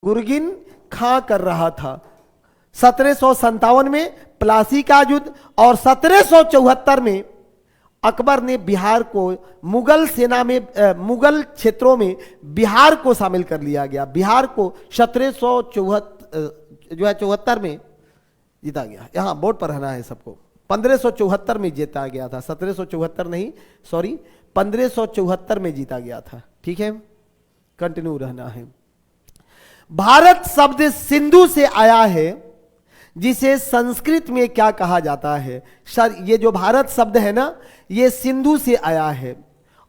गुरगिन खां कर रहा था। 1757 में प्लासी का युद्ध और 1774 में अकबर ने बिहार को मुगल सेना में मुगल क्षेत्रों में बिहार को शामिल कर लिया गया। बिहार को 1774 में जीता गया। यहाँ बोर्ड पर रहना है सबको। 1574 में जीता गया था, 1774 नहीं, सॉरी 1574 में जीता गया था। ठीक है, कंटिन्यू रहना है। भारत शब्द सिंधु से आया है, जिसे संस्कृत में क्या कहा जाता है? सर, ये जो भारत शब्द है ना, ये सिंधु से आया है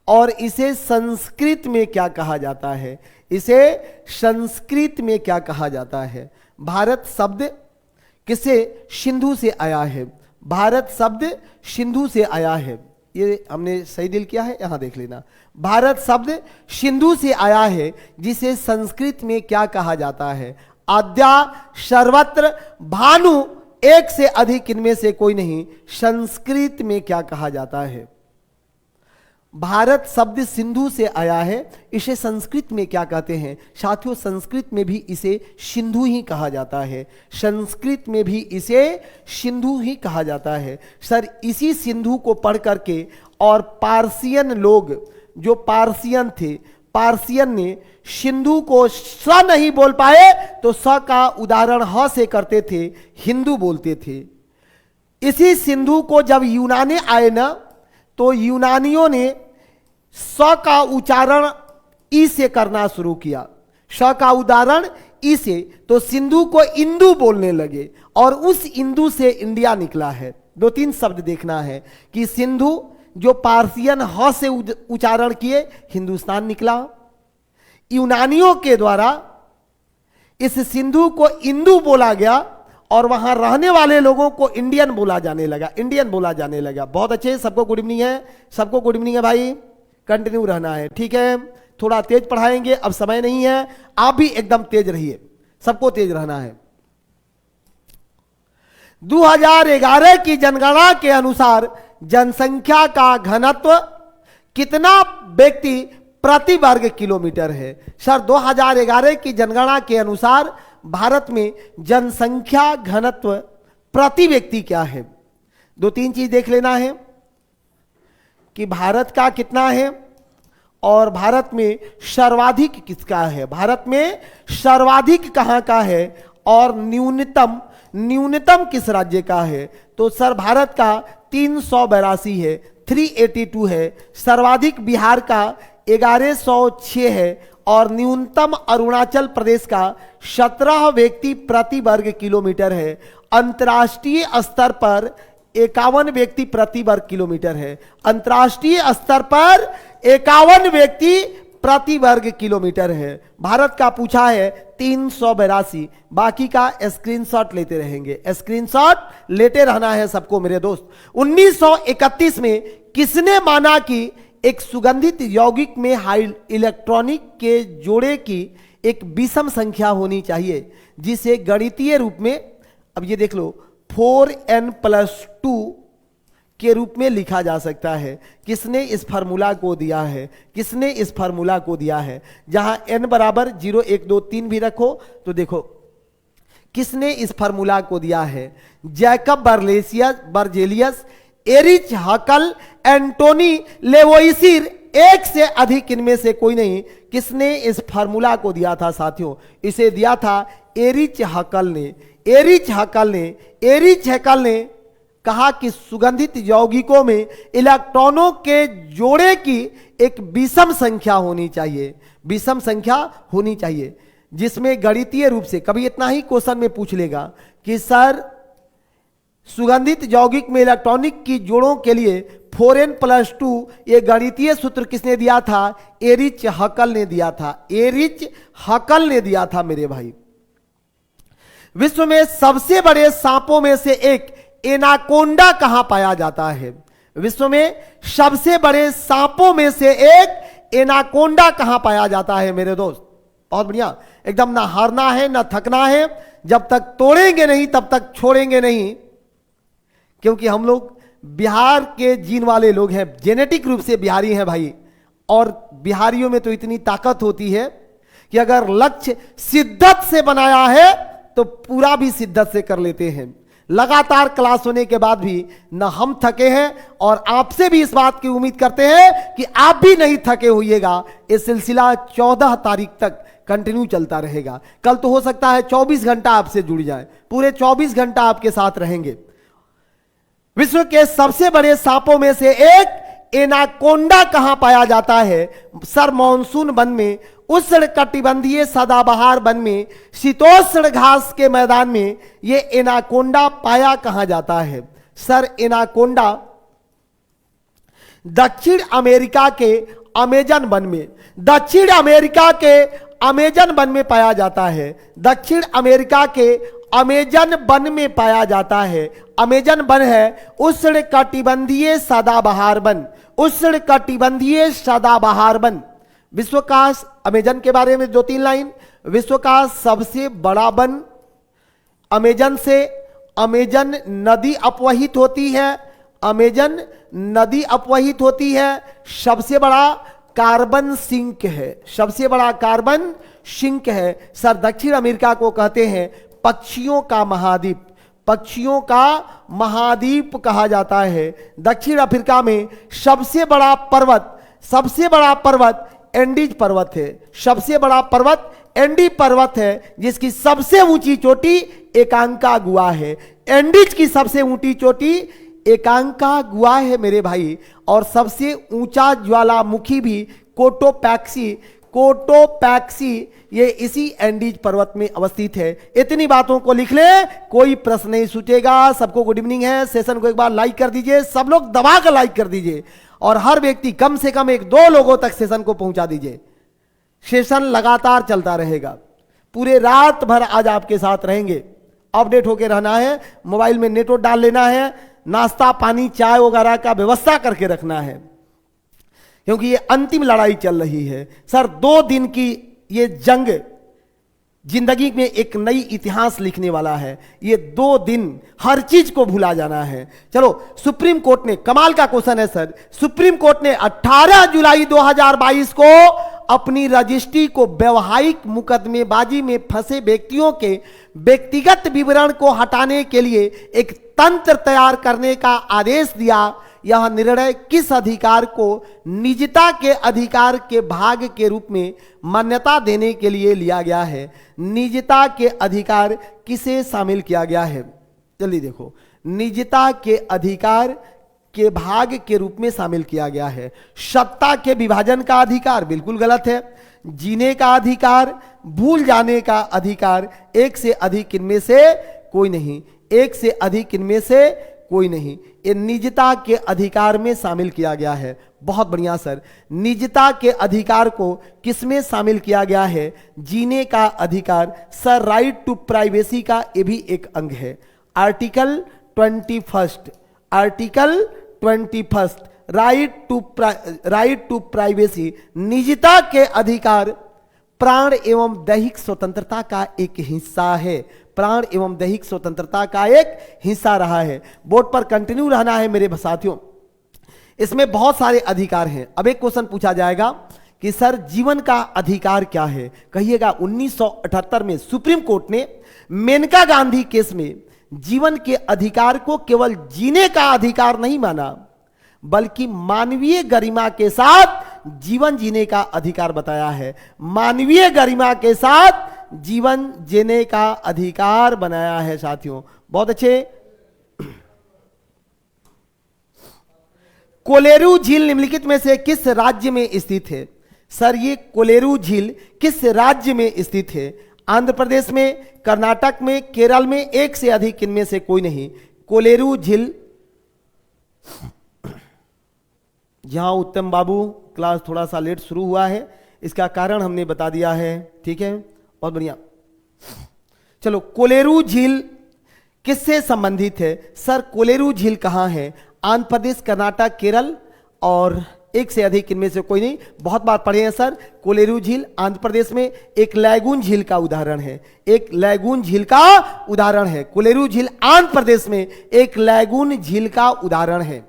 और इसे संस्कृत में क्या कहा जाता है? इसे संस्कृत में क्या कहा जाता है? भारत शब्द किसे सिंधु से आया है? भारत शब्द सिंधु से आया है। ये हमने सही डील किया है, यहां देख लेना। भारत शब्द सिंधु से आया है, जिसे संस्कृत में क्या कहा जाता है? आद्या, सर्वत्र, भानु, एक से अधिक इनमें से कोई नहीं। संस्कृत में क्या कहा जाता है? भारत शब्द सिंधु से आया है, इसे संस्कृत में क्या कहते हैं? साथियों, संस्कृत में भी इसे सिंधु ही कहा जाता है। संस्कृत में भी इसे सिंधु ही कहा जाता है। सर, इसी सिंधु को पढ़ करके और पारसियन लोग, जो पारसियन थे, पारसियन ने सिंधु को स नहीं बोल पाए तो स का उदाहरण ह से करते थे, हिंदू बोलते थे। इसी सिंधु को जब यूनानी आए ना, तो यूनानियों ने स का उच्चारण ई से करना शुरू किया। स का उच्चारण ई से, तो सिंधु को इंदु बोलने लगे और उस इंदु से इंडिया निकला है। दो तीन शब्द देखना है कि सिंधु जो पारसियन ह से उच्चारण किए, हिंदुस्तान निकला। यूनानियों के द्वारा इस सिंधु को इंदु बोला गया और वहां रहने वाले लोगों को इंडियन बोला जाने लगा, इंडियन बोला जाने लगा। बहुत अच्छे, सबको गुड इवनिंग है, सबको गुड इवनिंग है भाई। कंटिन्यू रहना है, ठीक है। थोड़ा तेज पढ़ाएंगे, अब समय नहीं है, आप भी एकदम तेज रहिए, सबको तेज रहना है। 2011 की जनगणना के अनुसार जनसंख्या का घनत्व कितना व्यक्ति प्रति वर्ग किलोमीटर है? सर, 2011 की जनगणना के अनुसार भारत में जनसंख्या घनत्व प्रति व्यक्ति क्या है? दो तीन चीज देख लेना है कि भारत का कितना है और भारत में सर्वाधिक किसका है, भारत में सर्वाधिक कहां का है और न्यूनतम किस राज्य का है? तो सर, भारत का 382 है, 382 है। सर्वाधिक बिहार का 1106 है और न्यूनतम अरुणाचल प्रदेश का 17 व्यक्ति प्रति वर्ग किलोमीटर है। अंतर्राष्ट्रीय स्तर पर 51 व्यक्ति प्रति वर्ग किलोमीटर है। अंतर्राष्ट्रीय स्तर पर 51 व्यक्ति प्रति वर्ग किलोमीटर है। भारत का पूछा है 382, बाकी का स्क्रीनशॉट लेते रहेंगे, स्क्रीनशॉट लेते रहना है सबको मेरे दोस्त। 1931 में किसने माना कि एक सुगंधित यौगिक में हाई इलेक्ट्रॉनिक के जोड़े की एक विषम संख्या होनी चाहिए, जिसे गणितीय रूप में, अब ये देख लो, 4n+2 के रूप में लिखा जा सकता है। किसने इस फार्मूला को दिया है? किसने इस फार्मूला को दिया है? जहां n बराबर 0 1 2 3 भी रखो तो देखो किसने इस फार्मूला को दिया है? जैकब बर्जेलियस, एरिच हकल, एंटोनी लेवोइसिर, एक से अधिक इनमें से कोई नहीं। किसने इस फार्मूला को दिया था साथियों? इसे दिया था एरिच हकल ने। एरिच हकल ने कहा कि सुगंधित यौगिकों में इलेक्ट्रॉनों के जोड़े की एक विषम संख्या होनी चाहिए, विषम संख्या होनी चाहिए, जिसमें गणितीय रूप से कभी इतना ही क्वेश्चन में पूछ लेगा कि सर, सुगंधित यौगिक में इलेक्ट्रॉनिक की जोड़ों के लिए 4n+2, ये गणितीय सूत्र किसने दिया था? एरिच हकल ने दिया था, एरिच हकल ने दिया था मेरे भाई। विश्व में सबसे बड़े सांपों में से एक एनाकोंडा कहां पाया जाता है? विश्व में सबसे बड़े सांपों में से एक एनाकोंडा कहां पाया जाता है मेरे दोस्त? बहुत बढ़िया, एकदम ना हारना है ना थकना है, जब तक तोड़ेंगे नहीं तब तक छोड़ेंगे नहीं, क्योंकि हम लोग बिहार के जीन वाले लोग हैं, जेनेटिक रूप से बिहारी हैं भाई। और बिहारियों में तो इतनी ताकत होती है कि अगर लक्ष्य शिद्दत से बनाया है तो पूरा भी शिद्दत से कर लेते हैं। लगातार क्लास होने के बाद भी न हम थके हैं और आपसे भी इस बात की उम्मीद करते हैं कि आप भी नहीं थके होइएगा। ये सिलसिला 14 तारीख तक कंटिन्यू चलता रहेगा। कल तो हो सकता है 24 घंटा आपसे जुड़ जाए, पूरे 24 घंटा आपके साथ रहेंगे। विश्व के सबसे बड़े सांपों में से एक एनाकोंडा कहां पाया जाता है? सर मॉनसून वन में, उष्ण कटिबंधीय सदाबहार वन में, शीतोष्ण घास के मैदान में यह एनाकोंडा पाया कहां जाता है? सर एनाकोंडा दक्षिण अमेरिका के अमेजन वन में, दक्षिण अमेरिका के अमेजन वन में पाया जाता है। दक्षिण अमेरिका के अमेजन वन में पाया जाता है। अमेजन वन है उष्ण कटिबंधीय सदाबहार वन, उष्ण कटिबंधीय सदाबहार वन। विश्व का, अमेजन के बारे में 2-3 लाइन। विश्व का सबसे बड़ा वन अमेजन से, अमेजन नदी अपवहित होती है, अमेजन नदी अपवहित होती है। सबसे बड़ा कार्बन सिंक है, सबसे बड़ा कार्बन सिंक है। सर दक्षिण अमेरिका को कहते हैं पक्षियों का महाद्वीप, पक्षियों का महाद्वीप कहा जाता है। दक्षिण अफ्रीका में सबसे बड़ा पर्वत, सबसे बड़ा पर्वत एंडीज पर्वत है। सबसे बड़ा पर्वत एंडी पर्वत है, जिसकी सबसे ऊंची चोटी एकांकागुआ है। एंडीज की सबसे ऊंची चोटी एकांकागुआ है मेरे भाई। और सबसे ऊंचा ज्वालामुखी भी कोटोपैक्सी, कोटोपैक्सी ये इसी एंडीज पर्वत में अवस्थित है। इतनी बातों को लिख ले, कोई प्रश्न नहीं सूझेगा। सबको गुड इवनिंग है। सेशन को एक बार लाइक कर दीजिए, सब लोग दबा कर लाइक कर दीजिए और हर व्यक्ति कम से कम 1-2 लोगों तक सेशन को पहुंचा दीजिए। सेशन लगातार चलता रहेगा, पूरे रात भर आज आपके साथ रहेंगे। अपडेट होके रहना है, मोबाइल में नेटवर्क डाल लेना है, नाश्ता पानी चाय वगैरह का व्यवस्था करके रखना है, क्योंकि ये अंतिम लड़ाई चल रही है। सर 2 दिन की ये जंग जिंदगी में एक नई इतिहास लिखने वाला है। ये 2 दिन हर चीज को भुला जाना है। चलो, सुप्रीम कोर्ट ने, कमाल का क्वेश्चन है सर, सुप्रीम कोर्ट ने 18 जुलाई 2022 को अपनी रजिस्ट्री को वैवाहिक मुकदमेबाजी में फंसे व्यक्तियों के व्यक्तिगत विवरण को हटाने के लिए एक तंत्र तैयार करने का आदेश दिया। यह निर्णय किस अधिकार को निजता के अधिकार के भाग के रूप में मान्यता देने के लिए लिया गया है? निजता के अधिकार किसे शामिल किया गया है? जल्दी देखो, निजता के अधिकार के भाग के रूप में शामिल किया गया है। सत्ता के विभाजन का अधिकार बिल्कुल गलत है। जीने का अधिकार, भूल जाने का अधिकार, एक से अधिक इनमें से कोई नहीं, एक से अधिक इनमें से कोई नहीं। ये निजता के अधिकार में शामिल किया गया है। बहुत बढ़िया सर, निजता के अधिकार को किसमें शामिल किया गया है? जीने का अधिकार। सर राइट टू प्राइवेसी का ये भी एक अंग है। Article 21, article 21 right to privacy, निजता के अधिकार प्राण एवं दैहिक स्वतंत्रता का एक हिस्सा है। प्राण एवं दैहिक स्वतंत्रता का एक हिस्सा रहा है। बोर्ड पर कंटिन्यू रहना है मेरे साथियों। इसमें बहुत सारे अधिकार हैं। अब एक क्वेश्चन पूछा जाएगा कि सर जीवन का अधिकार क्या है? कहिएगा 1978 में सुप्रीम कोर्ट ने मेनका गांधी केस में जीवन के अधिकार को केवल जीने का अधिकार नहीं माना, बल्कि मानवीय गरिमा के साथ जीवन जीने का अधिकार बताया है। मानवीय गरिमा के साथ जीवन जीने का अधिकार बनाया है साथियों। बहुत अच्छे। कोलेरू झील निम्नलिखित में से किस राज्य में स्थित है? सर ये कोलेरू झील किस राज्य में स्थित है? आंध्र प्रदेश में, कर्नाटक में, केरल में, एक से अधिक इनमें से कोई नहीं। कोलेरू झील, जहां उत्तम बाबू क्लास थोड़ा सा लेट शुरू हुआ है, इसका कारण हमने बता दिया है। ठीक है, बहुत बढ़िया। चलो, कोलेरू झील किससे संबंधित है? सर कोलेरू झील कहां है? आंध्र प्रदेश, कर्नाटक, केरल और एक से अधिक इनमें से कोई नहीं। बहुत बार पढ़े हैं सर। कोलेरू झील आंध्र प्रदेश में एक लैगून झील का उदाहरण है, एक लैगून झील का उदाहरण है। कोलेरू झील आंध्र प्रदेश में एक लैगून झील का उदाहरण है।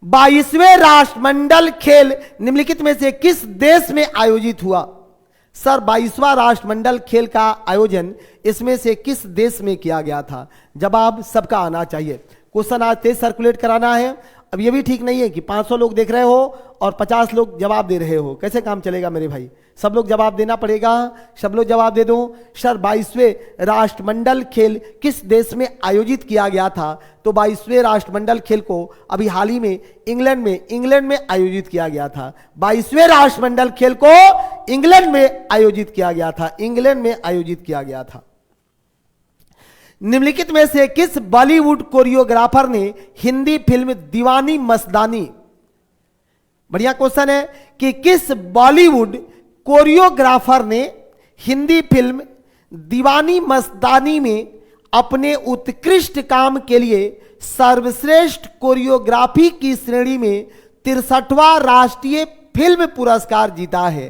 22वें राष्ट्रमंडल खेल निम्नलिखित में से किस देश में आयोजित हुआ? सर 22वां राष्ट्रमंडल खेल का आयोजन इसमें से किस देश में किया गया था? जवाब सबका आना चाहिए। क्वेश्चन आज तेज सर्कुलेट कराना है। अब ये भी ठीक नहीं है कि 500 लोग देख रहे हो और 50 लोग जवाब दे रहे हो, कैसे काम चलेगा मेरे भाई? सब लोग जवाब देना पड़ेगा, सब लोग जवाब दे दो। सर 22वें राष्ट्रमंडल खेल किस देश में आयोजित किया गया था? तो 22वें राष्ट्रमंडल खेल को अभी हाल ही में इंग्लैंड में आयोजित किया गया था। 22वें राष्ट्रमंडल खेल को इंग्लैंड में आयोजित किया गया था, इंग्लैंड में आयोजित किया गया था। निम्नलिखित में से किस बॉलीवुड कोरियोग्राफर ने हिंदी फिल्म दीवानी मस्तानी, बढ़िया क्वेश्चन है कि किस बॉलीवुड कोरियोग्राफर ने हिंदी फिल्म दीवानी मस्तानी में अपने उत्कृष्ट काम के लिए सर्वश्रेष्ठ कोरियोग्राफी की श्रेणी में 63वां राष्ट्रीय फिल्म पुरस्कार जीता है?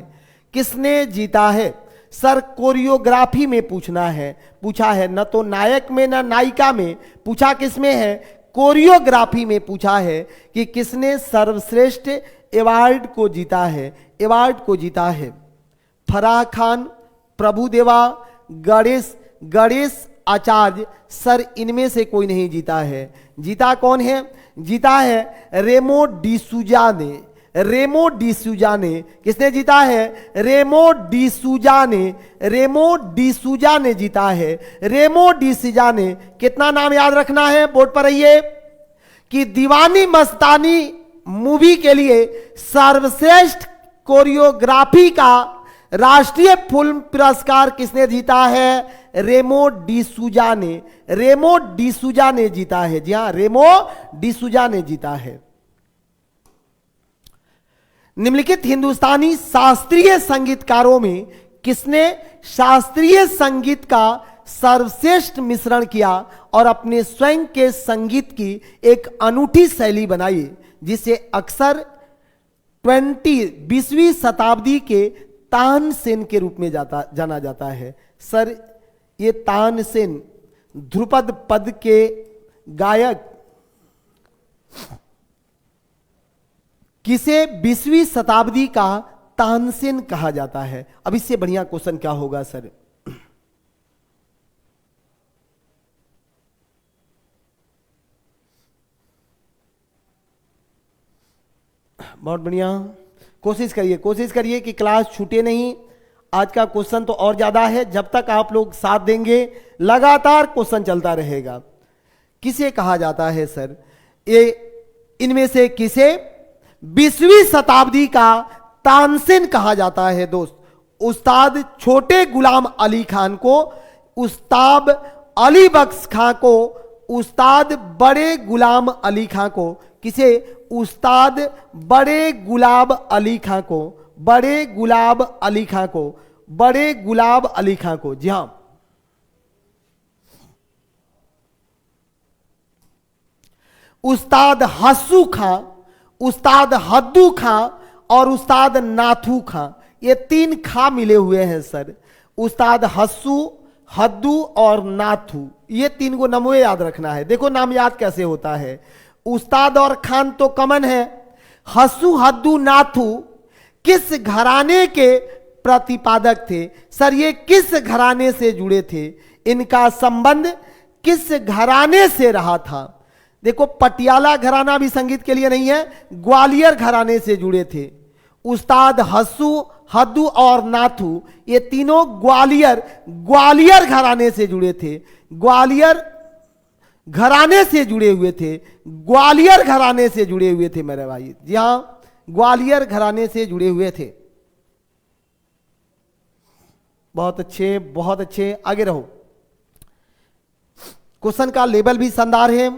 किसने जीता है? सर कोरियोग्राफी में पूछा है, न तो नायक में न नायिका में, पूछा किस में है? कोरियोग्राफी में पूछा है कि किसने सर्वश्रेष्ठ अवार्ड को जीता है। फराह खान, प्रभुदेवा, गणेश आचार्य, सर इनमें से कोई नहीं जीता है। जीता कौन है? जीता है रेमो डिसूजा ने। किसने जीता है? रेमो डिसूजा ने जीता है। रेमो डिसूजा ने, कितना नाम याद रखना है, बोर्ड पर रहिए, कि दीवानी मस्तानी मूवी के लिए सर्वश्रेष्ठ कोरियोग्राफी का राष्ट्रीय फिल्म पुरस्कार किसने जीता है? रेमो डिसूजा ने जीता है। जी हां, रेमो डिसूजा ने जीता है। निम्नलिखित हिंदुस्तानी शास्त्रीय संगीतकारों में किसने शास्त्रीय संगीत का सर्वश्रेष्ठ मिश्रण किया और अपने स्वयं के संगीत की एक अनूठी शैली बनाई, जिसे अक्सर 20वीं शताब्दी के तानसेन के रूप में जाना जाता है? सर ये तानसेन ध्रुपद पद के गायक किसे 20वीं शताब्दी का तानसेन कहा जाता है? अब इससे बढ़िया क्वेश्चन क्या होगा सर? बहुत बढ़िया, कोशिश करिए कि क्लास छूटे नहीं। आज का क्वेश्चन तो और ज्यादा है, जब तक आप लोग साथ देंगे लगातार क्वेश्चन चलता रहेगा। किसे कहा जाता है सर? ये इनमें से किसे 20वीं शताब्दी का तानसेन कहा जाता है दोस्त? उस्ताद छोटे गुलाम अली खान को, उस्ताद अली बख्श खां को, उस्ताद बड़े गुलाम अली खां को। किसे? उस्ताद बड़े गुलाब अली खां को, बड़े गुलाब अली खां को। जी हां, उस्ताद हस्सू खां, उस्ताद हद्दू खां और उस्ताद नाथू खां, ये 3 खां मिले हुए हैं सर। उस्ताद हस्सू, हद्दू और नाथू, ये 3 को नमूए याद रखना है। देखो नाम याद कैसे होता है। उस्ताद और खान तो कॉमन है, हस्सू, हद्दू, नाथू किस घराने के प्रतिपादक थे? सर ये किस घराने से जुड़े थे? इनका संबंध किस घराने से रहा था? देखो पटियाला घराना भी संगीत के लिए नहीं है, ग्वालियर घराने से जुड़े थे। उस्ताद हस्सू, हद्दू और नाथू ये तीनों ग्वालियर घराने से जुड़े थे। ग्वालियर घराने से जुड़े हुए थे, ग्वालियर घराने से जुड़े हुए थे मेरे भाई। जी हां, ग्वालियर घराने से जुड़े हुए थे। बहुत अच्छे, बहुत अच्छे, आगे रहो। क्वेश्चन का लेवल भी शानदार है।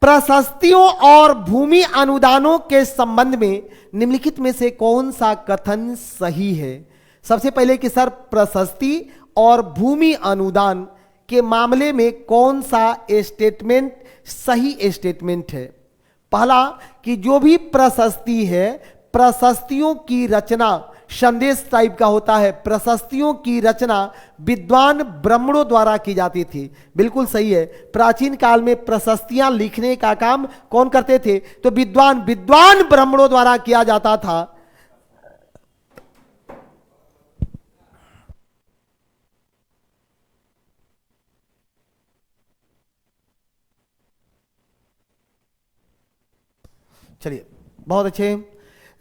प्रशस्तियों और भूमि अनुदानों के संबंध में निम्नलिखित में से कौन सा कथन सही है? सबसे पहले कि सर प्रशस्ति और भूमि अनुदान के मामले में कौन सा स्टेटमेंट सही स्टेटमेंट है? पहला कि जो भी प्रशस्ति है, प्रशस्तियों की रचना संदेश टाइप का होता है। प्रशस्तियों की रचना विद्वान ब्राह्मणों द्वारा की जाती थी। बिल्कुल सही है। प्राचीन काल में प्रशस्तियां लिखने का काम कौन करते थे? तो विद्वान ब्राह्मणों द्वारा किया जाता था। चलिए, बहुत अच्छे।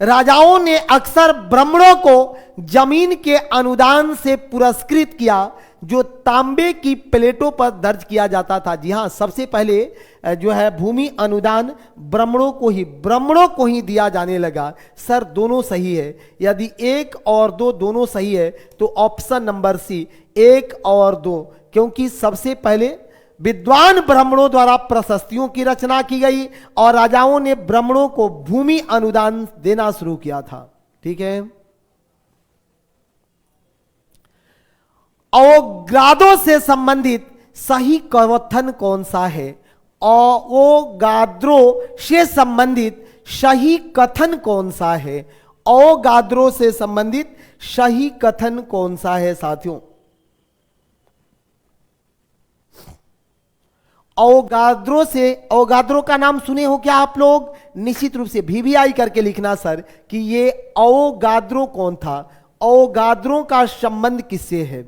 राजाओं ने अक्सर ब्राह्मणों को जमीन के अनुदान से पुरस्कृत किया जो तांबे की प्लेटों पर दर्ज किया जाता था। जी हाँ, सबसे पहले जो है भूमि अनुदान ब्राह्मणों को ही दिया जाने लगा। सर दोनों सही है। यदि 1 और 2 दोनों सही है तो ऑप्शन नंबर सी 1 और 2, क्योंकि सबसे पहले विद्वान ब्राह्मणों द्वारा प्रशस्तियों की रचना की गई और राजाओं ने ब्राह्मणों को भूमि अनुदान देना शुरू किया था। ठीक है। अवोगाद्रो से संबंधित सही कथन कौन सा है? अवोगाद्रो से संबंधित सही कथन कौन सा है? अवोगाद्रो से संबंधित सही कथन कौन सा है साथियों? अवोगाद्रो का नाम सुने हो क्या आप लोग? निश्चित रूप से VVI करके लिखना सर कि ये अवोगाद्रो कौन था, अवोगाद्रो का संबंध किससे है।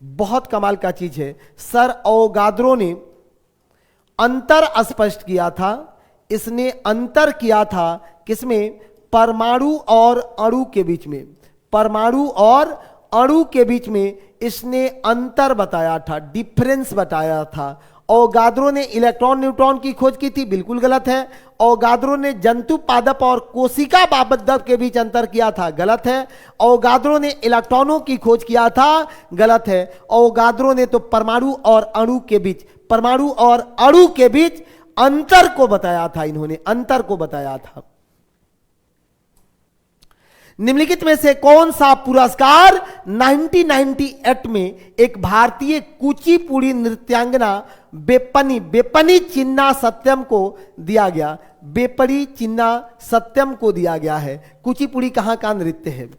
बहुत कमाल का चीज है सर। अवोगाद्रो ने अंतर स्पष्ट किया था। इसने अंतर किया था किसमें? परमाणु और अणु के बीच में। परमाणु और अणु के बीच में इसने अंतर बताया था, डिफरेंस बताया था। अवोगाद्रो ने इलेक्ट्रॉन न्यूट्रॉन की खोज की थी, बिल्कुल गलत है। अवोगाद्रो ने जंतु पादप और कोशिका पादप के बीच अंतर किया था, गलत है। अवोगाद्रो ने इलेक्ट्रॉनों की खोज किया था, गलत है। अवोगाद्रो ने तो परमाणु और अणु के बीच अंतर को बताया था। इन्होंने अंतर को बताया था। निम्नलिखित में से कौन सा पुरस्कार 1998 में एक भारतीय कुचिपुड़ी नृत्यांगना बेपनी चिन्ना सत्यम को दिया गया? बेपनी चिन्ना सत्यम को दिया गया है। कुचिपुड़ी कहां का नृत्य है?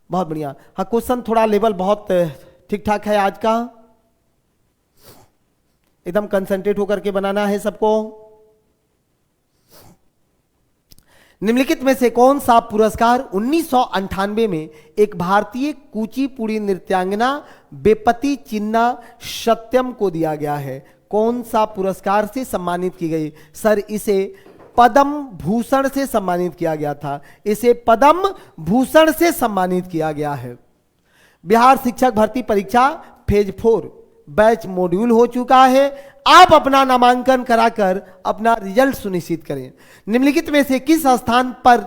बहुत बढ़िया। हाँ, क्वेश्चन थोड़ा लेवल बहुत ठीक ठाक है आज का, एकदम कंसंट्रेट होकर के बनाना है सबको। निम्नलिखित में से कौन सा पुरस्कार 1998 में एक भारतीय कुचिपुड़ी नृत्यांगना बेपति चिन्ना सत्यम को दिया गया है? कौन सा पुरस्कार से सम्मानित की गई? सर इसे पद्म भूषण से सम्मानित किया गया था। इसे पद्म भूषण से सम्मानित किया गया है। बिहार शिक्षक भर्ती परीक्षा फेज 4 बैच मॉड्यूल हो चुका है। आप अपना नामांकन कराकर अपना रिजल्ट सुनिश्चित करें। निम्नलिखित में से किस स्थान पर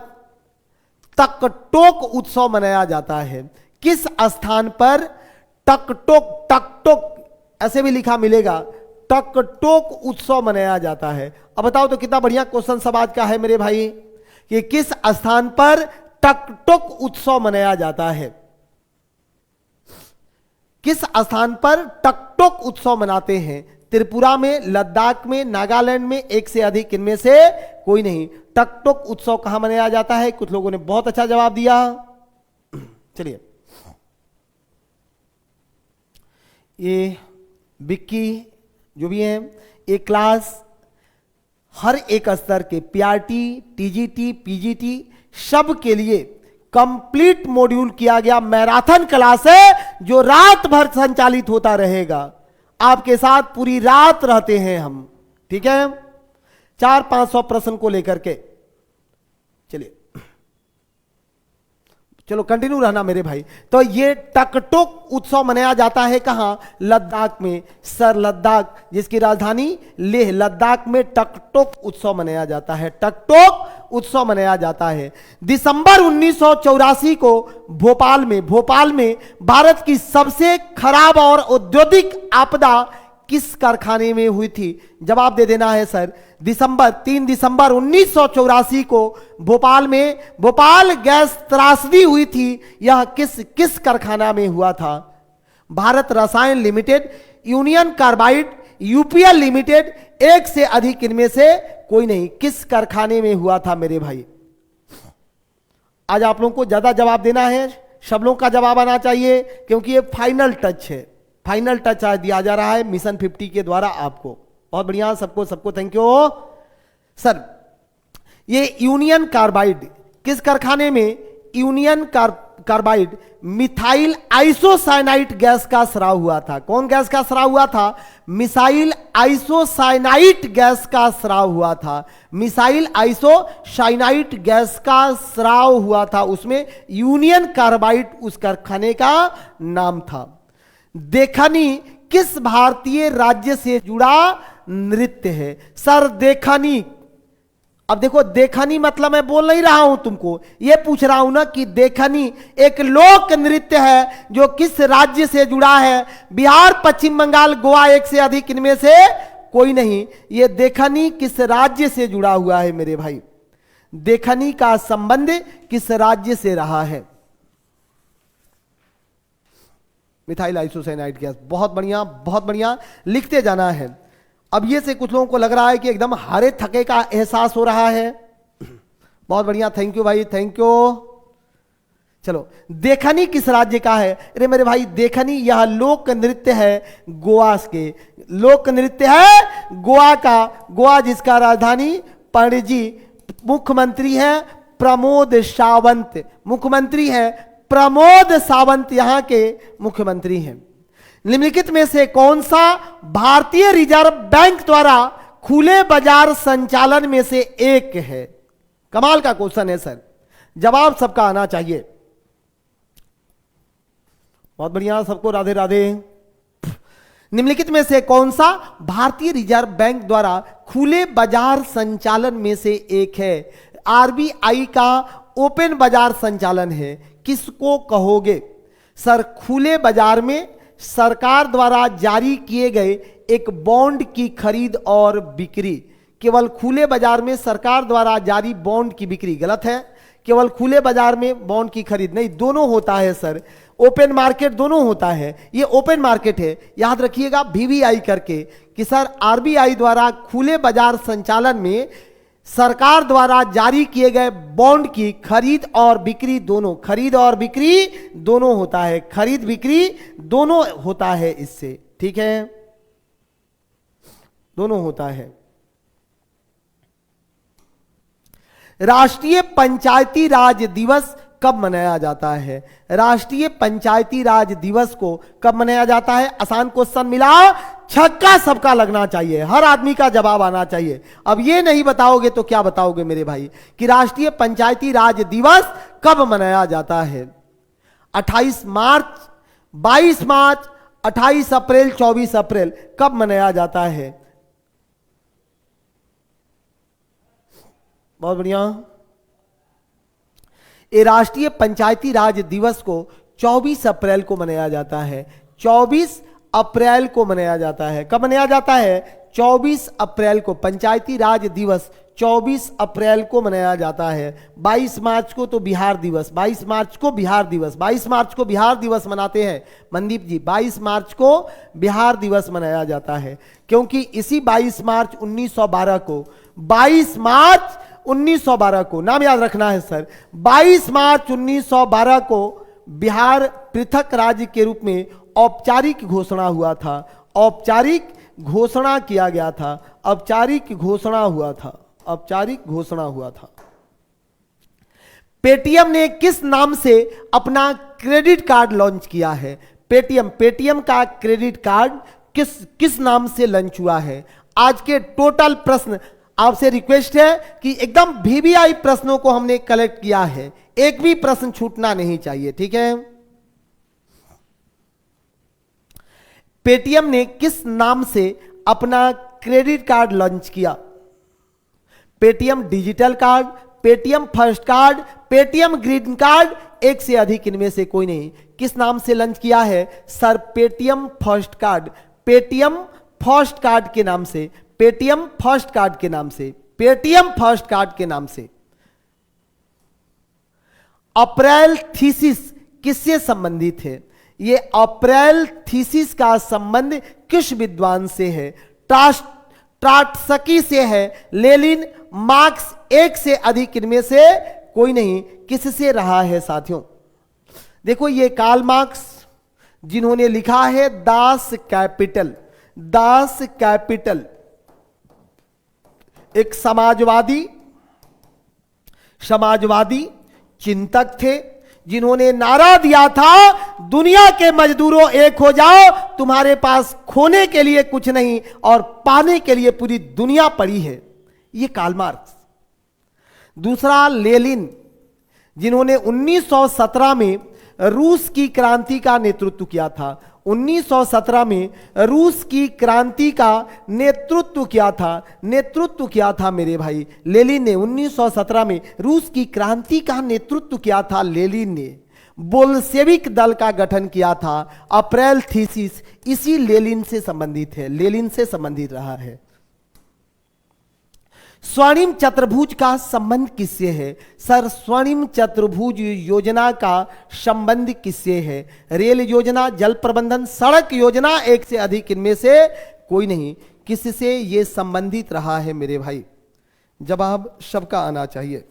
टकटोक उत्सव मनाया जाता है? किस स्थान पर टकटोक ऐसे भी लिखा मिलेगा, टकटोक उत्सव मनाया जाता है? अब बताओ तो कितना बढ़िया क्वेश्चन सब आज का है मेरे भाई कि किस स्थान पर टकटोक उत्सव मनाया जाता है? किस स्थान पर टकटोक उत्सव मनाते हैं? त्रिपुरा में, लद्दाख में, नागालैंड में, एक से अधिक, इनमें से कोई नहीं। टकटोक उत्सव कहां मनाया जाता है? कुछ लोगों ने बहुत अच्छा जवाब दिया। चलिए, ये विक्की जो भी है, एक क्लास हर एक स्तर के पीआरटी, टीजीटी, पीजीटी सब के लिए कंप्लीट मॉड्यूल किया गया मैराथन क्लास है जो रात भर संचालित होता रहेगा। आपके साथ पूरी रात रहते हैं हम, ठीक है, 400-500 प्रश्न को लेकर के। चलिए, चलो कंटिन्यू रहना मेरे भाई। तो ये टकटोक उत्सव मनाया जाता है कहां? लद्दाख में। सर लद्दाख, जिसकी राजधानी लेह, लद्दाख में टकटोक उत्सव मनाया जाता है। टकटोक उत्सव मनाया जाता है। दिसंबर 1984 को भोपाल में भारत की सबसे खराब और औद्योगिक आपदा किस कारखाने में हुई थी? जवाब दे देना है सर। 3 दिसंबर 1984 को भोपाल गैस त्रासदी हुई थी। यह किस कारखाना में हुआ था? भारत रसायन limited, union carbide, UPL limited, एक से अधिक, इनमें से कोई नहीं। किस कारखाने में हुआ था मेरे भाई? आज आप लोगों को ज्यादा जवाब देना है, सब लोगों का जवाब आना चाहिए क्योंकि ये फाइनल टच है। फाइनल टच आज दिया जा रहा है मिशन 50 के द्वारा आपको। बहुत बढ़िया, सबको थैंक यू सर। ये यूनियन कार्बाइड किस कारखाने में? Union carbide methyl isocyanate gas का स्राव हुआ था। कौन गैस का स्राव हुआ था? मिसाइल आइसोसाइनाइट गैस का स्राव हुआ था। मिसाइल आइसोसाइनाइट गैस का स्राव हुआ था, उसमें यूनियन कार्बाइड उस कारखाने का नाम था। देखनी किस भारतीय राज्य से जुड़ा नृत्य है? सर देखनी, अब देखो देखनी मतलब मैं बोल नहीं रहा हूं तुमको, ये पूछ रहा हूं ना कि देखनी एक लोक नृत्य है जो किस राज्य से जुड़ा है? बिहार, पश्चिम बंगाल, गोवा, एक से अधिक इनमें से कोई नहीं। ये देखनी किस राज्य से जुड़ा हुआ है मेरे भाई? देखनी का संबंध किस राज्य से रहा है? Methyl isocyanide gas. बहुत बढ़िया, बहुत बढ़िया, लिखते जाना है। अब ये से कुछ लोगों को लग रहा है कि एकदम हारे थके का एहसास हो रहा है। बहुत बढ़िया, थैंक यू भाई, थैंक यू। चलो, देखनी किस राज्य का है? अरे मेरे भाई, देखनी यह लोक नृत्य है गोवा के, लोक नृत्य है गोवा का। गोवा जिसका राजधानी पणजी, मुख्यमंत्री है प्रमोद सावंत, मुख्यमंत्री है प्रमोद सावंत, यहां के मुख्यमंत्री हैं। निम्नलिखित में से कौन सा भारतीय रिजर्व बैंक द्वारा खुले बाजार संचालन में से एक है? कमाल का क्वेश्चन है सर, जवाब सबका आना चाहिए। बहुत बढ़िया, सबको राधे राधे। निम्नलिखित में से कौन सा भारतीय रिजर्व बैंक द्वारा खुले बाजार संचालन में से एक है? आरबीआई का ओपन बाजार संचालन है, किसको कहोगे? सर, खुले बाजार में सरकार द्वारा जारी किए गए एक बॉन्ड की खरीद और बिक्री। केवल खुले बाजार में सरकार द्वारा जारी बॉन्ड की बिक्री गलत है। केवल खुले बाजार में बॉन्ड की खरीद नहीं, दोनों होता है सर, ओपन मार्केट दोनों होता है। ये ओपन मार्केट है, याद रखिएगा वीवीआई करके, कि सर आरबीआई द्वारा खुले बाजार संचालन में सरकार द्वारा जारी किए गए बॉन्ड की खरीद और बिक्री दोनों, खरीद और बिक्री दोनों होता है, खरीद बिक्री दोनों होता है इससे, ठीक है, दोनों होता है। राष्ट्रीय पंचायती राज दिवस कब मनाया जाता है? राष्ट्रीय पंचायती राज दिवस को कब मनाया जाता है? आसान क्वेश्चन मिला, छक्का सबका लगना चाहिए, हर आदमी का जवाब आना चाहिए। अब ये नहीं बताओगे तो क्या बताओगे मेरे भाई कि राष्ट्रीय पंचायती राज दिवस कब मनाया जाता है? 28 मार्च, 22 मार्च, 28 अप्रैल, 24 अप्रैल, कब मनाया जाता है? बहुत बढ़िया। ये राष्ट्रीय पंचायती राज दिवस को 24 अप्रैल को मनाया जाता है। 24 अप्रैल को मनाया जाता है। कब मनाया जाता है? 24 अप्रैल को। पंचायती राज दिवस 24 अप्रैल को मनाया जाता है। 22 मार्च को तो बिहार दिवस, 22 मार्च को बिहार दिवस, 22 मार्च को बिहार दिवस मनाते हैं मनदीप जी, 22 मार्च को बिहार दिवस मनाया जाता है, क्योंकि इसी 22 मार्च 1912 को, 22 मार्च 1912 को, नाम याद रखना है सर, 22 मार्च 1912 को बिहार पृथक राज्य के रूप में औपचारिक घोषणा हुआ था। औपचारिक घोषणा किया गया था, औपचारिक घोषणा हुआ था, औपचारिक घोषणा हुआ था। पेटीएम ने किस नाम से अपना क्रेडिट कार्ड लॉन्च किया है? पेटीएम का क्रेडिट कार्ड किस नाम से लॉन्च हुआ है? आज के टोटल प्रश्न, आपसे रिक्वेस्ट है कि एकदम वीवीआई प्रश्नों को हमने कलेक्ट किया है, एक भी प्रश्न छूटना नहीं चाहिए, ठीक है। पेटीएम ने किस नाम से अपना क्रेडिट कार्ड लॉन्च किया? Paytm digital card, Paytm first card, Paytm green card, एक से अधिक इनमें से कोई नहीं। किस नाम से लॉन्च किया है? Sir Paytm first card, Paytm first card के नाम से, पेटीएम फर्स्ट कार्ड के नाम से, पेटीएम फर्स्ट कार्ड के नाम से। अप्रैल थीसिस किससे संबंधित है? ये अप्रैल थीसिस का संबंध किस विद्वान से है? ट्राटस्की से है, लेनिन, मार्क्स, एक से अधिक इनमें से कोई नहीं। किससे रहा है साथियों? देखो ये कार्ल मार्क्स जिन्होंने लिखा है दास कैपिटल, दास कैपिटल, एक समाजवादी चिंतक थे जिन्होंने नारा दिया था दुनिया के मजदूरों एक हो जाओ, तुम्हारे पास खोने के लिए कुछ नहीं और पाने के लिए पूरी दुनिया पड़ी है, ये कार्ल मार्क्स। दूसरा लेनिन, जिन्होंने 1917 में रूस की क्रांति का नेतृत्व किया था। 1917 में रूस की क्रांति का नेतृत्व किया था मेरे भाई लेनिन ने। 1917 में रूस की क्रांति का नेतृत्व किया था लेनिन ने। बोल्शेविक दल का गठन किया था। अप्रैल थीसिस इसी लेनिन से संबंधित है, लेनिन से संबंधित रहा है। स्वर्णिम चतुर्भुज का संबंध किससे है? सर, स्वर्णिम चतुर्भुज योजना का संबंध किससे है? रेल योजना, जल प्रबंधन, सड़क योजना, एक से अधिक इनमें से कोई नहीं। किससे ये संबंधित रहा है मेरे भाई? जवाब सबका आना चाहिए।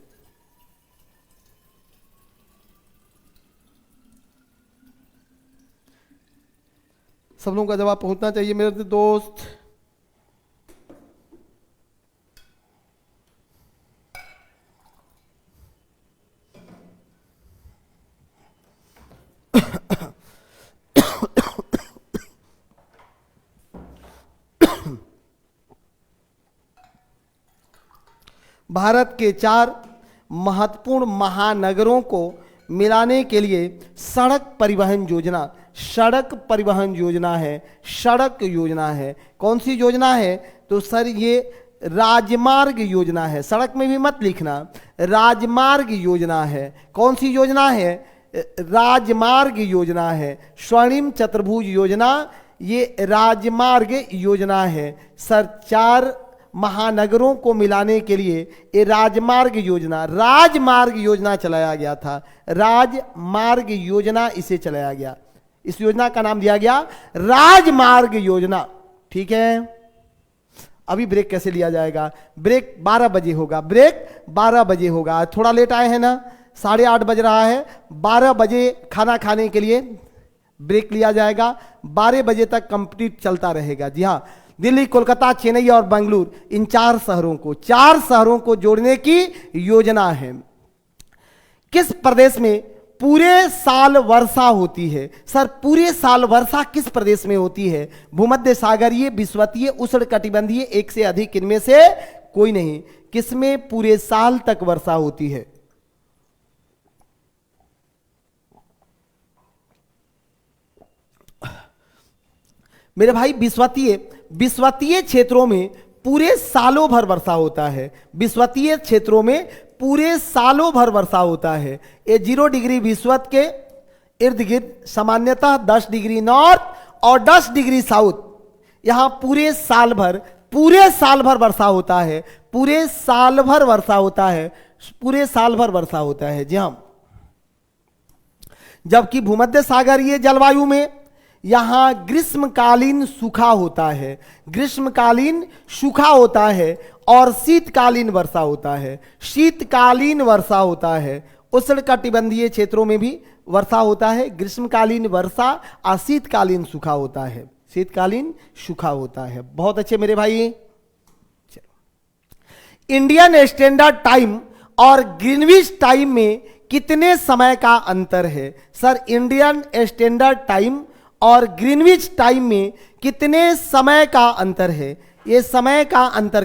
सब लोगों का जवाब पहुंचना चाहिए मेरे दोस्त। भारत के 4 महत्वपूर्ण महानगरों को मिलाने के लिए सड़क परिवहन योजना है। कौन सी योजना है? तो सर ये राजमार्ग योजना है। सड़क में भी मत लिखना, राजमार्ग योजना है। कौन सी योजना है? राजमार्ग योजना है। स्वर्णिम चतुर्भुज योजना ये राजमार्ग योजना है। सर, 4 महानगरों को मिलाने के लिए ये राजमार्ग योजना चलाया गया था। राजमार्ग योजना इसे चलाया गया, इस योजना का नाम दिया गया राजमार्ग योजना। ठीक है, अभी ब्रेक कैसे लिया जाएगा? ब्रेक 12 बजे होगा। थोड़ा लेट आए हैं ना, 8:30 बज रहा है। 12 बजे खाना खाने के लिए ब्रेक लिया जाएगा। 12 बजे तक कंप्लीट चलता रहेगा। जी हाँ, दिल्ली, कोलकाता, चेन्नई और बेंगलुरु, इन 4 शहरों को जोड़ने की योजना है। किस प्रदेश में पूरे साल वर्षा होती है? सर, पूरे साल वर्षा किस प्रदेश में होती है? भूमध्य सागरीय, विषुवतीय, उष्णकटिबंधीय, एक से अधिक इनमें से कोई नहीं। किसमें पूरे साल तक वर्षा होती है? मेरे भाई, विषुवतीय क्षेत्रों में पूरे सालों भर वर्षा होता है। विषुवतीय क्षेत्रों में पूरे सालों भर वर्षा होता है। ये 0 डिग्री विषुवत के इर्द गिर्द सामान्यतः 10 डिग्री नॉर्थ और 10 डिग्री साउथ, यहां पूरे साल भर वर्षा होता है। पूरे साल भर वर्षा होता है। जी हां, जबकि भूमध्य सागरीय जलवायु में यहां ग्रीष्मकालीन सूखा होता है और शीतकालीन वर्षा होता है। उष्णकटिबंधीय क्षेत्रों में भी वर्षा होता है। ग्रीष्मकालीन वर्षा और शीतकालीन सूखा होता है। बहुत अच्छे मेरे भाई। इंडियन स्टैंडर्ड टाइम और ग्रीनविच टाइम में कितने समय का अंतर है? सर, इंडियन स्टैंडर्ड टाइम और ग्रीनविच टाइम में कितने समय का अंतर है? ये समय का अंतर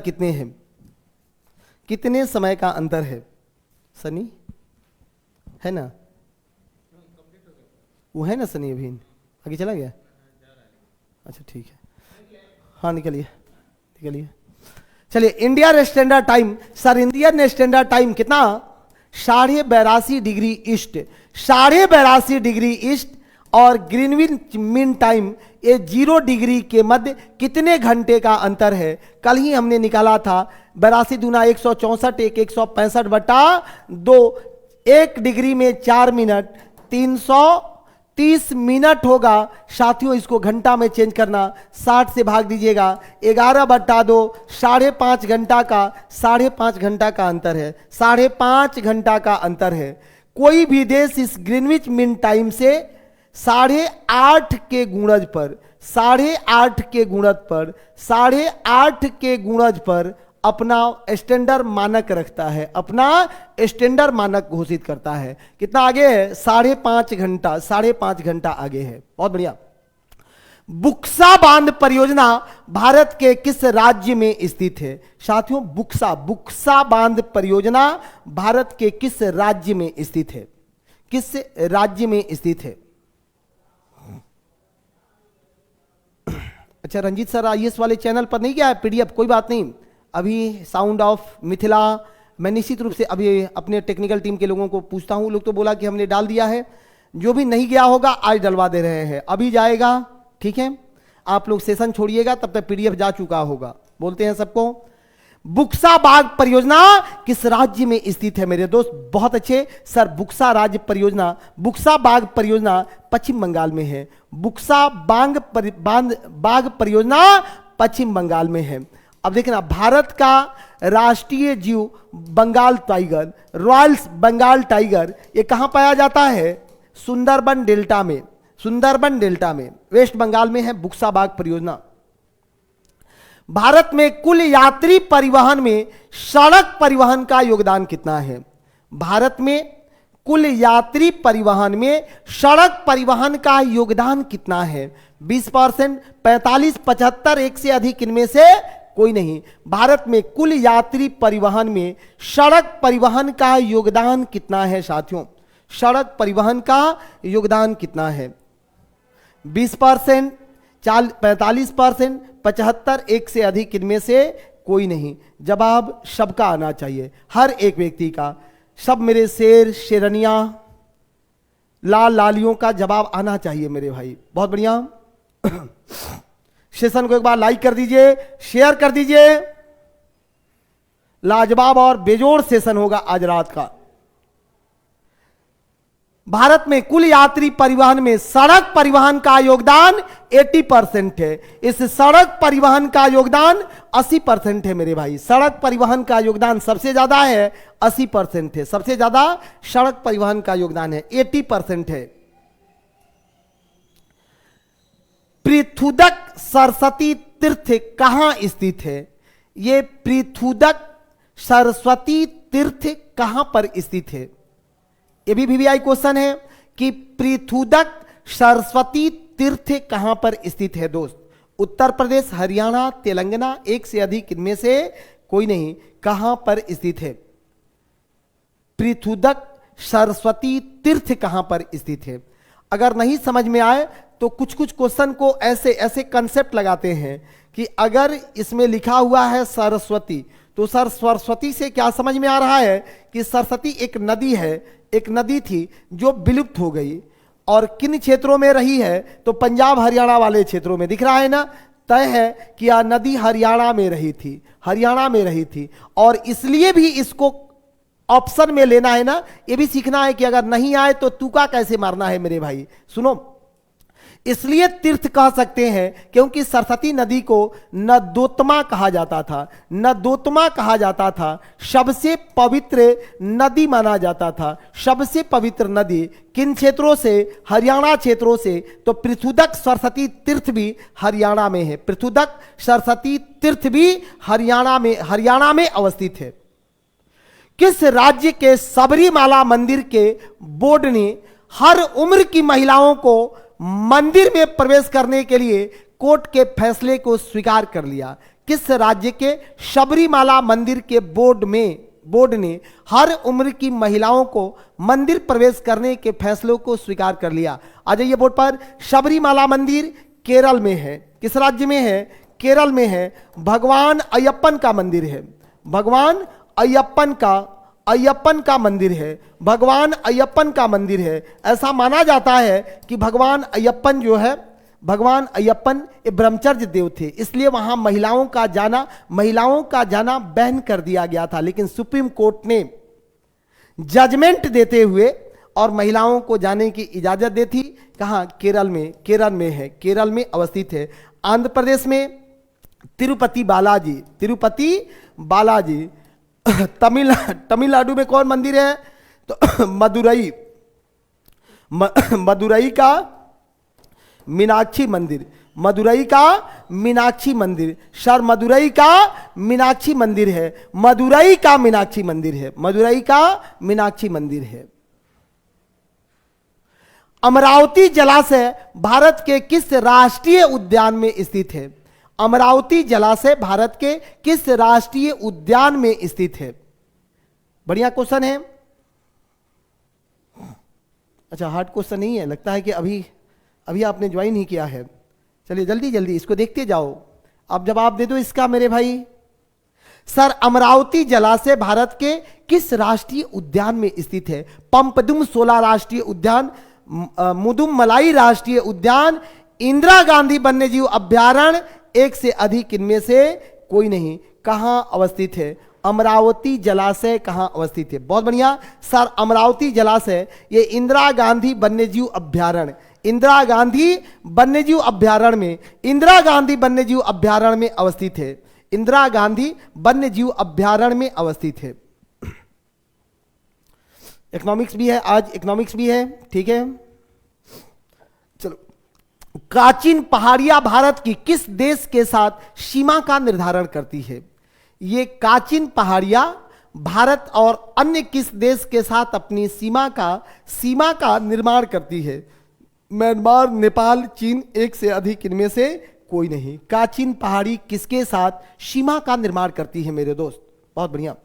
कितने समय का अंतर है? सनी है ना? वो है ना सनी? अभी आगे चला गया? अच्छा ठीक है, हाँ निकलिए। चलिए, Indian standard time. Sir, Indian standard time कितना? 82.5 डिग्री ईस्ट और ग्रीनविच मीन टाइम ये 0 डिग्री के मध्य कितने घंटे का अंतर है? कल ही हमने निकाला था। 82 दूना 164, 165/2, 1 डिग्री में 4 मिनट, 330 मिनट होगा। साथियों, इसको घंटा में चेंज करना, 60 से भाग दीजिएगा। 11/2, 5.5 घंटा का 5.5 घंटा का अंतर है। 5.5 घंटा का अंतर है। कोई भी देश इस ग्रीनविच मीन टाइम से 8.5 के गुणज पर अपना स्टैंडर्ड मानक रखता है, अपना स्टैंडर्ड मानक घोषित करता है। कितना आगे है? 5.5 घंटा, 5.5 घंटा आगे है। बहुत बढ़िया। बुक्सा बांध परियोजना भारत के किस राज्य में स्थित है? साथियों, बुक्सा बांध परियोजना भारत के किस राज्य में स्थित है? किस राज्य में स्थित है? अच्छा, रंजीत सर आईएएस वाले चैनल पर नहीं गया है पीडीएफ? कोई बात नहीं, अभी साउंड ऑफ मिथिला मैं निश्चित रूप से अभी अपने टेक्निकल टीम के लोगों को पूछता हूं। लोग तो बोला कि हमने डाल दिया है, जो भी नहीं गया होगा आज डलवा दे रहे हैं, अभी जाएगा। ठीक है, आप लोग सेशन छोड़िएगा, तब तक पीडीएफ जा चुका होगा। बोलते हैं सबको। बुक्सा बाग परियोजना किस राज्य में स्थित है मेरे दोस्त? बहुत अच्छे सर, बुक्सा राज्य परियोजना, बुक्सा बाग परियोजना पश्चिम बंगाल में है। बुक्सा बाग परियोजना पश्चिम बंगाल में है। अब देखना, भारत का राष्ट्रीय जीव Bengal tiger, royal Bengal tiger, ये कहां पाया जाता है? सुंदरबन डेल्टा में, सुंदरबन डेल्टा में, वेस्ट बंगाल में है बुक्सा बाग परियोजना। भारत में कुल यात्री परिवहन में सड़क परिवहन का योगदान कितना है? भारत में कुल यात्री परिवहन में सड़क परिवहन का योगदान कितना है? 20%, 45, 75, एक से अधिक, इनमें से कोई नहीं। भारत में कुल यात्री परिवहन में सड़क परिवहन का योगदान कितना है साथियों? सड़क परिवहन का योगदान कितना है? 20%, 45%, 75, एक से अधिक, इनमें से कोई नहीं। जवाब सबका आना चाहिए, हर एक व्यक्ति का। सब मेरे शेर शेरनिया लाल लालियों का जवाब आना चाहिए मेरे भाई। बहुत बढ़िया। सेशन को एक बार लाइक कर दीजिए, शेयर कर दीजिए। लाजवाब और बेजोड़ सेशन होगा आज रात का। भारत में कुल यात्री परिवहन में सड़क परिवहन का योगदान 80% है। इस सड़क परिवहन का योगदान 80% है मेरे भाई। सड़क परिवहन का योगदान सबसे ज्यादा है, 80% है। सबसे ज्यादा सड़क परिवहन का योगदान है, 80% है। पृथुदक सरस्वती तीर्थ कहां स्थित है? यह पृथुदक सरस्वती तीर्थ कहां पर स्थित है? ये भी वीवीआई क्वेश्चन है कि पृथुदक सरस्वती तीर्थ कहां पर स्थित है दोस्त? उत्तर प्रदेश, हरियाणा, तेलंगाना, एक से अधिक, इनमें से कोई नहीं। कहां पर स्थित है? पृथुदक सरस्वती तीर्थ कहां पर स्थित है? अगर नहीं समझ में आए तो कुछ कुछ क्वेश्चन को ऐसे ऐसे कंसेप्ट लगाते हैं कि अगर इसमें लिखा हुआ है सरस्वती, तो सर सरस्वती से क्या समझ में आ रहा है कि सरस्वती एक नदी है, एक नदी थी जो विलुप्त हो गई, और किन क्षेत्रों में रही है? तो पंजाब हरियाणा वाले क्षेत्रों में। दिख रहा है ना, तय है कि यह नदी हरियाणा में रही थी, हरियाणा में रही थी। और इसलिए भी इसको ऑप्शन में लेना है ना, ये भी सीखना है कि अगर नहीं आए तो तुका कैसे मारना है मेरे भाई। सुनो, इसलिए तीर्थ कह सकते हैं क्योंकि सरस्वती नदी को नदोत्मा कहा जाता था। नदोत्मा कहा जाता था, सबसे पवित्र नदी माना जाता था। सबसे पवित्र नदी किन क्षेत्रों से? हरियाणा क्षेत्रों से। तो पृथुदक सरस्वती तीर्थ भी हरियाणा में है। पृथुदक सरस्वती तीर्थ भी हरियाणा में अवस्थित है। किस राज्य के सबरीमाला मंदिर के बोर्ड ने हर उम्र की महिलाओं को मंदिर में प्रवेश करने के लिए कोर्ट के फैसले को स्वीकार कर लिया? किस राज्य के सबरीमाला मंदिर के बोर्ड ने हर उम्र की महिलाओं को मंदिर प्रवेश करने के फैसलों को स्वीकार कर लिया? आ जाइए बोर्ड पर। सबरीमाला मंदिर केरल में है। किस राज्य में है? केरल में है। भगवान अयप्पन का मंदिर है। भगवान अयप्पन का मंदिर है। भगवान अयप्पन का मंदिर है। ऐसा माना जाता है कि भगवान अयप्पन जो है, भगवान अयप्पन ये ब्रह्मचर्य देव थे, इसलिए वहां महिलाओं का जाना बैन कर दिया गया था। लेकिन सुप्रीम कोर्ट ने जजमेंट देते हुए और महिलाओं को जाने की इजाजत दी थी। कहां? केरल में। केरल में है, केरल में अवस्थित है। आंध्र प्रदेश में तिरुपति बालाजी। तमिलनाडु में कौन मंदिर है? तो मदुरई का मीनाक्षी मंदिर। मदुरई का मीनाक्षी मंदिर। सर मदुरई का मीनाक्षी मंदिर है, मदुरई का मीनाक्षी मंदिर है, मदुरई का मीनाक्षी मंदिर है। अमरावती जलाशय भारत के किस राष्ट्रीय उद्यान में स्थित है? अमरावती जलाशय भारत के किस राष्ट्रीय उद्यान में स्थित है? बढ़िया क्वेश्चन है। अच्छा हार्ड क्वेश्चन नहीं है, लगता है कि अभी आपने ज्वाइन नहीं किया है। चलिए जल्दी जल्दी इसको देखते जाओ, अब जवाब दे दो इसका मेरे भाई। सर अमरावती जलाशय भारत के किस राष्ट्रीय उद्यान में स्थित है? पंपदुम शोला राष्ट्रीय उद्यान, मुदुमलाई राष्ट्रीय उद्यान, इंदिरा गांधी वन्यजीव अभ्यारण्य, एक से अधिक इनमें से कोई नहीं। कहां अवस्थित है अमरावती जलाशय? कहां अवस्थित है? बहुत बढ़िया सर, अमरावती जलाशय ये इंदिरा गांधी वन्यजीव अभ्यारण्य, इंदिरा गांधी वन्यजीव अभ्यारण्य में, इंदिरा गांधी वन्यजीव अभ्यारण्य में अवस्थित है, इंदिरा गांधी वन्यजीव अभ्यारण्य में अवस्थित है। इकोनॉमिक्स भी है आज, इकोनॉमिक्स भी है, ठीक है। चलो, प्राचीन पहाड़ियां भारत की किस देश के साथ सीमा का निर्धारण करती है? ये प्राचीन पहाड़ियां भारत और अन्य किस देश के साथ अपनी सीमा का निर्माण करती है? म्यांमार, नेपाल, चीन, एक से अधिक इनमें से कोई नहीं। प्राचीन पहाड़ी किसके साथ सीमा का निर्माण करती है मेरे दोस्त? बहुत बढ़िया।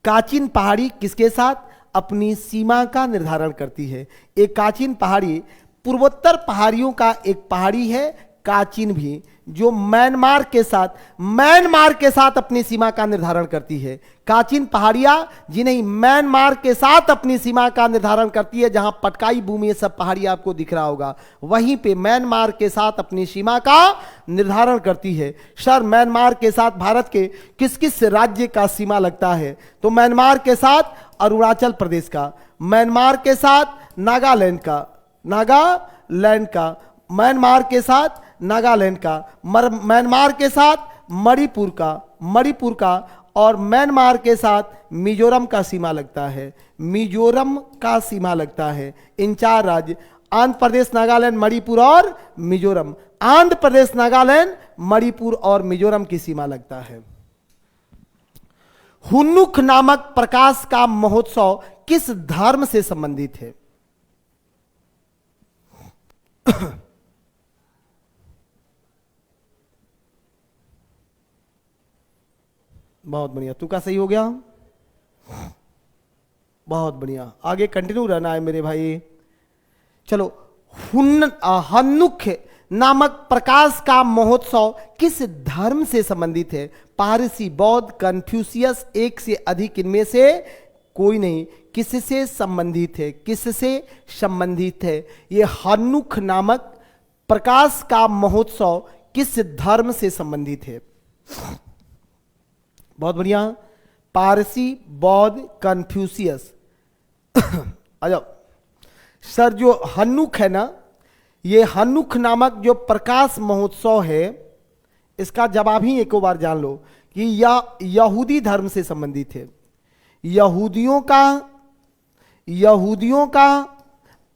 प्राचीन पहाड़ी किसके साथ अपनी सीमा का निर्धारण करती है? एक प्राचीन पहाड़ी पूर्वोत्तर पहाड़ियों का एक पहाड़ी है, काचिन भी, जो म्यांमार के साथ अपनी सीमा का निर्धारण करती है। काचिन पहाड़ियां जी नहीं, म्यांमार के साथ अपनी सीमा का निर्धारण करती है। जहां पटकाई भूमि ये सब पहाड़ियां आपको दिख रहा होगा, वहीं पे म्यांमार के साथ अपनी सीमा का निर्धारण करती है। सर म्यांमार के साथ भारत के किस किस राज्य का सीमा लगता है? तो म्यांमार के साथ अरुणाचल प्रदेश का, म्यांमार के साथ नागालैंड का, म्यांमार के साथ नागालैंड का, म्यांमार के साथ मणिपुर का, और म्यांमार के साथ मिजोरम का सीमा लगता है, मिजोरम का सीमा लगता है। इन चार राज्य आंध्र प्रदेश, नागालैंड, मणिपुर और मिजोरम, आंध्र प्रदेश, नागालैंड, मणिपुर और मिजोरम की सीमा लगता है। हुन्नुक नामक प्रकाश का महोत्सव किस धर्म से संबंधित है? बहुत बढ़िया, तुका सही हो गया, बहुत बढ़िया। आगे कंटिन्यू रहना है मेरे भाई। चलो, हन्नुक नामक प्रकाश का महोत्सव किस धर्म से संबंधित है? पारसी, बौद्ध, कन्फ्यूशियस, एक से अधिक इनमें से कोई नहीं। किससे संबंधित है? किससे संबंधित है? ये हन्नुक नामक प्रकाश का महोत्सव किस धर्म से संबंधित है? बहुत बढ़िया, पारसी, बौद्ध, कन्फ्यूशियस। आ जाओ सर, जो हन्नुक है ना, ये हन्नुक नामक जो प्रकाश महोत्सव है, इसका जवाब ही एक बार जान लो कि यह यहूदी धर्म से संबंधित है। यहूदियों का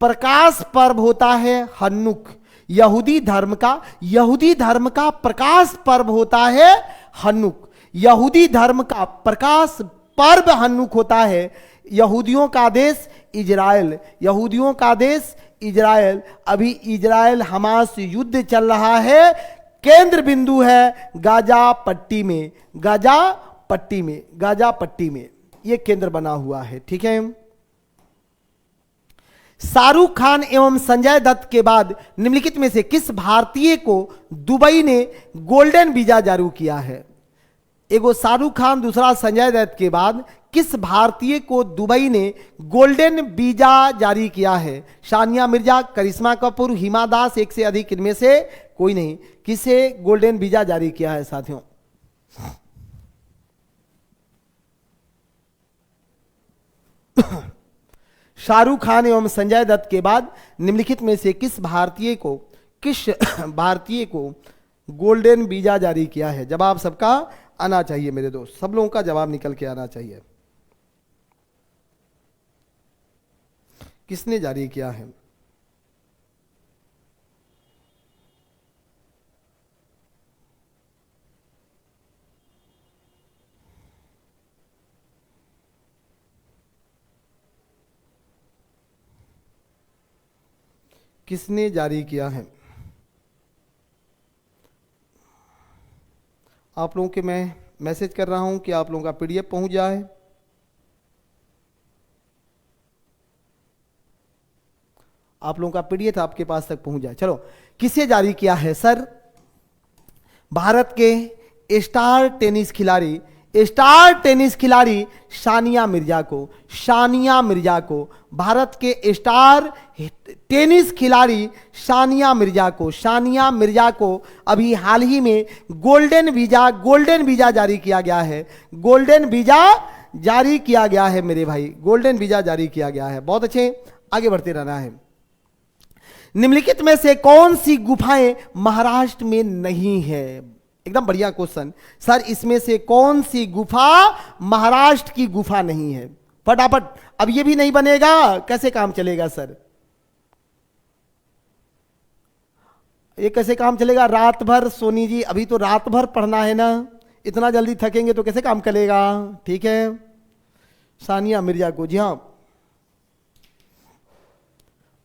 प्रकाश पर्व होता है हन्नुक। यहूदी धर्म का प्रकाश पर्व होता है हन्नुक। यहूदी धर्म का प्रकाश पर्व हन्नुक होता है। यहूदियों का देश इजराइल, यहूदियों का देश इजराइल। अभी इजराइल हमास युद्ध चल रहा है, केंद्र बिंदु है गाजा पट्टी में, गाजा पट्टी में यह केंद्र बना हुआ है, ठीक है। शाहरुख खान एवं संजय दत्त के बाद निम्नलिखित में से किस भारतीय को दुबई ने गोल्डन वीजा जारी किया है? एगो शाहरुख खान, दूसरा संजय दत्त के बाद किस भारतीय को दुबई ने गोल्डन वीजा जारी किया है? सानिया मिर्जा, करिश्मा कपूर, हिमा दास, एक से अधिक इनमें से कोई नहीं। किसे गोल्डन वीजा जारी किया है साथियों? शाहरुख खान एवं संजय दत्त के बाद निम्नलिखित में से किस भारतीय को गोल्डन वीजा जारी किया है? जवाब सबका आना चाहिए मेरे दोस्त, सब लोगों का जवाब निकल के आना चाहिए। किसने जारी किया है? किसने जारी किया है? आप लोगों के मैं मैसेज कर रहा हूं कि आप लोगों का पीडीएफ पहुंच जाए। आप लोगों का पीडीएफ आपके पास तक पहुंच जाए। चलो, किसे जारी किया है सर? भारत के स्टार टेनिस खिलाड़ी सानिया मिर्जा को भारत के स्टार टेनिस खिलाड़ी सानिया मिर्जा को अभी हाल ही में गोल्डन वीजा जारी किया गया है। गोल्डन वीजा जारी किया गया है मेरे भाई, गोल्डन वीजा जारी किया गया है। बहुत अच्छे, आगे बढ़ते रहना है। निम्नलिखित में से कौन सी गुफाएं महाराष्ट्र में नहीं है? एकदम बढ़िया क्वेश्चन सर, इसमें से कौन सी गुफा महाराष्ट्र की गुफा नहीं है? फटाफट, अब ये भी नहीं बनेगा, कैसे काम चलेगा सर? ये कैसे काम चलेगा? रात भर सोनी जी, अभी तो रात भर पढ़ना है ना, इतना जल्दी थकेंगे तो कैसे काम चलेगा? ठीक है, सानिया मिर्जा को, जी हाँ।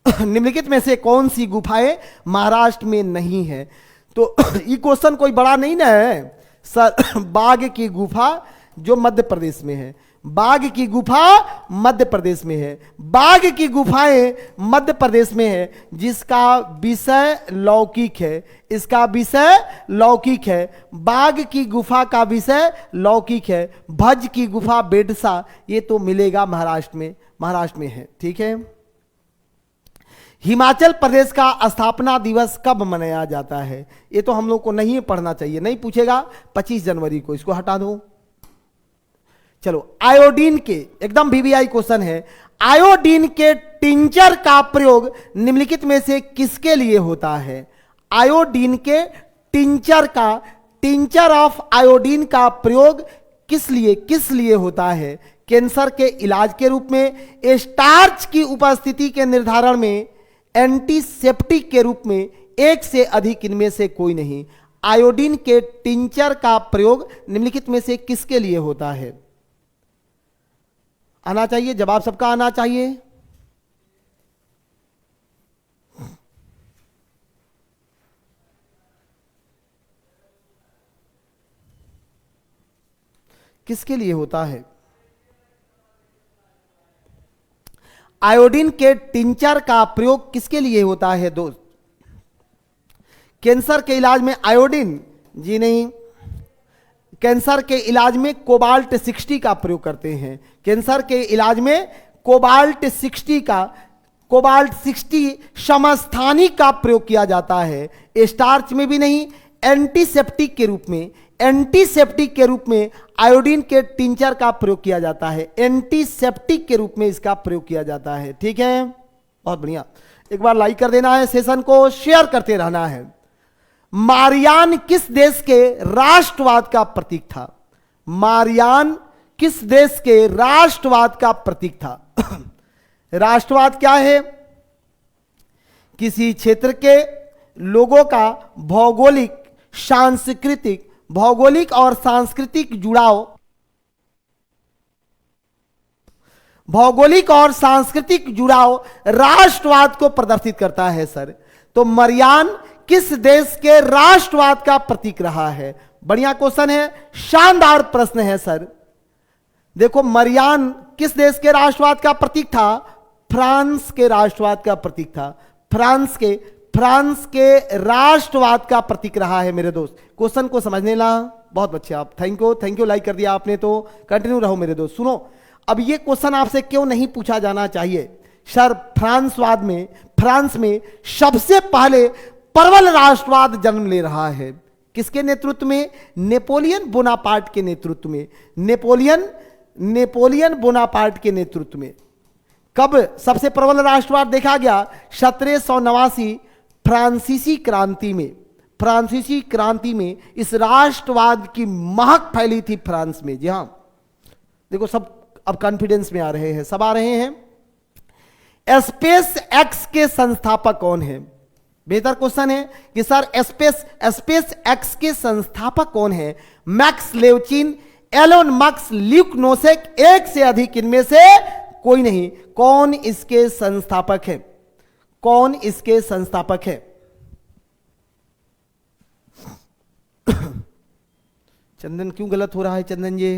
निम्नलिखित में से कौन सी गुफाएं महाराष्ट्र में नहीं है? तो ये क्वेश्चन कोई बड़ा नहीं ना है सर। बाघ की गुफा जो मध्य प्रदेश में है, बाघ की गुफा मध्य प्रदेश में है, बाघ की गुफाएं मध्य प्रदेश में है, जिसका विषय लौकिक है, इसका विषय लौकिक है। बाघ की गुफा का विषय लौकिक है। भज की गुफा बेडसा, ये तो मिलेगा महाराष्ट्र में है। ठीक है। हिमाचल प्रदेश का स्थापना दिवस कब मनाया जाता है? ये तो हम लोग को नहीं पढ़ना चाहिए, नहीं पूछेगा। 25 जनवरी को, इसको हटा दो। चलो, आयोडीन के, एकदम वीवीआई क्वेश्चन है। आयोडीन के टिंचर का प्रयोग निम्नलिखित में से किसके लिए होता है? आयोडीन के टिंचर ऑफ आयोडीन का प्रयोग किस लिए होता है? कैंसर के इलाज के रूप में, स्टार्च की उपस्थिति के निर्धारण में, एंटीसेप्टिक के रूप में, एक से अधिक इनमें से कोई नहीं। आयोडीन के टिंचर का प्रयोग निम्नलिखित में से किसके लिए होता है? आना चाहिए, जवाब सबका आना चाहिए। किसके लिए होता है? आयोडीन के टिंचर का प्रयोग किसके लिए होता है दोस्त? कैंसर के इलाज में आयोडीन? जी नहीं, कैंसर के इलाज में कोबाल्ट 60 का प्रयोग करते हैं। कैंसर के इलाज में कोबाल्ट 60 समस्थानी का प्रयोग किया जाता है। स्टार्च में भी नहीं, एंटीसेप्टिक के रूप में आयोडीन के टिंचर का प्रयोग किया जाता है। एंटीसेप्टिक के रूप में इसका प्रयोग किया जाता है। ठीक है, बहुत बढ़िया। एक बार लाइक कर देना है, सेशन को शेयर करते रहना है। मारियान किस देश के राष्ट्रवाद का प्रतीक था? मारियान किस देश के राष्ट्रवाद का प्रतीक था? राष्ट्रवाद क्या है? किसी क्षेत्र के लोगों का भौगोलिक और सांस्कृतिक जुड़ाव राष्ट्रवाद को प्रदर्शित करता है सर। तो मरियान किस देश के राष्ट्रवाद का प्रतीक रहा है? बढ़िया क्वेश्चन है, शानदार प्रश्न है सर। देखो, मरियान किस देश के राष्ट्रवाद का प्रतीक था? फ्रांस के राष्ट्रवाद का प्रतीक था। फ्रांस के राष्ट्रवाद का प्रतीक रहा है मेरे दोस्त। क्वेश्चन को समझने ला बहुत अच्छे आप। थैंक यू, लाइक कर दिया आपने तो कंटिन्यू रहो मेरे दोस्त। सुनो, अब ये क्वेश्चन आपसे क्यों नहीं पूछा जाना चाहिए सर? फ्रांस में सबसे पहले प्रबल राष्ट्रवाद जन्म ले रहा है। किसके नेतृत्व में? नेपोलियन बोनापार्ट के नेतृत्व में। नेपोलियन बोनापार्ट के नेतृत्व में। कब सबसे प्रबल राष्ट्रवाद देखा गया? 1789 फ्रांसीसी क्रांति में इस राष्ट्रवाद की महक फैली थी फ्रांस में। जी हां, देखो सब अब कॉन्फिडेंस में आ रहे हैं, सब आ रहे हैं। स्पेस एक्स के संस्थापक कौन है? बेहतर क्वेश्चन है कि सर स्पेस एक्स के संस्थापक कौन है? Max Levchin, Elon Musk, Luke Nosek, एक से अधिक इनमें से कोई नहीं। कौन इसके संस्थापक है? कौन इसके संस्थापक है? चंदन क्यों गलत हो रहा है चंदन जी?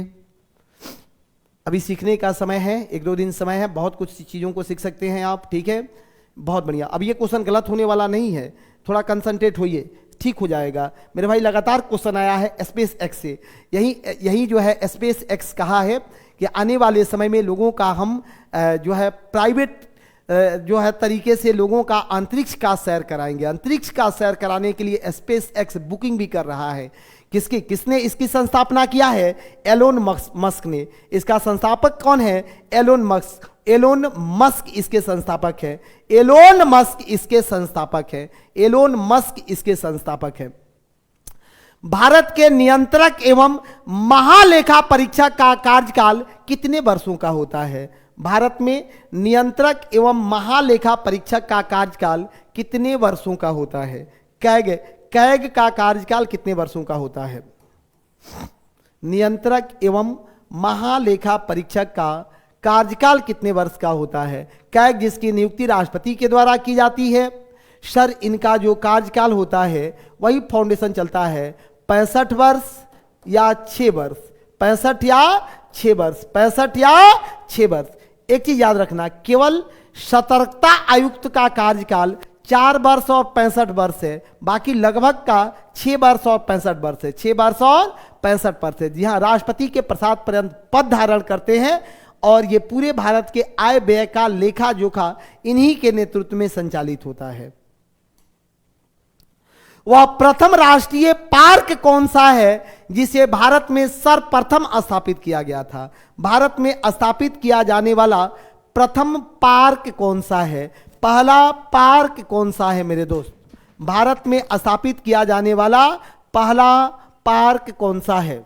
अभी सीखने का समय है, 1-2 दिन समय है, बहुत कुछ चीजों को सीख सकते हैं आप, ठीक है, बहुत बढ़िया। अब ये क्वेश्चन गलत होने वाला नहीं है, थोड़ा कंसंट्रेट होइए, ठीक हो जाएगा मेरे भाई। लगातार क्वेश्चन आया है स्पेस एक्स से, यही जो है स्पेस एक्स कहा है कि आने वाले समय में लोगों का हम जो है प्राइवेट जो है तरीके से लोगों का अंतरिक्ष का सैर कराएंगे। अंतरिक्ष का सैर कराने के लिए स्पेस एक्स बुकिंग भी कर रहा है। किसने इसकी संस्थापना किया है? एलोन मस्क ने। इसका संस्थापक कौन है? Elon Musk. एलोन मस्क इसके संस्थापक है। एलोन मस्क इसके संस्थापक है। एलोन मस्क इसके संस्थापक है। भारत के नियंत्रक एवं महालेखा परीक्षक का कार्यकाल कितने वर्षों का होता है? भारत में नियंत्रक एवं महालेखा परीक्षक का कार्यकाल कितने वर्षों का होता है? कैग का कार्यकाल कितने वर्षों का होता है? नियंत्रक एवं महालेखा परीक्षक का कार्यकाल कितने वर्ष का होता है? कैग जिसकी नियुक्ति राष्ट्रपति के द्वारा की जाती है। सर इनका जो कार्यकाल होता है वही फाउंडेशन चलता है 65 वर्ष या 6 वर्ष, 65 या 6 वर्ष, 65 या 6 वर्ष। एक चीज याद रखना, केवल सतर्कता आयुक्त का कार्यकाल 4 वर्ष और 65 वर्ष है, बाकी लगभग का 6 वर्ष और 65 वर्ष है, 6 वर्ष और 65 वर्ष है। जी हाँ, राष्ट्रपति के प्रसाद पर्यंत पद धारण करते हैं और ये पूरे भारत के आय व्यय का लेखा जोखा इन्हीं के नेतृत्व में संचालित होता है। वह प्रथम राष्ट्रीय पार्क कौन सा है जिसे भारत में सर्वप्रथम स्थापित किया गया था? भारत में स्थापित किया जाने वाला प्रथम पार्क कौन सा है? पहला पार्क कौन सा है मेरे दोस्त? भारत में स्थापित किया जाने वाला पहला पार्क कौन सा है?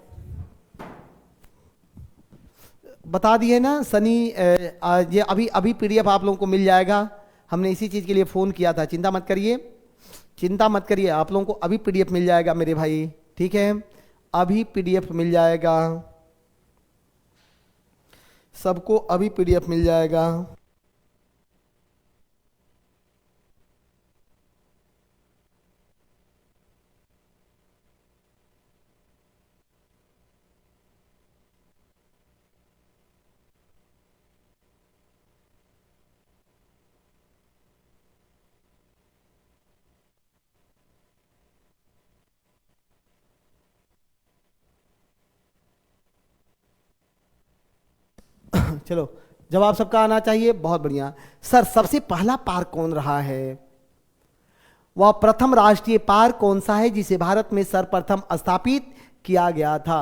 बता दिए ना सनी। ये अभी पीडीएफ आप लोगों को मिल जाएगा। हमने इसी चीज के लिए फोन किया था, चिंता मत करिए, चिंता मत करिए, आप लोगों को अभी पीडीएफ मिल जाएगा मेरे भाई, ठीक है, अभी पीडीएफ मिल जाएगा सबको, अभी पीडीएफ मिल जाएगा। चलो जवाब सबका आना चाहिए, बहुत बढ़िया। सर सबसे पहला पार्क कौन रहा है? वह प्रथम राष्ट्रीय पार्क कौन सा है जिसे भारत में सर्वप्रथम स्थापित किया गया था?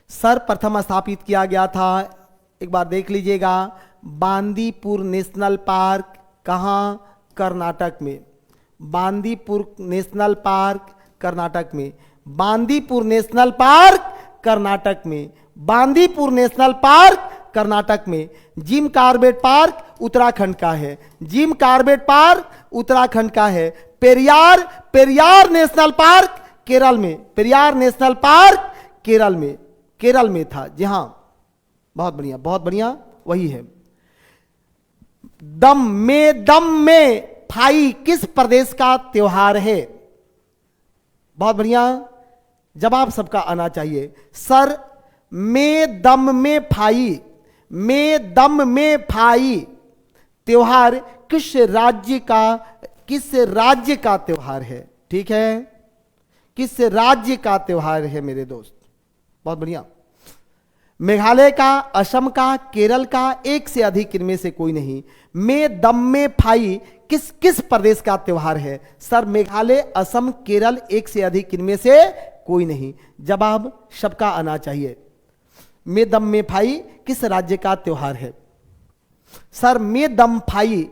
सर्वप्रथम स्थापित किया गया था, एक बार देख लीजिएगा, बांदीपुर नेशनल पार्क। कहां? कर्नाटक में। बांदीपुर नेशनल पार्क कर्नाटक में। बांदीपुर नेशनल पार्क कर्नाटक में। बांदीपुर नेशनल पार्क कर्नाटक में। जिम कॉर्बेट पार्क उत्तराखंड का है। जिम कॉर्बेट पार्क उत्तराखंड का है। पेरियार नेशनल पार्क केरल में। पेरियार नेशनल पार्क केरल में था। जी हां, बहुत बढ़िया, बहुत बढ़िया, वही है। दम में फाई किस प्रदेश का त्योहार है? बहुत बढ़िया, जवाब सबका आना चाहिए। सर दम में फाई त्योहार किस राज्य का त्योहार है? ठीक है, किस राज्य का त्योहार है मेरे दोस्त? बहुत बढ़िया। मेघालय का, असम का, केरल का, एक से अधिक इनमें से कोई नहीं। दम में फाई किस प्रदेश का त्योहार है? सर मेघालय, असम, केरल, एक से अधिक इनमें से कोई नहीं। जवाब सबका आना चाहिए। दम में फाई किस राज्य का त्योहार है? सर दम फाई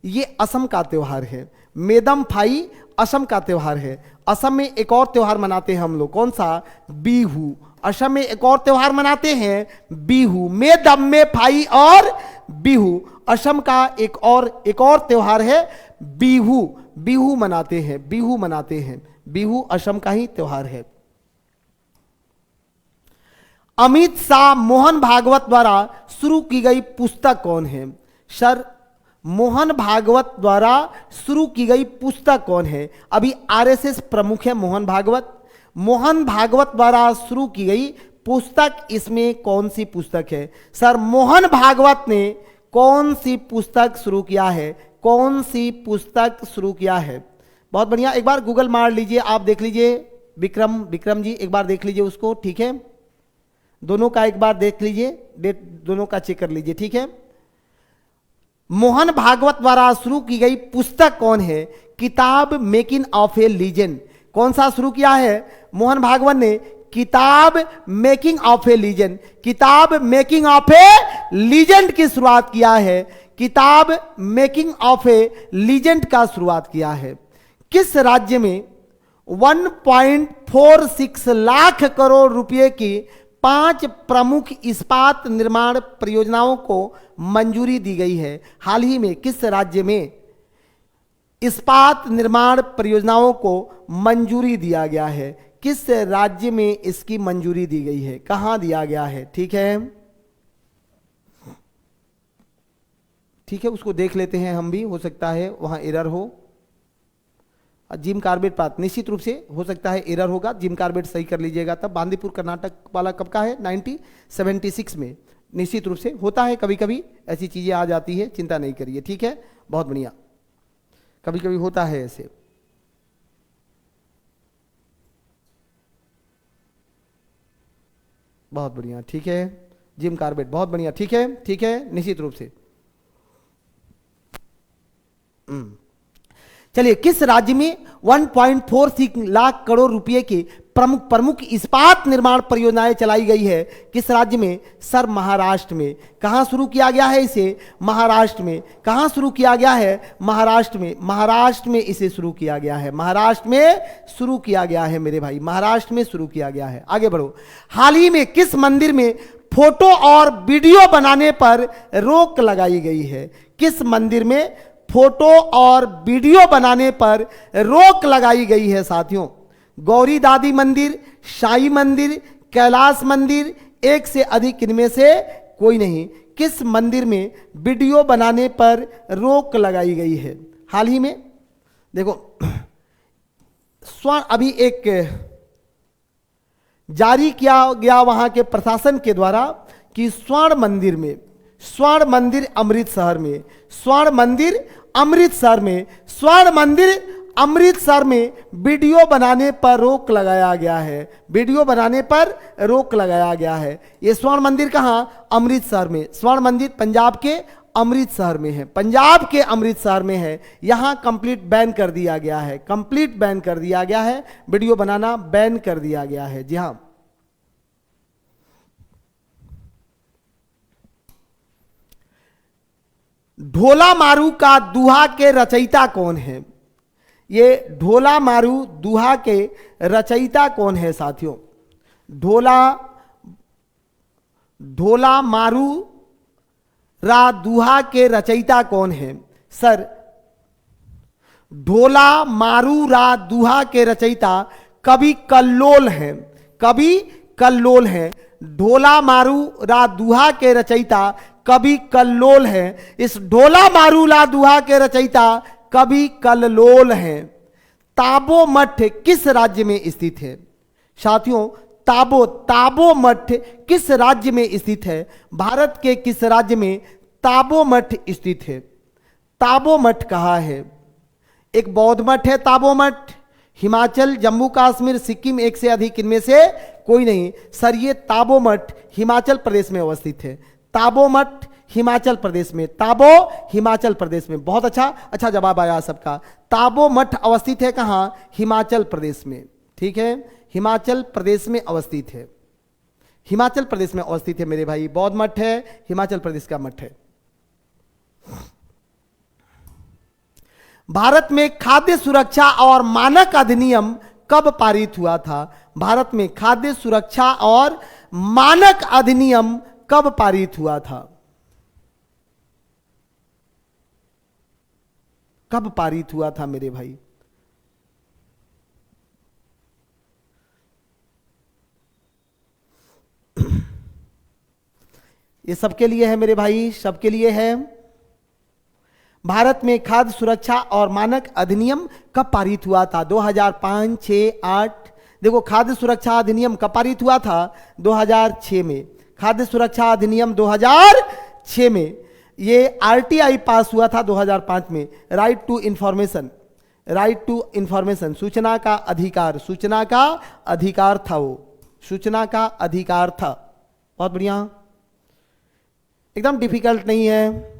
ये असम का त्योहार है। मेदम फाई असम का त्योहार है। असम में एक और त्योहार मनाते हैं हम लोग, कौन सा? बिहू। असम में एक और त्योहार मनाते हैं, बिहू। दम में फाई और बिहू असम का एक और त्योहार है, बिहू। बिहू मनाते हैं। बिहू असम का ही त्योहार है। अमित शाह मोहन भागवत द्वारा शुरू की गई पुस्तक कौन है? सर, मोहन भागवत द्वारा शुरू की गई पुस्तक कौन है? अभी आरएसएस प्रमुख है मोहन भागवत। मोहन भागवत द्वारा शुरू की गई पुस्तक, इसमें कौन सी पुस्तक है? सर, मोहन भागवत ने कौन सी पुस्तक शुरू किया है? कौन सी पुस्तक शुरू किया है? बहुत बढ़िया, एक बार गूगल मार लीजिए, आप देख लीजिए। विक्रम जी एक बार देख लीजिए उसको, ठीक है? दोनों का एक बार देख लीजिए, डेट दोनों का चेक कर लीजिए, ठीक है? मोहन भागवत द्वारा शुरू की गई पुस्तक कौन है? किताब मेकिंग ऑफ ए लीजेंड। कौन सा शुरू किया है? मोहन भागवत ने किताब मेकिंग ऑफ ए लीजेंड। किताब मेकिंग ऑफ ए लीजेंड की शुरुआत किया है। किताब मेकिंग ऑफ ए लीजेंड का शुरुआत किया है। किस राज्य में 1.46 लाख करोड़ रुपए की 5 प्रमुख इस्पात निर्माण परियोजनाओं को मंजूरी दी गई है? हाल ही में किस राज्य में इस्पात निर्माण परियोजनाओं को मंजूरी दिया गया है? किस राज्य में इसकी मंजूरी दी गई है? कहां दिया गया है? ठीक है, ठीक है, उसको देख लेते हैं हम भी, हो सकता है वहां एरर हो। जिम कार्बेट पात निश्चित रूप से हो सकता है एरर होगा, जिम कार्बेट सही कर लीजिएगा। तब बांदीपुर कर्नाटक वाला कब का है? 1976 में। निश्चित रूप से होता है, कभी कभी ऐसी चीजें आ जाती है, चिंता नहीं करिए, ठीक है? बहुत बढ़िया, कभी कभी होता है ऐसे। बहुत बढ़िया, ठीक है, जिम कार्बेट, बहुत बढ़िया, ठीक है, ठीक है, निश्चित रूप से। चलिए, किस राज्य में 1.46 लाख करोड़ रुपए की प्रमुख इस्पात निर्माण परियोजनाएं चलाई गई है? किस राज्य में? सर, महाराष्ट्र में। कहां शुरू किया गया है इसे? महाराष्ट्र में। कहां शुरू किया गया है? महाराष्ट्र में। महाराष्ट्र में इसे शुरू किया गया है। महाराष्ट्र में शुरू किया गया है मेरे भाई, महाराष्ट्र में शुरू किया गया है। आगे बढ़ो। हाल ही में किस मंदिर में फोटो और वीडियो बनाने पर रोक लगाई गई है? किस मंदिर में फोटो और वीडियो बनाने पर रोक लगाई गई है साथियों? गौरी दादी मंदिर, शाही मंदिर, कैलाश मंदिर, एक से अधिक इनमें से कोई नहीं। किस मंदिर में वीडियो बनाने पर रोक लगाई गई है हाल ही में? देखो, स्वर्ण अभी एक जारी किया गया वहां के प्रशासन के द्वारा कि स्वर्ण मंदिर में, स्वर्ण मंदिर अमृतसर में, स्वर्ण मंदिर अमृतसर में, स्वर्ण मंदिर अमृतसर में वीडियो बनाने पर रोक लगाया गया है। वीडियो बनाने पर रोक लगाया गया है। ये स्वर्ण मंदिर कहां? अमृतसर में। स्वर्ण मंदिर पंजाब के अमृतसर में है, पंजाब के अमृतसर में है। यहां कंप्लीट बैन कर दिया गया है, कंप्लीट बैन कर दिया गया है, वीडियो बनाना बैन कर दिया गया है। जी हां, ढोला मारू का दुहा के रचयिता कौन है? ये ढोला मारू दुहा के रचयिता कौन है साथियों? ढोला मारू रा दुहा के रचयिता कौन है? सर, ढोला मारू रा दुहा के रचयिता कवि कल्लोल हैं, कवि कल्लोल हैं। ढोला मारू रा दुहा के रचयिता कवि कल्लोल हैं। इस ढोला मारू रा दुहा के रचयिता कवि कल्लोल हैं। ताबो मठ किस राज्य में स्थित है साथियों? ताबो मठ किस राज्य में स्थित है? भारत के किस राज्य में ताबो मठ स्थित है? ताबो मठ कहाँ है? एक बौद्ध मठ है ताबो मठ, हिमाचल, जम्मू कश्मीर, सिक्किम, एक से अधिक इनमें से कोई नहीं। सर, ये ताबो मठ हिमाचल प्रदेश में अवस्थित है। ताबो मठ हिमाचल प्रदेश में, ताबो हिमाचल प्रदेश में। बहुत अच्छा, अच्छा जवाब आया सबका। ताबो मठ अवस्थित है कहां? हिमाचल प्रदेश में, ठीक है, हिमाचल प्रदेश में अवस्थित है, हिमाचल प्रदेश में अवस्थित है मेरे भाई। बौद्ध मठ है, हिमाचल प्रदेश का मठ है। भारत में खाद्य सुरक्षा और मानक अधिनियम कब पारित हुआ था? भारत में खाद्य सुरक्षा और मानक अधिनियम कब पारित हुआ था? कब पारित हुआ था मेरे भाई? ये सबके लिए है मेरे भाई, सबके लिए है। भारत में खाद्य सुरक्षा और मानक अधिनियम कब पारित हुआ था? 2005, 6, 8। देखो खाद्य सुरक्षा अधिनियम कब पारित हुआ था? 2006 में। खाद्य सुरक्षा अधिनियम 2006 में। ये आरटीआई पास हुआ था 2005 में। Right to information, right to information, सूचना का अधिकार, सूचना का अधिकार था वो, सूचना का अधिकार था। बहुत बढ़िया, एकदम डिफिकल्ट नहीं है।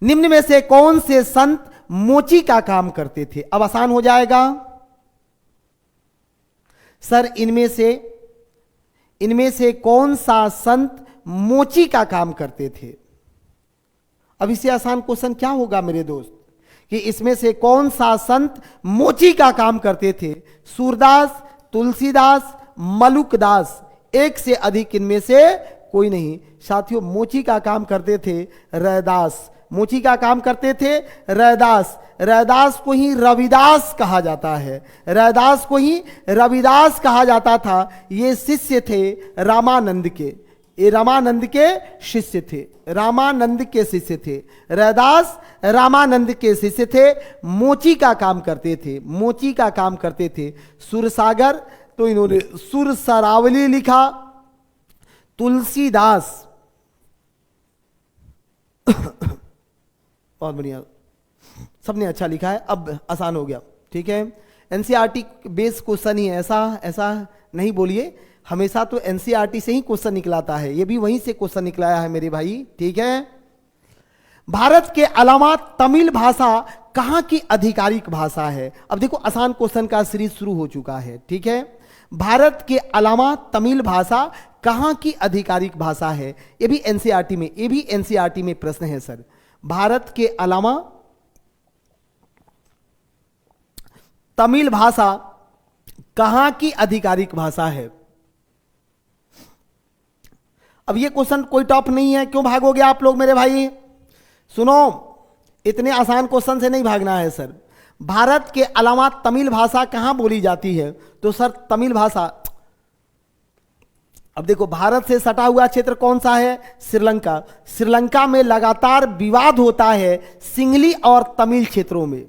निम्न में से कौन से संत मोची का काम करते थे? अब आसान हो जाएगा सर। इनमें से कौन सा संत मोची का काम करते थे? अब इससे आसान क्वेश्चन क्या होगा मेरे दोस्त कि इसमें से कौन सा संत मोची का काम करते थे? सूरदास, तुलसीदास, मलुकदास, एक से अधिक इनमें से कोई नहीं। साथियों मोची का काम करते थे रैदास, मोची का काम करते थे रैदास। रैदास को ही रविदास कहा जाता है, रैदास को ही रविदास कहा जाता था। ये शिष्य थे रामानंद के, ये रामानंद के शिष्य थे, रामानंद के शिष्य थे। रैदास रामानंद के शिष्य थे, मोची का काम करते थे, मोची का काम करते थे। सुरसागर तो इन्होंने सुरसरावली लिखा। तुलसीदास बहुत बढ़िया, सबने अच्छा लिखा है। अब आसान हो गया, ठीक है। एनसीईआरटी बेस क्वेश्चन ही है, ऐसा नहीं बोलिए, हमेशा तो एनसीईआरटी से ही क्वेश्चन निकलाता है, ये भी वहीं से क्वेश्चन निकलाया है मेरे भाई, ठीक है। भारत के अलावा तमिल भाषा कहां की आधिकारिक भाषा है? अब देखो आसान क्वेश्चन का सीरीज शुरू हो चुका है, ठीक है। भारत के अलावा तमिल भाषा कहां की आधिकारिक भाषा है? ये भी एनसीईआरटी में, ये भी एनसीईआरटी में प्रश्न है सर। भारत के अलावा तमिल भाषा कहां की आधिकारिक भाषा है? अब ये क्वेश्चन कोई टॉप नहीं है, क्यों भागोगे आप लोग मेरे भाई? सुनो, इतने आसान क्वेश्चन से नहीं भागना है सर। भारत के अलावा तमिल भाषा कहां बोली जाती है? तो सर तमिल भाषा, अब देखो भारत से सटा हुआ क्षेत्र कौन सा है? श्रीलंका। श्रीलंका में लगातार विवाद होता है सिंगली और तमिल क्षेत्रों में,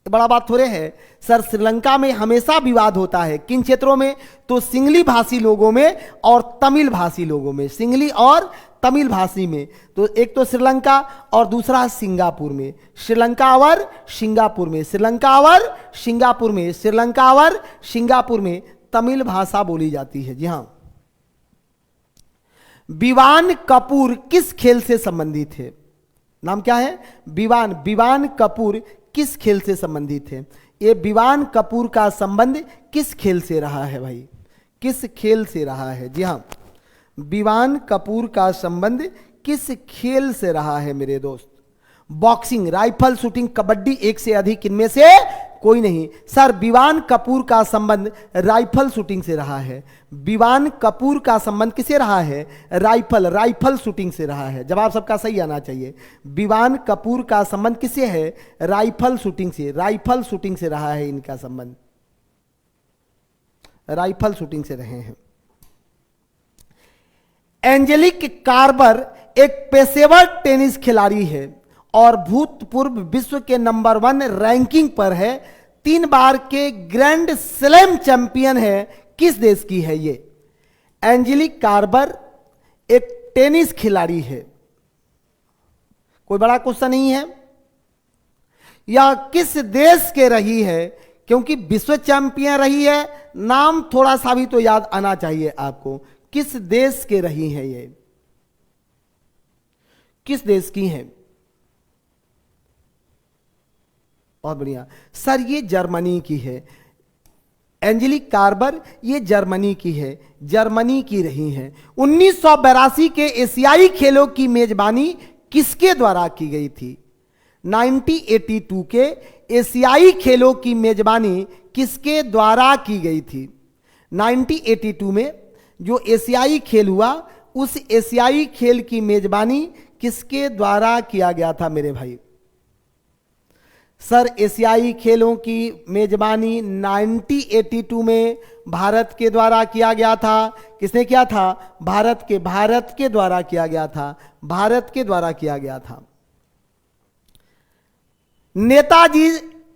बड़ा बात थोड़े है सर। श्रीलंका में हमेशा विवाद होता है, किन क्षेत्रों में? तो सिंगली भाषी लोगों में और तमिल भाषी लोगों में, सिंगली और तमिल भाषी में। तो एक तो श्रीलंका और दूसरा सिंगापुर में, श्रीलंका और सिंगापुर में, श्रीलंका और सिंगापुर में, श्रीलंका और सिंगापुर में तमिल भाषा बोली जाती है। जी हां। विवान कपूर किस खेल से संबंधित है? नाम क्या है? विवान कपूर किस खेल से संबंधित है? ये विवान कपूर का संबंध किस खेल से रहा है भाई? किस खेल से रहा है? जी हां, विवान कपूर का संबंध किस खेल से रहा है मेरे दोस्त? बॉक्सिंग, राइफल शूटिंग, कबड्डी, एक से अधिक इनमें से कोई नहीं। सर विवान कपूर का संबंध राइफल शूटिंग से रहा है। विवान कपूर का संबंध किससे रहा है? राइफल शूटिंग से रहा है। जवाब सबका सही आना चाहिए। विवान कपूर का संबंध किससे है? राइफल शूटिंग से, राइफल शूटिंग से रहा है इनका संबंध, राइफल शूटिंग से रहे हैं। एंजेलिक कार्बर एक पेशेवर टेनिस खिलाड़ी है और भूतपूर्व विश्व के नंबर 1 रैंकिंग पर है। 3 बार के ग्रैंड स्लैम चैंपियन है। किस देश की है ये? एंजेलिक कार्बर एक टेनिस खिलाड़ी है। कोई बड़ा क्वेश्चन नहीं है। या किस देश के रही है? क्योंकि विश्व चैंपियन रही है, नाम थोड़ा सा भी तो याद आना चाहिए आपको। किस देश के रही है ये? किस देश की है? बहुत बढ़िया सर, ये जर्मनी की है। एंजेलिक कार्बर ये जर्मनी की है, जर्मनी की रही है। 1982 के एशियाई खेलों की मेजबानी किसके द्वारा की गई थी? 1982 के एशियाई खेलों की मेजबानी किसके द्वारा की गई थी? 1982 में जो एशियाई खेल हुआ, उस एशियाई खेल की मेजबानी किसके द्वारा किया गया था मेरे भाई? सर एशियाई खेलों की मेजबानी 1982 में भारत के द्वारा किया गया था। किसने किया था? भारत के द्वारा किया गया था। भारत के द्वारा किया गया था। नेताजी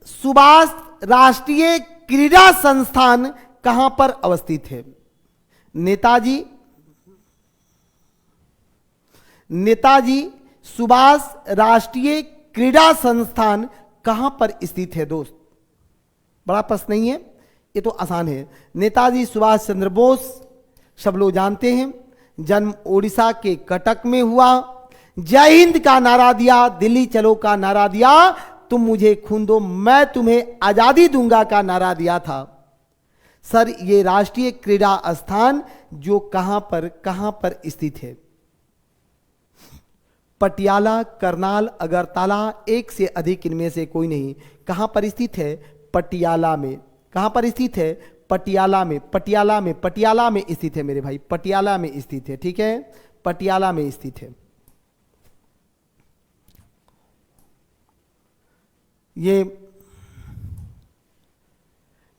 सुभाष राष्ट्रीय क्रीड़ा संस्थान कहां पर अवस्थित है? नेताजी सुभाष राष्ट्रीय क्रीड़ा संस्थान कहां पर स्थित है दोस्त? बड़ा प्रश्न नहीं है, ये तो आसान है। नेताजी सुभाष चंद्र बोस सब लोग जानते हैं, जन्म ओडिशा के कटक में हुआ। जय हिंद का नारा दिया, दिल्ली चलो का नारा दिया, तुम मुझे खून दो मैं तुम्हें आजादी दूंगा का नारा दिया था। सर ये राष्ट्रीय क्रीड़ा स्थान जो कहां पर स्थित है? पटियाला, करनाल, अगरतला, एक से अधिक इनमें से कोई नहीं। कहां पर स्थित है? पटियाला में। कहां पर स्थित है? पटियाला में। पटियाला में स्थित है मेरे भाई, पटियाला में स्थित है। ठीक है, पटियाला में स्थित है। ये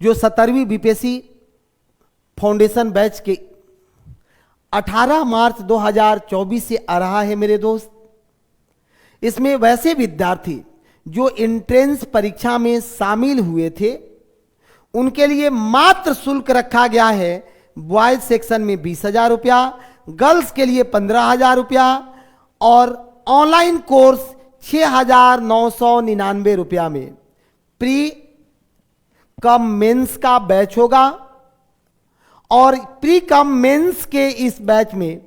जो 17वीं बीपीएससी फाउंडेशन बैच के 18 मार्च 2024 से आ रहा है मेरे दोस्त। इसमें वैसे विद्यार्थी जो एंट्रेंस परीक्षा में शामिल हुए थे उनके लिए मात्र शुल्क रखा गया है बॉयज सेक्शन में 20,000 रुपया, गर्ल्स के लिए 15,000 रुपया और ऑनलाइन कोर्स 6,999 रुपया में प्री कम मेंस का बैच होगा। और प्री कम मेंस के इस बैच में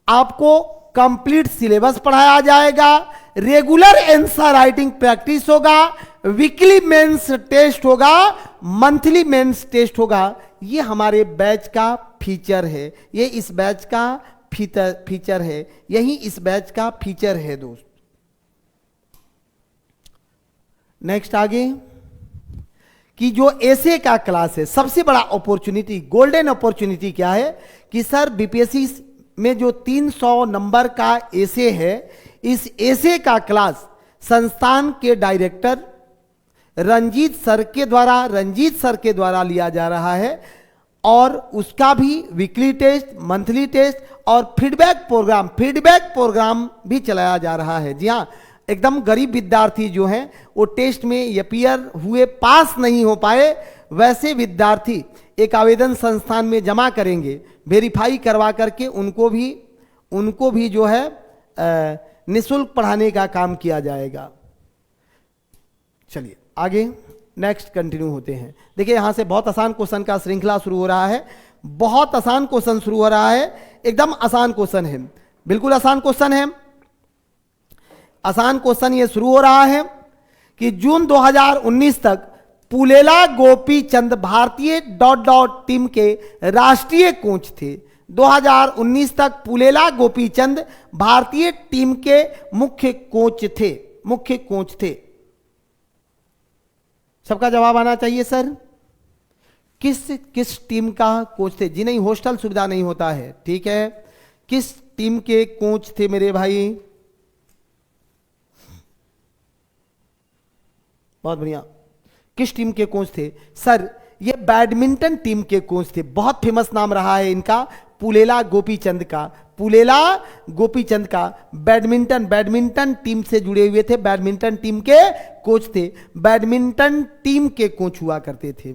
आपको कंप्लीट सिलेबस पढ़ाया जाएगा, रेगुलर आंसर राइटिंग प्रैक्टिस होगा, वीकली मेंस टेस्ट होगा, मंथली मेंस टेस्ट होगा। ये हमारे बैच का फीचर है, ये इस बैच का फीचर है, यही इस बैच का फीचर है दोस्त। नेक्स्ट आगे कि जो एसे का क्लास है, सबसे बड़ा अपॉर्चुनिटी, गोल्डन अपॉर्चुनिटी क्या है कि सर बीपीएससी में जो 300 नंबर का एसे है, इस एसे का क्लास संस्थान के डायरेक्टर रंजीत सर के द्वारा लिया जा रहा है और उसका भी वीकली टेस्ट, मंथली टेस्ट और फीडबैक प्रोग्राम भी चलाया जा रहा है। जी हाँ, एकदम गरीब विद्यार्थी जो हैं वो टेस्ट में अपीयर हुए, पास नहीं हो पाए, वैसे विद्यार्थी एक आवेदन संस्थान में जमा करेंगे, वेरीफाई करवा करके उनको भी जो है निःशुल्क पढ़ाने का काम किया जाएगा। चलिए आगे नेक्स्ट कंटिन्यू होते हैं। देखिए यहां से बहुत आसान क्वेश्चन का श्रृंखला शुरू हो रहा है, बहुत आसान क्वेश्चन शुरू हो रहा है, एकदम आसान क्वेश्चन है, बिल्कुल आसान क्वेश्चन है। आसान क्वेश्चन ये शुरू हो रहा है कि जून 2019 तक पुलेला गोपीचंद भारतीय ... टीम के राष्ट्रीय कोच थे। 2019 तक पुलेला गोपीचंद भारतीय टीम के मुख्य कोच थे। सबका जवाब आना चाहिए सर, किस टीम का कोच थे? जी नहीं, हॉस्टल सुविधा नहीं होता है, ठीक है। किस टीम के कोच थे मेरे भाई? बहुत बढ़िया, किस टीम के कोच थे? सर ये बैडमिंटन टीम के कोच थे, बहुत फेमस नाम रहा है इनका, पुलेला गोपीचंद का बैडमिंटन टीम से जुड़े हुए थे, बैडमिंटन टीम के कोच थे, बैडमिंटन टीम के कोच हुआ करते थे।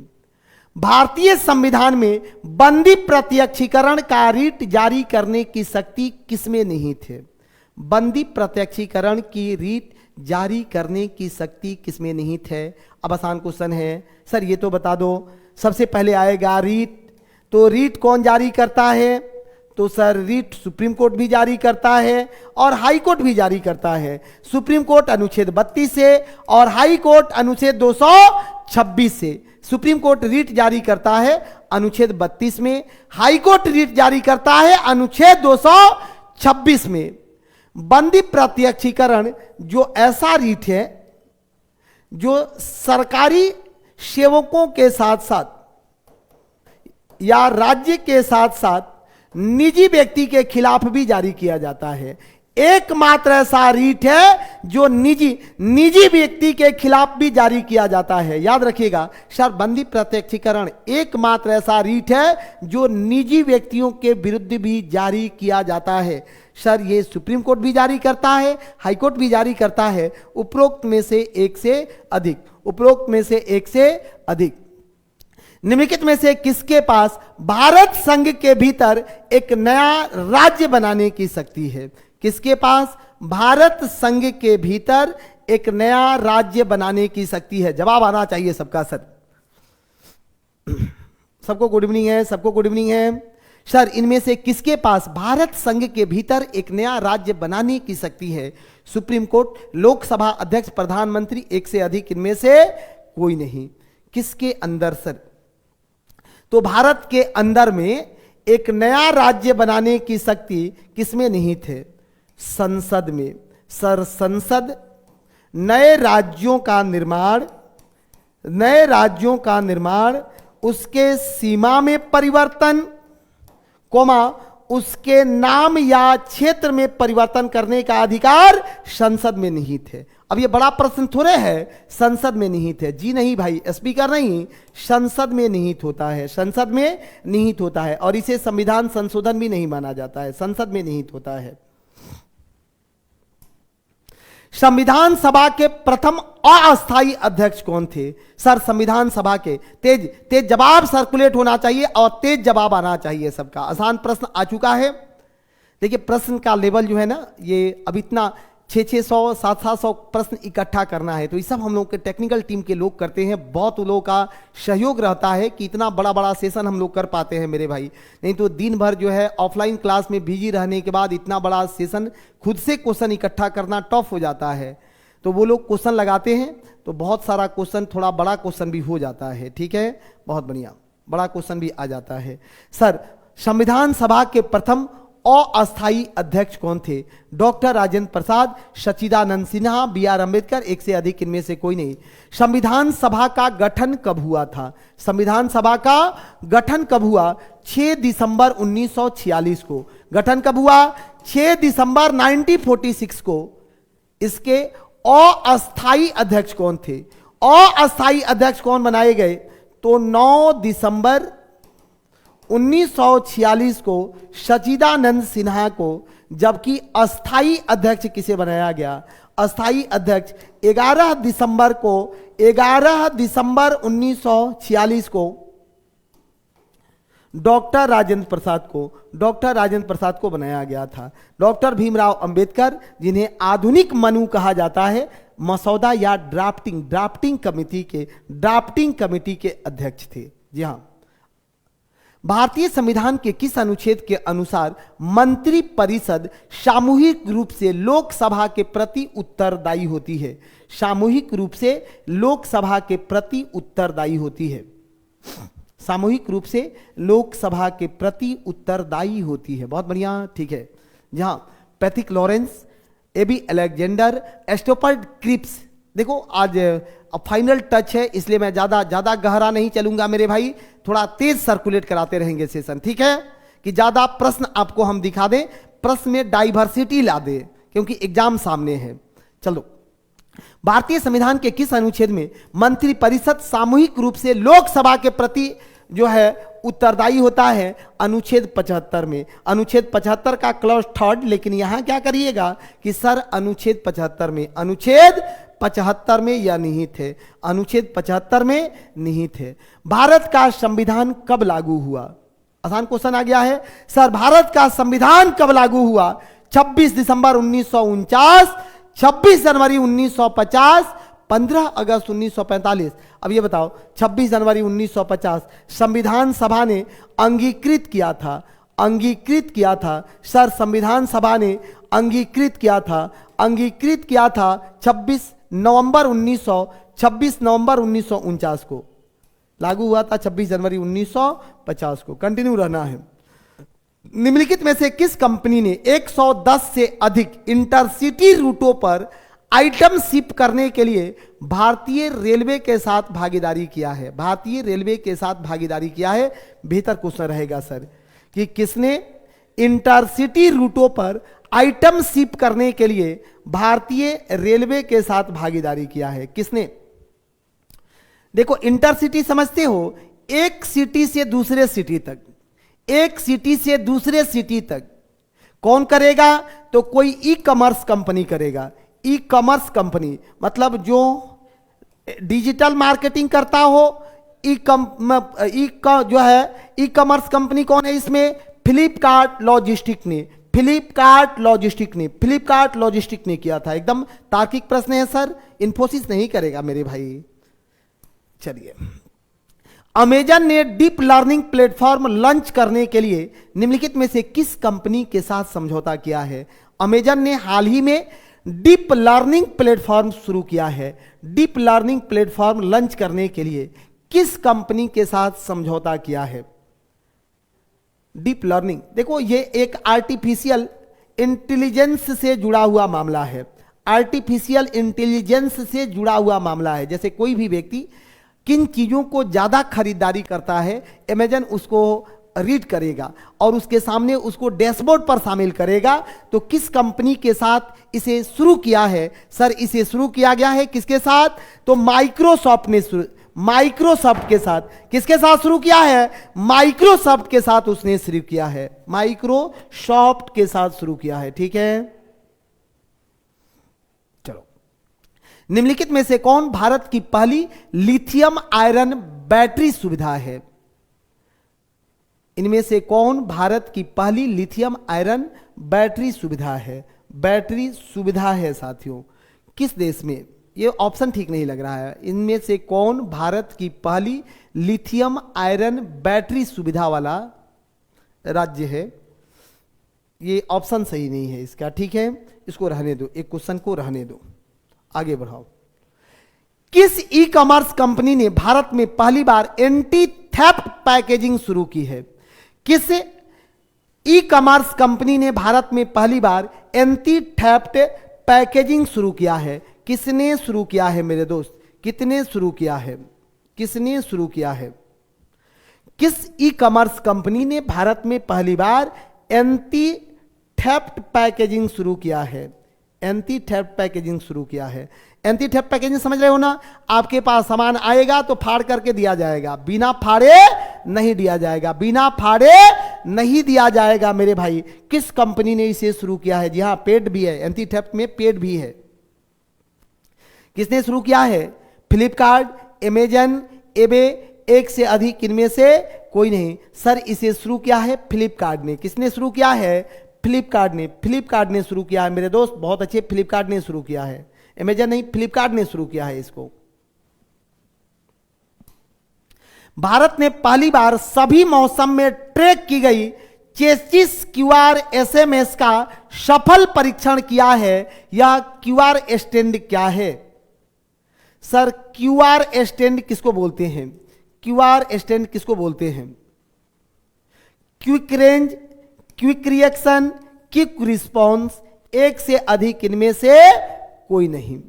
भारतीय संविधान में बंदी प्रत्यक्षीकरण का रीट जारी करने की शक्ति किसमें नहीं थे? बंदी प्रत्यक्षीकरण की रीट जारी करने की शक्ति किसमें नहीं थे? अब आसान क्वेश्चन है सर, ये तो बता दो। सबसे पहले आएगा रीट, तो रीट कौन जारी करता है? तो सर रीट सुप्रीम कोर्ट भी जारी करता है और हाई कोर्ट भी जारी करता है। सुप्रीम कोर्ट अनुच्छेद 32 से और हाई कोर्ट अनुच्छेद 226 से। सुप्रीम कोर्ट रीट जारी करता है अनुच्छेद 32 में, हाई कोर्ट रीट जारी करता है अनुच्छेद 226 में। बंदी प्रत्यक्षीकरण जो ऐसा रीट है जो सरकारी सेवकों के साथ साथ या राज्य के साथ साथ निजी व्यक्ति के खिलाफ भी जारी किया जाता है, एकमात्र ऐसा रीट है जो निजी व्यक्ति के खिलाफ भी जारी किया जाता है। याद रखिएगा, शर्तबंदी प्रत्यक्षीकरण एकमात्र ऐसा रीट है जो निजी व्यक्तियों के विरुद्ध भी जारी किया जाता है। सर ये सुप्रीम कोर्ट भी जारी करता है, हाई कोर्ट भी जारी करता है, उपरोक्त में से एक से अधिक, उपरोक्त में से एक से अधिक। निम्नलिखित में से किसके पास भारत संघ के भीतर एक नया राज्य बनाने की शक्ति है? किसके पास भारत संघ के भीतर एक नया राज्य बनाने की शक्ति है? जवाब आना चाहिए सबका। सर सबको गुड इवनिंग है, सबको गुड इवनिंग है। सर इनमें से किसके पास भारत संघ के भीतर एक नया राज्य बनाने की शक्ति है? सुप्रीम कोर्ट, लोकसभा अध्यक्ष, प्रधानमंत्री, एक से अधिक, इनमें से कोई नहीं। किसके अंदर? सर तो भारत के अंदर में एक नया राज्य बनाने की शक्ति किसमें निहित है? संसद में। सर संसद नए राज्यों का निर्माण, उसके सीमा में परिवर्तन, उसके नाम या क्षेत्र में परिवर्तन करने का अधिकार संसद में निहित है। अब ये बड़ा प्रश्न थोड़े है, संसद में निहित है। जी नहीं भाई, स्पीकर नहीं, संसद में निहित होता है, संसद में निहित होता है। और इसे संविधान संशोधन भी नहीं माना जाता है, संसद में निहित होता है। संविधान सभा के प्रथम अस्थायी अध्यक्ष कौन थे? सर संविधान सभा के, तेज जवाब सर्कुलेट होना चाहिए और तेज जवाब आना चाहिए सबका। आसान प्रश्न आ चुका है। देखिए प्रश्न का लेवल जो है ना, ये अब इतना 600 700 प्रश्न इकट्ठा करना है, तो ये सब हम लोग के टेक्निकल टीम के लोग करते हैं। बहुत लोगों का सहयोग रहता है कि इतना बड़ा बड़ा सेशन हम लोग कर पाते हैं मेरे भाई। नहीं तो दिन भर जो है ऑफलाइन क्लास में बिजी रहने के बाद इतना बड़ा सेशन खुद से क्वेश्चन इकट्ठा करना टफ हो जाता है। तो वो लोग क्वेश्चन लगाते हैं तो बहुत सारा क्वेश्चन, थोड़ा बड़ा क्वेश्चन भी हो जाता है। ठीक है, बहुत बढ़िया, बड़ा क्वेश्चन भी आ जाता है। सर संविधान सभा के प्रथम अस्थायी अध्यक्ष कौन थे? डॉक्टर राजेंद्र प्रसाद, सच्चिदानंद सिन्हा, बी.आर. अम्बेडकर, एक से अधिक, इनमें से कोई नहीं। संविधान सभा का गठन कब हुआ था? संविधान सभा का गठन कब हुआ? 6 दिसंबर 1946 को। गठन कब हुआ? 6 दिसंबर 1946 को। इसके अस्थायी अध्यक्ष कौन थे? अस्थायी अध्यक्ष कौन बनाए गए? तो 9 दिसंबर 1946 को सच्चिदानंद सिन्हा को, जबकि अस्थायी अध्यक्ष किसे बनाया गया? अस्थायी अध्यक्ष 11 दिसंबर 1946 को डॉक्टर राजेंद्र प्रसाद को बनाया गया था। डॉक्टर भीमराव अंबेडकर, जिन्हें आधुनिक मनु कहा जाता है, मसौदा या ड्राफ्टिंग कमेटी के अध्यक्ष थे। जी हां। भारतीय संविधान के किस अनुच्छेद के अनुसार मंत्री परिषद सामूहिक रूप से लोकसभा के प्रति उत्तरदायी होती है? सामूहिक रूप से लोकसभा के प्रति उत्तरदायी होती है। सामूहिक रूप से लोकसभा के प्रति उत्तरदायी होती है। बहुत बढ़िया, ठीक है। जहां Pethick Lawrence, A B Alexander, Stafford Cripps, देखो आज फाइनल टच है इसलिए मैं ज्यादा गहरा नहीं चलूंगा मेरे भाई, थोड़ा तेज सर्कुलेट कराते रहेंगे सेशन। ठीक है, कि ज्यादा प्रश्न आपको हम दिखा दें, प्रश्न में डाइवर्सिटी ला दे, क्योंकि एग्जाम सामने है। चलो, भारतीय संविधान के किस अनुच्छेद में मंत्री परिषद सामूहिक रूप से लोकसभा के प्रति जो है उत्तरदायी होता है? अनुच्छेद 75 में। अनुच्छेद 75 का क्लॉज 3, लेकिन यहां क्या करिएगा कि सर अनुच्छेद 75 में यह निहित है, अनुच्छेद 75 में निहित है। भारत का संविधान कब लागू हुआ? आसान क्वेश्चन आ गया है। सर भारत का संविधान कब लागू हुआ? 26 दिसंबर 1949, 26 जनवरी 1950, 15 अगस्त 1945। अब ये बताओ, 26 जनवरी 1950 संविधान सभा ने अंगीकृत किया था। सर संविधान सभा ने अंगीकृत किया था 26 नवंबर 1949 को। लागू हुआ था 26 जनवरी 1950 को। कंटिन्यू रहना है। निम्नलिखित में से किस कंपनी ने 110 से अधिक इंटरसिटी रूटों पर आइटम शिप करने के लिए भारतीय रेलवे के साथ भागीदारी किया है? भीतर क्वेश्चन रहेगा सर कि किसने इंटरसिटी रूटों पर आइटम शिप करने के लिए भारतीय रेलवे के साथ भागीदारी किया है? किसने? देखो, इंटरसिटी समझते हो, एक सिटी से दूसरे सिटी तक, एक सिटी से दूसरे सिटी तक कौन करेगा? तो कोई ई कॉमर्स कंपनी करेगा। ई कॉमर्स कंपनी मतलब जो डिजिटल मार्केटिंग करता हो। जो है ई कॉमर्स कंपनी कौन है इसमें? फ्लिपकार्ट लॉजिस्टिक ने, फ्लिपकार्ट लॉजिस्टिक ने किया था। एकदम तार्किक प्रश्न है सर, इन्फोसिस नहीं करेगा मेरे भाई। चलिए, अमेजन ने डीप लर्निंग प्लेटफॉर्म लॉन्च करने के लिए निम्नलिखित में से किस कंपनी के साथ समझौता किया है? अमेजन ने हाल ही में डीप लर्निंग प्लेटफॉर्म शुरू किया है। डीप लर्निंग प्लेटफॉर्म लॉन्च करने के लिए किस कंपनी के साथ समझौता किया है? डीप लर्निंग, देखो ये एक आर्टिफिशियल इंटेलिजेंस से जुड़ा हुआ मामला है। आर्टिफिशियल इंटेलिजेंस से जुड़ा हुआ मामला है। जैसे कोई भी व्यक्ति किन चीजों को ज्यादा खरीदारी करता है, अमेजन उसको रीड करेगा और उसके सामने उसको डैशबोर्ड पर शामिल करेगा। तो किस कंपनी के साथ इसे शुरू किया है? सर, इसे शुरू किया गया है किसके साथ? तो माइक्रोसॉफ्ट ने माइक्रोसॉफ्ट के साथ। किसके साथ शुरू किया है? माइक्रोसॉफ्ट के साथ उसने शुरू किया है। माइक्रोसॉफ्ट के साथ शुरू किया है। ठीक है, चलो, निम्नलिखित में से कौन भारत की पहली लिथियम आयरन बैटरी सुविधा है? इनमें से कौन भारत की पहली लिथियम आयरन बैटरी सुविधा है? बैटरी सुविधा है साथियों, किस देश में? ये ऑप्शन ठीक नहीं लग रहा है। इनमें से कौन भारत की पहली लिथियम आयरन बैटरी सुविधा वाला राज्य है? ये ऑप्शन सही नहीं है इसका। ठीक है, इसको रहने दो, एक क्वेश्चन को रहने दो, आगे बढ़ाओ। किस ई कॉमर्स कंपनी ने भारत में पहली बार एंटी थेफ्ट पैकेजिंग शुरू की है? किस ई कॉमर्स कंपनी ने भारत में पहली बार एंटी थेफ्ट पैकेजिंग शुरू किया है? किसने शुरू किया है मेरे दोस्त? कितने शुरू किया है? किसने शुरू किया है? किस ई कॉमर्स कंपनी ने भारत में पहली बार एंटी थेफ्ट पैकेजिंग शुरू किया है? एंटी थेफ्ट पैकेजिंग शुरू किया है। एंटी थेफ्ट पैकेजिंग समझ रहे हो ना? आपके पास सामान आएगा तो फाड़ करके दिया जाएगा, बिना फाड़े नहीं दिया जाएगा, बिना फाड़े नहीं दिया जाएगा मेरे भाई। किस कंपनी ने इसे शुरू किया है? जी हाँ, पेड भी है, एंटी थेफ्ट में पेड भी है। किसने शुरू किया है? फ्लिपकार्ट, अमेजन, एबे, एक से अधिक, इनमें से कोई नहीं। सर, इसे शुरू किया है फ्लिपकार्ट ने। किसने शुरू किया है? फ्लिपकार्ट ने। फ्लिपकार्ट ने शुरू किया है मेरे दोस्त, बहुत अच्छे, फ्लिपकार्ट ने शुरू किया है, अमेजन नहीं, फ्लिपकार्ट ने शुरू किया है इसको। भारत ने पहली बार सभी मौसम में ट्रैक की गई चेसिस क्यूआर एसएमएस का सफल परीक्षण किया है। यह क्यूआर स्टैंड क्या है? सर, क्यूआर स्टैंड किसको बोलते हैं? क्यूआर स्टैंड किसको बोलते हैं? Quick range, quick reaction, quick response, एक से अधिक, इनमें से कोई नहीं।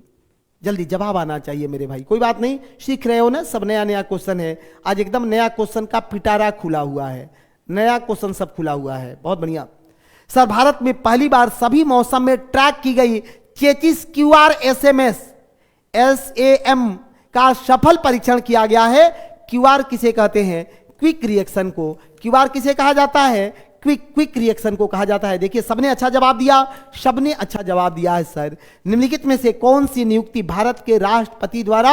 जल्दी जवाब आना चाहिए मेरे भाई। कोई बात नहीं, सीख रहे हो ना, सब नया नया क्वेश्चन है आज, एकदम नया क्वेश्चन का पिटारा खुला हुआ है, नया क्वेश्चन सब खुला हुआ है, बहुत बढ़िया। सर, भारत में पहली बार सभी मौसम में ट्रैक की गई चेसिस क्यूआर एसएमएस SAM का सफल परीक्षण किया गया है। क्यूआर किसे कहते हैं? क्विक रिएक्शन को। क्यूआर किसे कहा जाता है? क्विक रिएक्शन को कहा जाता है। देखिए, सबने अच्छा जवाब दिया, सबने अच्छा जवाब दिया है। सर, निम्नलिखित में से कौन सी नियुक्ति भारत के राष्ट्रपति द्वारा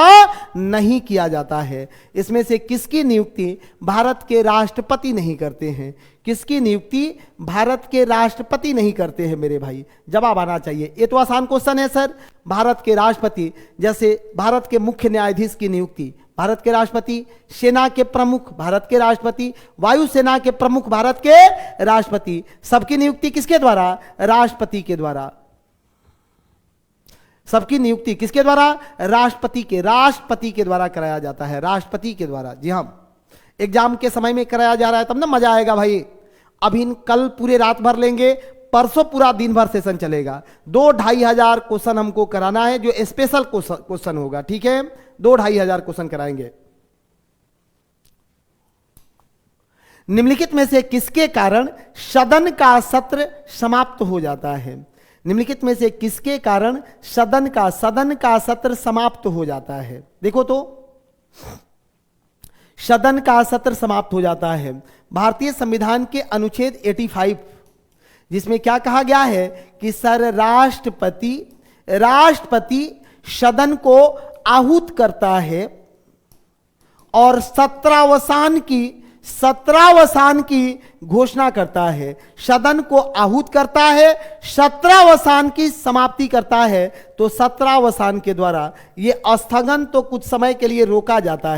नहीं किया जाता है? इसमें से किसकी नियुक्ति भारत के राष्ट्रपति नहीं करते हैं? किसकी नियुक्ति भारत के राष्ट्रपति नहीं करते हैं मेरे भाई? जवाब आना चाहिए। ये तो आसान क्वेश्चन है सर। भारत के राष्ट्रपति, जैसे भारत के मुख्य न्यायाधीश की नियुक्ति भारत के राष्ट्रपति, सेना के प्रमुख भारत के राष्ट्रपति, वायुसेना के प्रमुख भारत के राष्ट्रपति, सबकी नियुक्ति किसके द्वारा? राष्ट्रपति के द्वारा। सबकी नियुक्ति किसके द्वारा? राष्ट्रपति के द्वारा कराया जाता है, राष्ट्रपति के द्वारा। जी हाँ, एग्जाम के समय में कराया जा रहा है, तब ना मजा आएगा भाई। अभी कल पूरे रात भर लेंगे, परसों पूरा दिन भर सेशन चलेगा। 2-2.5 हजार क्वेश्चन हमको कराना है, जो स्पेशल क्वेश्चन होगा। ठीक है, 2-2.5 हजार क्वेश्चन कराएंगे। निम्नलिखित में से किसके कारण सदन का सत्र समाप्त हो जाता है? निम्नलिखित में से किसके कारण सदन का सत्र समाप्त हो जाता है? देखो तो, सदन का सत्र समाप्त हो जाता है भारतीय संविधान के अनुच्छेद 85, जिसमें क्या कहा गया है कि सर राष्ट्रपति सदन को आहूत करता है और सत्रावसान की घोषणा करता है। सदन को आहूत करता है, सत्रावसान की समाप्ति करता है। तो सत्रावसान के द्वारा ये स्थगन तो कुछ समय के लिए रोका जाता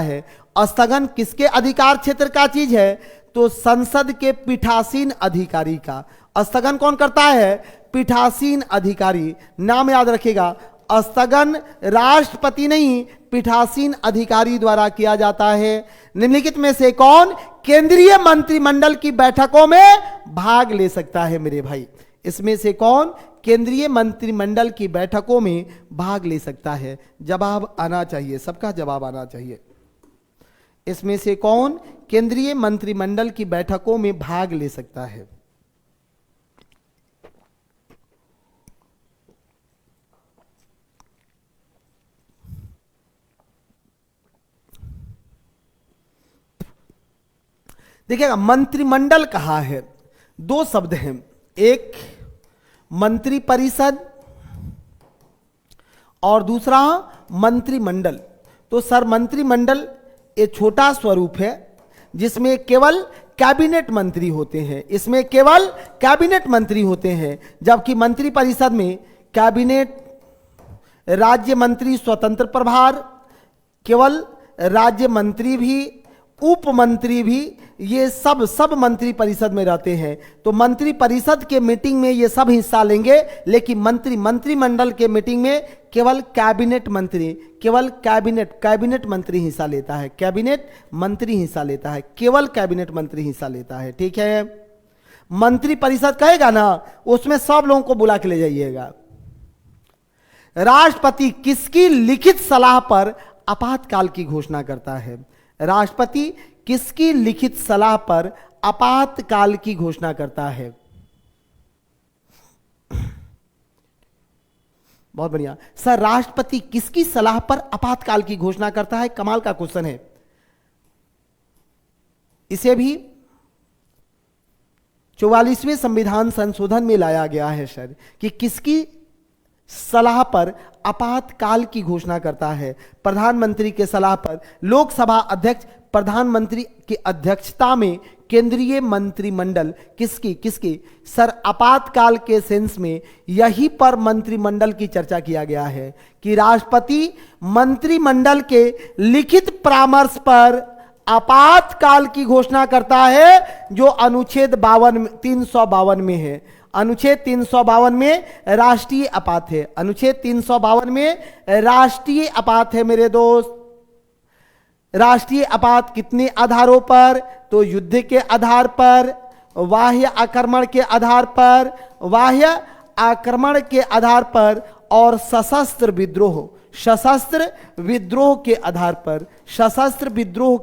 है। स्थगन किसके अधिकार क्षेत्र का चीज है? तो संसद के पीठासीन अधिकारी का। स्थगन कौन करता है? पीठासीन अधिकारी। नाम याद रखिएगा, स्थगन राष्ट्रपति नहीं, पीठासीन अधिकारी द्वारा किया जाता है। निम्नलिखित में से कौन केंद्रीय मंत्रिमंडल की बैठकों में भाग ले सकता है मेरे भाई? इसमें से कौन केंद्रीय मंत्रिमंडल की बैठकों में भाग ले सकता है? जवाब आना चाहिए, सबका जवाब आना चाहिए। इसमें से कौन केंद्रीय मंत्रिमंडल की बैठकों में भाग ले सकता है? देखिएगा, मंत्रिमंडल कहा है, दो शब्द हैं, एक मंत्रिपरिषद और दूसरा मंत्रिमंडल। तो सर मंत्रिमंडल एक छोटा स्वरूप है जिसमें केवल कैबिनेट मंत्री होते हैं, इसमें केवल कैबिनेट मंत्री होते हैं। जबकि मंत्रिपरिषद में कैबिनेट, राज्य मंत्री स्वतंत्र प्रभार, केवल राज्य मंत्री भी, उप मंत्री भी, ये सब मंत्री परिषद में रहते हैं। तो मंत्री परिषद के मीटिंग में ये सब हिस्सा लेंगे, लेकिन मंत्रिमंडल के मीटिंग में केवल कैबिनेट मंत्री हिस्सा लेता है। कैबिनेट मंत्री हिस्सा लेता है, केवल कैबिनेट मंत्री हिस्सा लेता है। ठीक है, मंत्री परिषद कहेगा ना, उसमें सब लोगों को बुला के ले जाइएगा। राष्ट्रपति किसकी लिखित सलाह पर आपातकाल की घोषणा करता है? राष्ट्रपति किसकी लिखित सलाह पर आपातकाल की घोषणा करता है? बहुत बढ़िया सर, राष्ट्रपति किसकी सलाह पर आपातकाल की घोषणा करता है? कमाल का क्वेश्चन है। इसे भी 44वें संविधान संशोधन में लाया गया है सर, कि किसकी सलाह पर आपातकाल की घोषणा करता है? प्रधानमंत्री के सलाह पर लोकसभा अध्यक्ष प्रधानमंत्री की अध्यक्षता में केंद्रीय मंत्रिमंडल किसकी सर आपातकाल के सेंस में यही पर मंत्रिमंडल की चर्चा किया गया है कि राष्ट्रपति मंत्रिमंडल के लिखित परामर्श पर आपातकाल की घोषणा करता है, जो अनुच्छेद 352 में है। अनुच्छेद 352 में राष्ट्रीय आपात है। अनुच्छेद 352 में राष्ट्रीय आपात है मेरे दोस्त। राष्ट्रीय आपात कितने आधारों पर? तो युद्ध के आधार पर, बाह्य आक्रमण के आधार पर, और सशस्त्र विद्रोह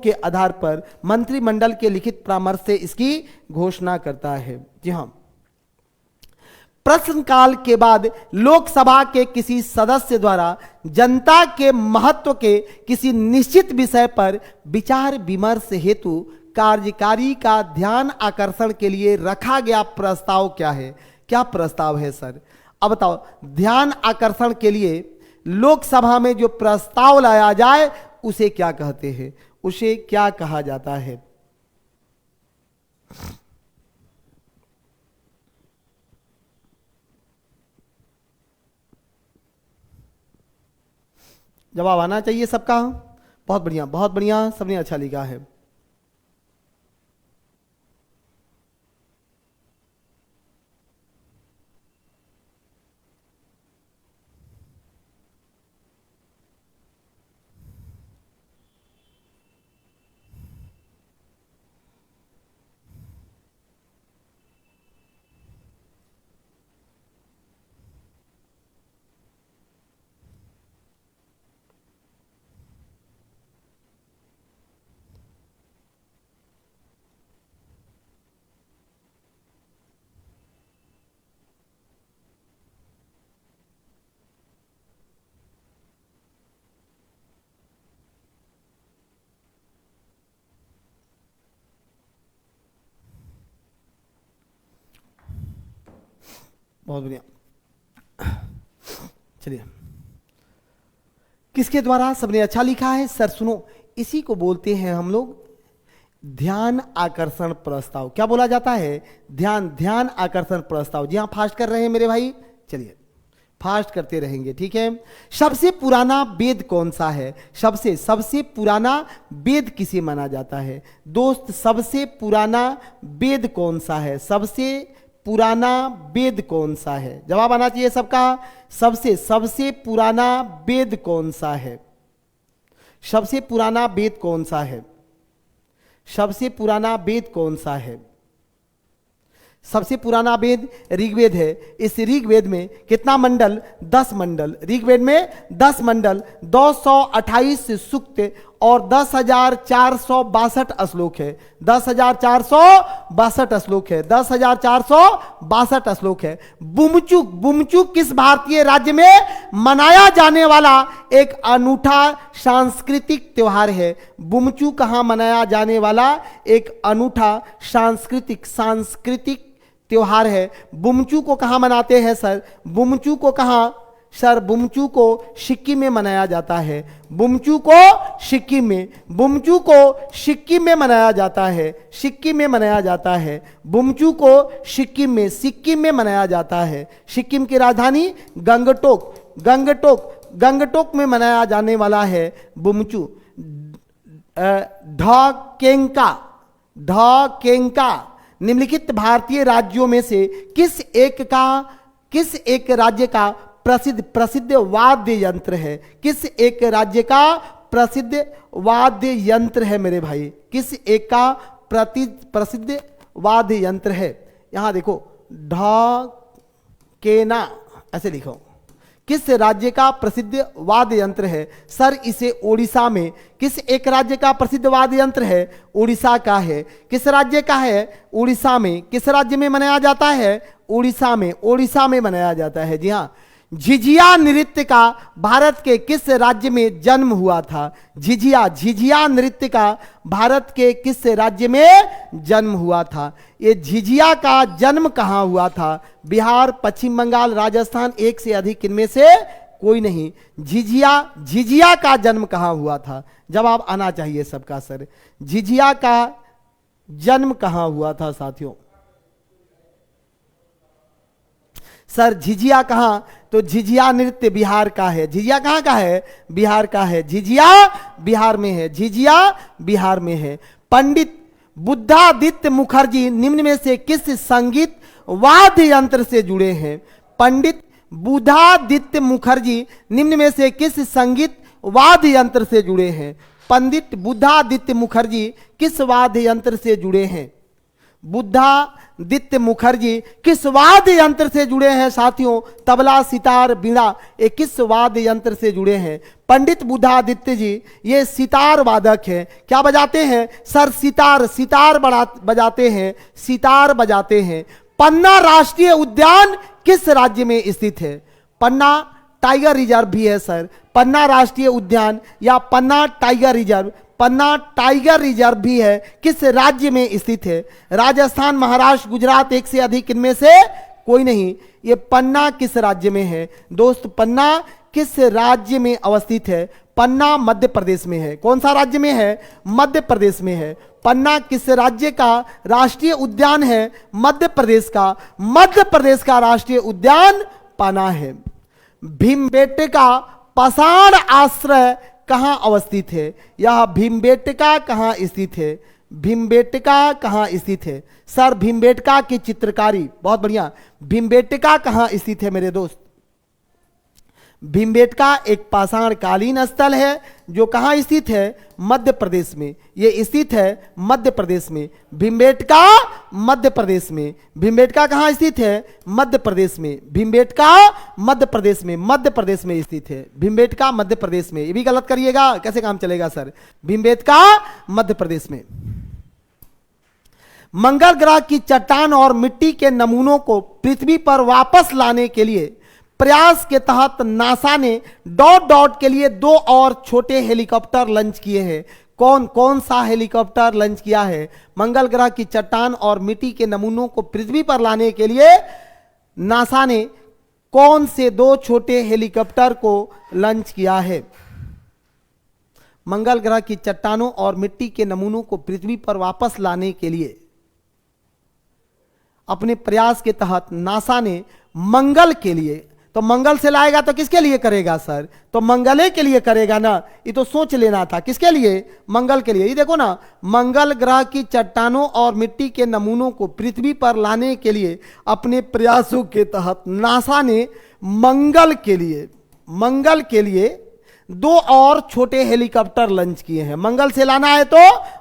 के आधार पर मंत्रिमंडल के लिखित परामर्श से इसकी घोषणा करता है। जी हां, प्रश्नकाल के बाद लोकसभा के किसी सदस्य द्वारा जनता के महत्व के किसी निश्चित विषय पर विचार विमर्श हेतु कार्यकारी का ध्यान आकर्षण के लिए रखा गया प्रस्ताव क्या है? क्या प्रस्ताव है सर? अब बताओ, ध्यान आकर्षण के लिए लोकसभा में जो प्रस्ताव लाया जाए उसे क्या कहते हैं? उसे क्या कहा जाता है? जवाब आना चाहिए सबका। बहुत बढ़िया, सबने अच्छा लिखा है। बहुत बढ़िया। चलिए, किसके द्वारा? सबने अच्छा लिखा है सर। सुनो, इसी को बोलते हैं हम लोग ध्यान आकर्षण प्रस्ताव। क्या बोला जाता है? ध्यान आकर्षण प्रस्ताव। जी हाँ, फास्ट कर रहे हैं मेरे भाई, चलिए फास्ट करते रहेंगे, ठीक है। सबसे पुराना वेद कौन सा है? सबसे पुराना वेद किसे माना जाता है दोस्त? सबसे पुराना वेद कौन सा है? सबसे पुराना वेद कौन सा है? जवाब आना चाहिए सबका। सबसे पुराना वेद कौन सा है? सबसे पुराना वेद कौन सा है? सबसे पुराना वेद कौन सा है? सबसे पुराना वेद ऋग्वेद है। इस ऋग्वेद में कितना मंडल? 10 मंडल। ऋग्वेद में 10 मंडल, 228 सूक्त और 10,462 श्लोक है। 10,462 श्लोक है। 10,462 श्लोक है। बुमचुक किस भारतीय राज्य में मनाया जाने वाला एक अनूठा सांस्कृतिक त्योहार है? बुमचू कहाँ मनाया जाने वाला एक अनूठा सांस्कृतिक त्योहार है? बुमचू को कहाँ मनाते हैं सर? बुमचू को कहाँ सर? बुमचू को सिक्किम में मनाया जाता है। बुमचू को सिक्किम में मनाया जाता है। सिक्किम में मनाया जाता है। बुमचू को सिक्किम में मनाया जाता है। सिक्किम की राजधानी गंगटोक में मनाया जाने वाला है बुमचू। ढकेंका निम्नलिखित भारतीय राज्यों में से किस एक राज्य का प्रसिद्ध वाद्य यंत्र है? किस एक राज्य का प्रसिद्ध वाद्य यंत्र है मेरे भाई? किस एक का प्रसिद्ध वाद्य यंत्र है? यहां देखो, ढकेना ऐसे लिखो। किस राज्य का प्रसिद्ध वाद्य यंत्र है? सर इसे ओडिशा में। किस एक राज्य का प्रसिद्ध वाद्य यंत्र है? ओडिशा का है। किस राज्य का है? ओडिशा में। किस राज्य में मनाया जाता है? ओडिशा में मनाया जाता है। जी हाँ, झिझिया नृत्य का भारत के किस राज्य में जन्म हुआ था? झिझिया नृत्य का भारत के किस राज्य में जन्म हुआ था? ये झिझिया का जन्म कहाँ हुआ था? बिहार, पश्चिम बंगाल, राजस्थान, एक से अधिक इनमें से कोई नहीं। झिझिया का जन्म कहाँ हुआ था? जवाब आना चाहिए सबका सर। झिझिया का जन्म कहाँ हुआ था साथियों? सर झिझिया कहाँ? तो झिझिया नृत्य बिहार का है। झिझिया कहाँ का है? बिहार का है। झिझिया बिहार में है। झिझिया बिहार में है। पंडित बुद्धादित्य मुखर्जी निम्न में से किस संगीत वाद्य यंत्र से जुड़े हैं? पंडित बुद्धादित्य मुखर्जी निम्न में से किस संगीत वाद्य यंत्र से जुड़े हैं? पंडित बुद्धादित्य मुखर्जी किस वाद्य यंत्र से जुड़े हैं? बुद्धादित्य मुखर्जी किस वाद्य यंत्र से जुड़े हैं साथियों? तबला, सितार, बीड़ा, ये किस वाद्य यंत्र से जुड़े हैं? पंडित बुद्धादित्य जी ये सितार वादक हैं। क्या बजाते हैं सर? सितार बजाते हैं। पन्ना राष्ट्रीय उद्यान किस राज्य में स्थित है? पन्ना टाइगर रिजर्व भी है सर। पन्ना राष्ट्रीय उद्यान या पन्ना टाइगर रिजर्व भी है, किस राज्य में स्थित है? राजस्थान, महाराष्ट्र, गुजरात, एक से अधिक इनमें से कोई नहीं। ये पन्ना किस राज्य में है दोस्त? पन्ना किस राज्य में अवस्थित है? पन्ना मध्य प्रदेश में है। कौन सा राज्य में है? मध्य प्रदेश में है। पन्ना किस राज्य का राष्ट्रीय उद्यान है? मध्य प्रदेश का राष्ट्रीय उद्यान पन्ना है। भीमबेटका पाषाण आश्रय कहाँ अवस्थित है? यह भीमबेटका कहाँ स्थित है? भीमबेटका कहाँ स्थित है? सर भीमबेटका की चित्रकारी बहुत बढ़िया। भीमबेटका कहाँ स्थित है मेरे दोस्त? भीमबेटका एक पाषाण कालीन स्थल है जो कहाँ स्थित है? मध्य प्रदेश में। ये स्थित है मध्य प्रदेश में। भीमबेटका मध्य प्रदेश में। भीमबेटका कहाँ स्थित है? मध्य प्रदेश में। भीमबेटका मध्य प्रदेश में स्थित है। भीमबेटका मध्य प्रदेश में। ये भी गलत करिएगा, कैसे काम चलेगा सर? भीमबेटका मध्य प्रदेश में। मंगल ग्रह की चट्टान और मिट्टी के नमूनों को पृथ्वी पर वापस लाने के लिए प्रयास के तहत नासा ने डॉट के लिए 2 और छोटे हेलीकॉप्टर लॉन्च किए हैं। कौन सा हेलीकॉप्टर लॉन्च किया है? मंगल ग्रह की चट्टान और मिट्टी के नमूनों को पृथ्वी पर लाने के लिए नासा ने कौन से 2 छोटे हेलीकॉप्टर को लॉन्च किया है? मंगल ग्रह की चट्टानों और मिट्टी के नमूनों को पृथ्वी पर वापस लाने के लिए अपने प्रयास के तहत नासा ने मंगल के लिए, तो मंगल से लाएगा तो किसके लिए करेगा सर? तो मंगले के लिए करेगा ना, ये तो सोच लेना था। किसके लिए? मंगल के लिए। ये देखो ना, मंगल ग्रह की चट्टानों और मिट्टी के नमूनों को पृथ्वी पर लाने के लिए अपने प्रयासों के तहत नासा ने मंगल के लिए 2 और छोटे हेलीकॉप्टर लॉन्च किए हैं। मंगल से लाना है तो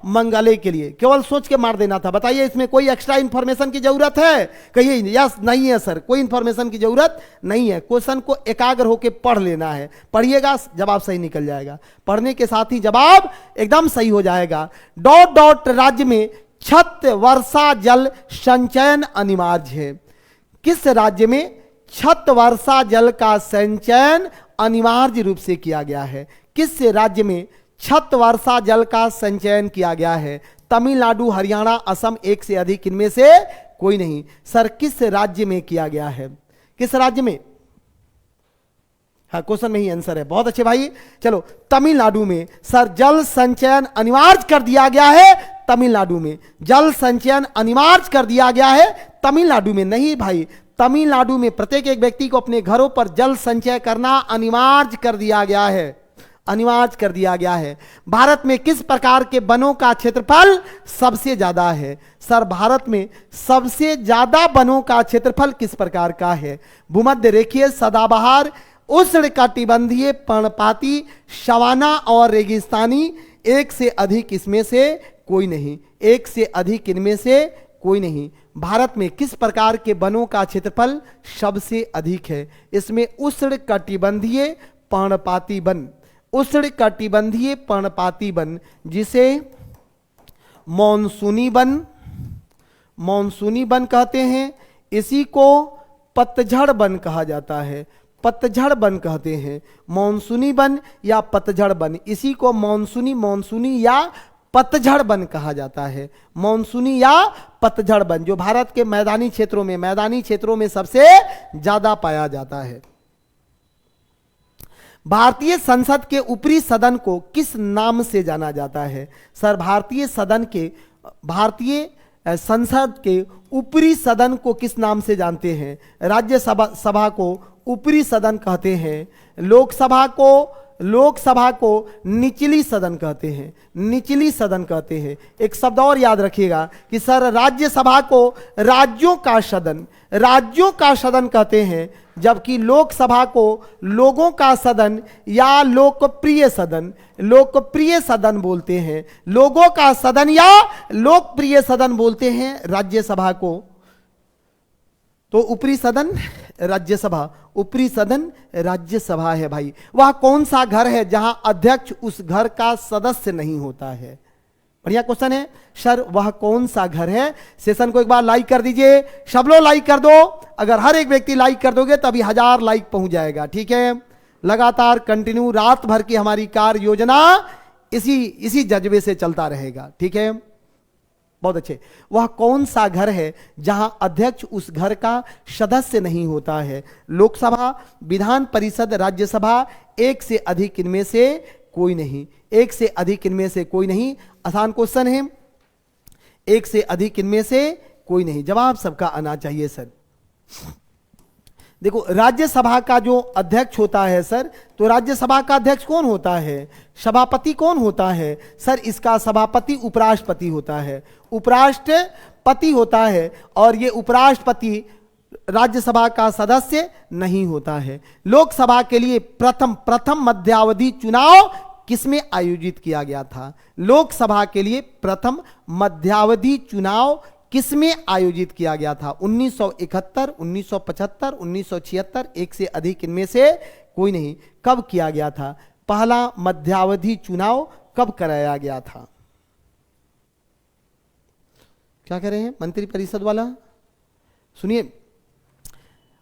मंगले के लिए, केवल सोच के मार देना था। बताइए इसमें कोई एक्स्ट्रा इंफॉर्मेशन की जरूरत है? कहिए यस, नहीं है सर, कोई इंफॉर्मेशन की जरूरत नहीं है। क्वेश्चन को एकाग्र होकर पढ़ लेना है, पढ़िएगा जवाब सही निकल जाएगा, पढ़ने के साथ ही जवाब एकदम सही हो जाएगा। डॉट डॉट राज्य में छत वर्षा जल संचयन अनिवार्य है। किस राज्य में छत वर्षा जल का संचयन अनिवार्य रूप से किया गया है? किस राज्य में छत वर्षा जल का संचयन किया गया है? तमिलनाडु, हरियाणा, असम, एक से अधिक, इनमें से कोई नहीं। सर किस राज्य में किया गया है? किस राज्य में? हाँ, क्वेश्चन में ही आंसर है। बहुत अच्छे भाई, चलो तमिलनाडु में सर जल संचयन अनिवार्य कर दिया गया है। तमिलनाडु में जल संचयन अनिवार्य कर दिया गया है, तमिलनाडु में नहीं भाई। तमिलनाडु में प्रत्येक एक व्यक्ति को अपने घरों पर जल संचय करना अनिवार्य कर दिया गया है, अनिवार्य कर दिया गया है। भारत में किस प्रकार के वनों का क्षेत्रफल सबसे ज्यादा है? सर भारत में सबसे ज्यादा वनों का क्षेत्रफल किस प्रकार का है? भूमध्य रेखीय, सदाबहार, उष्णकटिबंधीय, पर्णपाती, सवाना और रेगिस्तानी, एक से अधिक इसमें से कोई नहीं। एक से अधिक इनमें से कोई नहीं। भारत में किस प्रकार के वनों का क्षेत्रफल सबसे अधिक है? इसमें उष्णकटिबंधीय पर्णपाती वन, उष्णकटिबंधीय पर्णपाती वन, जिसे मॉनसूनी वन कहते हैं। इसी को पतझड़ वन कहा जाता है, पतझड़ वन कहते हैं। मॉनसूनी वन या पतझड़ वन, इसी को मॉनसूनी या पतझड़ वन कहा जाता है। मॉनसूनी या पतझड़ वन जो भारत के मैदानी क्षेत्रों में सबसे ज्यादा पाया जाता है। भारतीय संसद के ऊपरी सदन को किस नाम से जाना जाता है? सर भारतीय संसद के ऊपरी सदन को किस नाम से जानते हैं? राज्यसभा को ऊपरी सदन कहते हैं। लोकसभा को निचली सदन कहते हैं, निचली सदन कहते हैं। एक शब्द और याद रखिएगा कि सर राज्यसभा को राज्यों का सदन कहते हैं, जबकि लोकसभा को लोगों का सदन या लोकप्रिय सदन बोलते हैं। लोगों का सदन या लोकप्रिय सदन बोलते हैं राज्यसभा को। तो ऊपरी सदन राज्यसभा है भाई। वह कौन सा घर है जहां अध्यक्ष उस घर का सदस्य नहीं होता है? बढ़िया क्वेश्चन है सर, वह कौन सा घर है? सेशन को एक बार लाइक कर दीजिए, सब लोग लाइक कर दो। अगर हर एक व्यक्ति लाइक कर दोगे तभी 1000 लाइक पहुंच जाएगा। ठीक है, लगातार कंटिन्यू रात भर की हमारी कार्य योजना इसी जज्बे से चलता रहेगा। ठीक है, बहुत अच्छे। वह कौन सा घर है जहां अध्यक्ष उस घर का सदस्य नहीं होता है? लोकसभा, विधान परिषद, राज्यसभा, एक से अधिक इनमें से कोई नहीं। एक से अधिक इनमें से कोई नहीं। आसान क्वेश्चन है, एक से अधिक इनमें से कोई नहीं। जवाब सबका आना चाहिए सर। देखो राज्यसभा का जो अध्यक्ष होता है सर, तो राज्यसभा का अध्यक्ष कौन होता है? सभापति कौन होता है? सर इसका सभापति उपराष्ट्रपति होता है, उपराष्ट्रपति होता है। और ये उपराष्ट्रपति राज्यसभा का सदस्य नहीं होता है। लोकसभा के लिए प्रथम मध्यावधि चुनाव किसमें आयोजित किया गया था? लोकसभा के लिए प्रथम मध्यावधि चुनाव किसमें आयोजित किया गया था? 1971, 1975, 1976, एक से अधिक इनमें से कोई नहीं। कब किया गया था? पहला मध्यावधि चुनाव कब कराया गया था? क्या कह रहे हैं मंत्री परिषद वाला? सुनिए,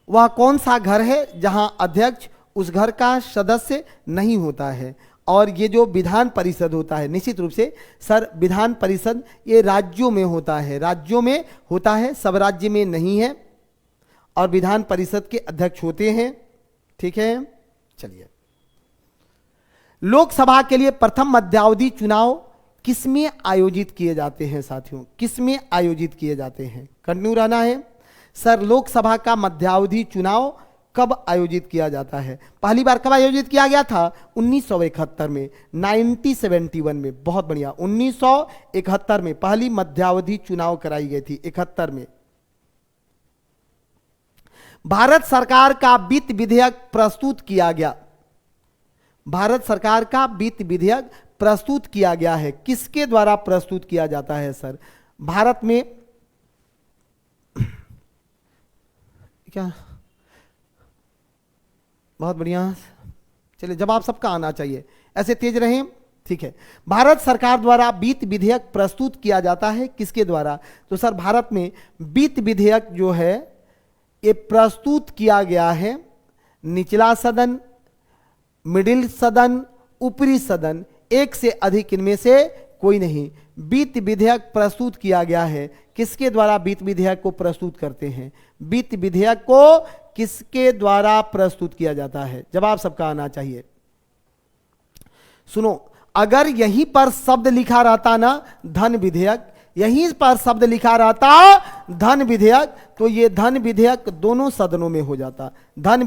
वह कौन सा घर है जहां अध्यक्ष उस घर का सदस्य नहीं होता है? और ये जो विधान परिषद होता है, निश्चित रूप से सर विधान परिषद ये राज्यों में होता है, सब राज्य में नहीं है। और विधान परिषद के अध्यक्ष होते हैं। ठीक है, चलिए। लोकसभा के लिए प्रथम मध्यावधि चुनाव किसमें आयोजित किए जाते हैं साथियों? किसमें आयोजित किए जाते हैं? कंटिन्यू रहना है। सर लोकसभा का मध्यावधि चुनाव कब आयोजित किया जाता है? पहली बार कब आयोजित किया गया था? 1971 में, 1971 में। बहुत बढ़िया, 1971 में पहली मध्यावधि चुनाव कराई गई थी, 71 में। भारत सरकार का वित्त विधेयक प्रस्तुत किया गया। भारत सरकार का वित्त विधेयक प्रस्तुत किया गया है, किसके द्वारा प्रस्तुत किया जाता है सर? भारत में क्या? बहुत बढ़िया, चलिए जवाब सबका आना चाहिए, ऐसे तेज रहें। ठीक है, भारत सरकार द्वारा वित्त विधेयक प्रस्तुत किया जाता है, किसके द्वारा? तो सर भारत में वित्त विधेयक जो है ये प्रस्तुत किया गया है निचला सदन, मिडिल सदन, ऊपरी सदन, एक से अधिक इनमें से कोई नहीं। वित्त विधेयक प्रस्तुत किया गया है, किसके द्वारा वित्त विधेयक को प्रस्तुत करते हैं? वित्त विधेयक को किसके द्वारा प्रस्तुत किया जाता है? जवाब सबका आना चाहिए। सुनो, अगर यहीं पर शब्द लिखा रहता ना धन विधेयक, यहीं पर शब्द लिखा रहता धन विधेयक, तो ये धन विधेयक दोनों सदनों में हो जाता। धन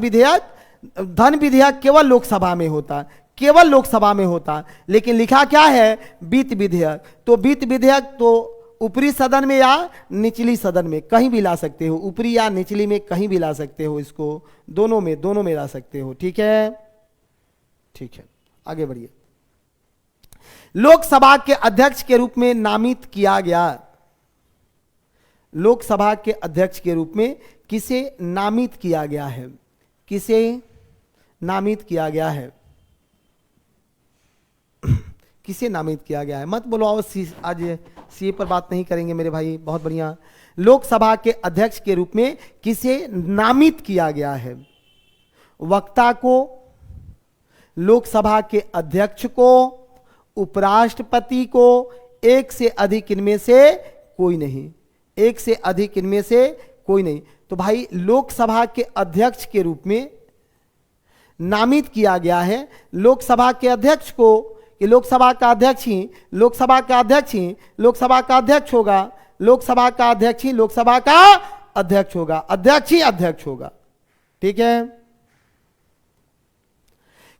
विधेयक केवल लोकसभा में होता, केवल लोकसभा में होता, लेकिन लिखा क्या है? वित्त विधेयक। तो वित्त विधेयक तो ऊपरी सदन में या निचली सदन में कहीं भी ला सकते हो, ऊपरी या निचली में कहीं भी ला सकते हो, इसको दोनों में ला सकते हो। ठीक है, ठीक है, आगे बढ़िए। लोकसभा के अध्यक्ष के रूप में नामित किया गया, लोकसभा के अध्यक्ष के रूप में किसे नामित किया गया है? किसे नामित किया गया है? किसे नामित किया गया है? मत बोलो आज सीए पर बात नहीं करेंगे मेरे भाई। बहुत बढ़िया, लोकसभा के अध्यक्ष के रूप में किसे नामित किया गया है? वक्ता को, लोकसभा के अध्यक्ष को, उपराष्ट्रपति को, एक से अधिक इनमें से कोई नहीं, एक से अधिक इनमें से कोई नहीं। तो भाई लोकसभा के अध्यक्ष के रूप में नामित किया गया है लोकसभा के अध्यक्ष को, कि लोकसभा का अध्यक्ष ही लोकसभा का अध्यक्ष ही लोकसभा का अध्यक्ष होगा, लोकसभा का अध्यक्ष ही लोकसभा का अध्यक्ष होगा, अध्यक्ष ही अध्यक्ष होगा। ठीक है,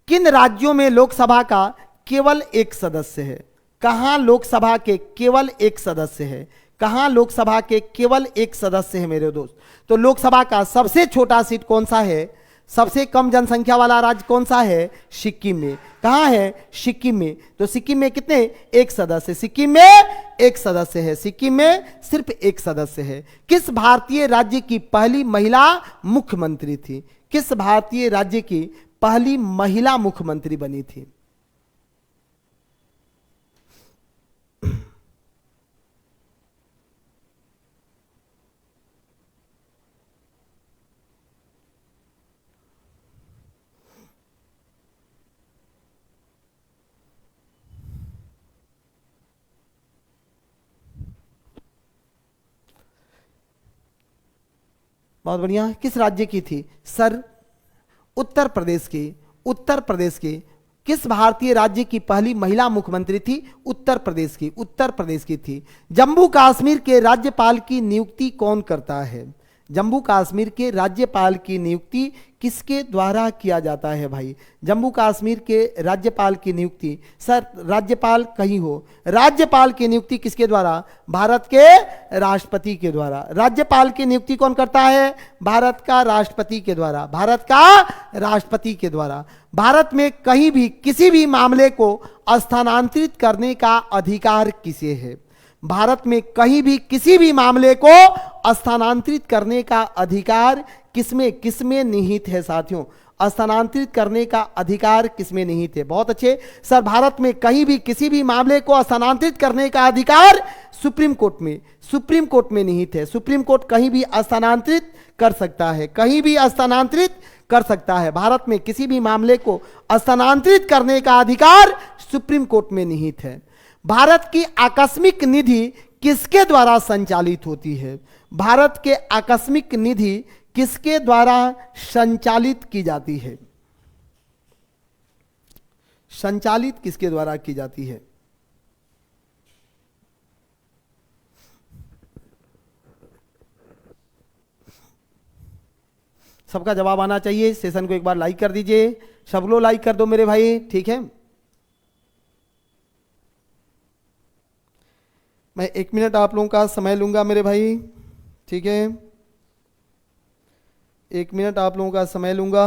किन राज्यों में लोकसभा का केवल एक सदस्य है? कहां लोकसभा के केवल एक सदस्य है? कहां लोकसभा के केवल एक सदस्य है मेरे दोस्त? तो लोकसभा का सबसे छोटा सीट कौन सा है? सबसे कम जनसंख्या वाला राज्य कौन सा है? सिक्किम में। कहां है? सिक्किम में। तो सिक्किम में कितने? एक सदस्य। सिक्किम में एक सदस्य है, सिक्किम में सिर्फ एक सदस्य है। किस भारतीय राज्य की पहली महिला मुख्यमंत्री थी? किस भारतीय राज्य की पहली महिला मुख्यमंत्री बनी थी? बहुत बढ़िया, किस राज्य की थी सर? उत्तर प्रदेश की। उत्तर प्रदेश की। किस भारतीय राज्य की पहली महिला मुख्यमंत्री थी? उत्तर प्रदेश की। उत्तर प्रदेश की थी। जम्मू कश्मीर के राज्यपाल की नियुक्ति कौन करता है? जम्मू कश्मीर के राज्यपाल की नियुक्ति किसके द्वारा किया जाता है भाई? जम्मू कश्मीर के राज्यपाल की नियुक्ति, सर राज्यपाल कहीं हो, राज्यपाल की नियुक्ति किसके द्वारा? भारत के राष्ट्रपति के द्वारा। राज्यपाल की नियुक्ति कौन करता है? भारत का राष्ट्रपति के द्वारा। भारत का राष्ट्रपति के द्वारा। भारत में कहीं भी किसी भी मामले को स्थानांतरित करने का अधिकार किसे है? भारत में कहीं भी किसी भी मामले को स्थानांतरित करने का अधिकार किसमें निहित है साथियों? स्थानांतरित करने का अधिकार किसमें निहित है? बहुत अच्छे सर, भारत में कहीं भी किसी भी मामले को स्थानांतरित करने का अधिकार सुप्रीम कोर्ट में, सुप्रीम कोर्ट में निहित है। सुप्रीम कोर्ट कहीं भी स्थानांतरित कर सकता है, कहीं भी स्थानांतरित कर सकता है। भारत में किसी भी मामले को स्थानांतरित करने का अधिकार सुप्रीम कोर्ट में निहित है। भारत की आकस्मिक निधि किसके द्वारा संचालित होती है? भारत के आकस्मिक निधि किसके द्वारा संचालित की जाती है? संचालित किसके द्वारा की जाती है? सबका जवाब आना चाहिए। सेशन को एक बार लाइक कर दीजिए, सब लोग लाइक कर दो मेरे भाई, ठीक है। मैं 1 मिनट आप लोगों का समय लूंगा मेरे भाई, ठीक है। 1 मिनट आप लोगों का समय लूंगा।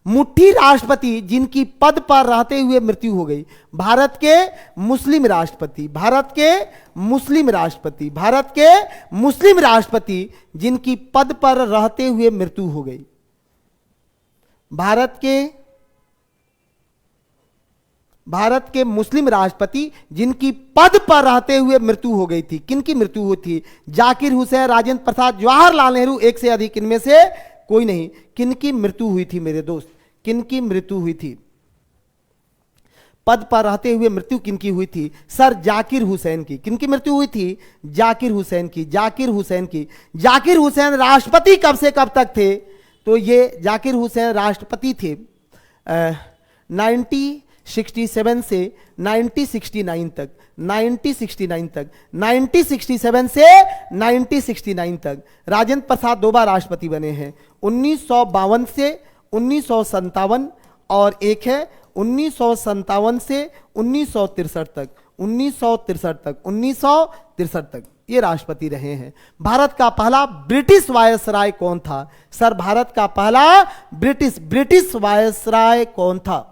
मुट्ठी राष्ट्रपति जिनकी पद पर रहते हुए मृत्यु हो गई। भारत के मुस्लिम राष्ट्रपति, भारत के मुस्लिम राष्ट्रपति, भारत के मुस्लिम राष्ट्रपति जिनकी पद पर रहते हुए मृत्यु हो गई। भारत के मुस्लिम राष्ट्रपति जिनकी पद पर रहते हुए मृत्यु हो गई थी। किनकी मृत्यु हुई थी? जाकिर हुसैन, राजेंद्र प्रसाद, जवाहरलाल नेहरू, एक से अधिक, इनमें से कोई नहीं। किनकी मृत्यु हुई थी मेरे दोस्त? किनकी मृत्यु हुई थी? पद पर रहते हुए मृत्यु किनकी हुई थी? सर जाकिर हुसैन की। किनकी मृत्यु हुई थी? जाकिर हुसैन की। जाकिर हुसैन की। जाकिर हुसैन राष्ट्रपति कब से कब तक थे? तो ये जाकिर हुसैन राष्ट्रपति थे 1967 से 1969 तक, 1969 तक, 1967 से 1969 तक। राजेंद्र प्रसाद 2 बार राष्ट्रपति बने हैं, 1952 से 1957, और एक है 1957 से 1963 तक, 1963 तक, 1963 तक ये राष्ट्रपति रहे हैं। भारत का पहला ब्रिटिश वायसराय कौन था? सर भारत का पहला ब्रिटिश वायसराय कौन था?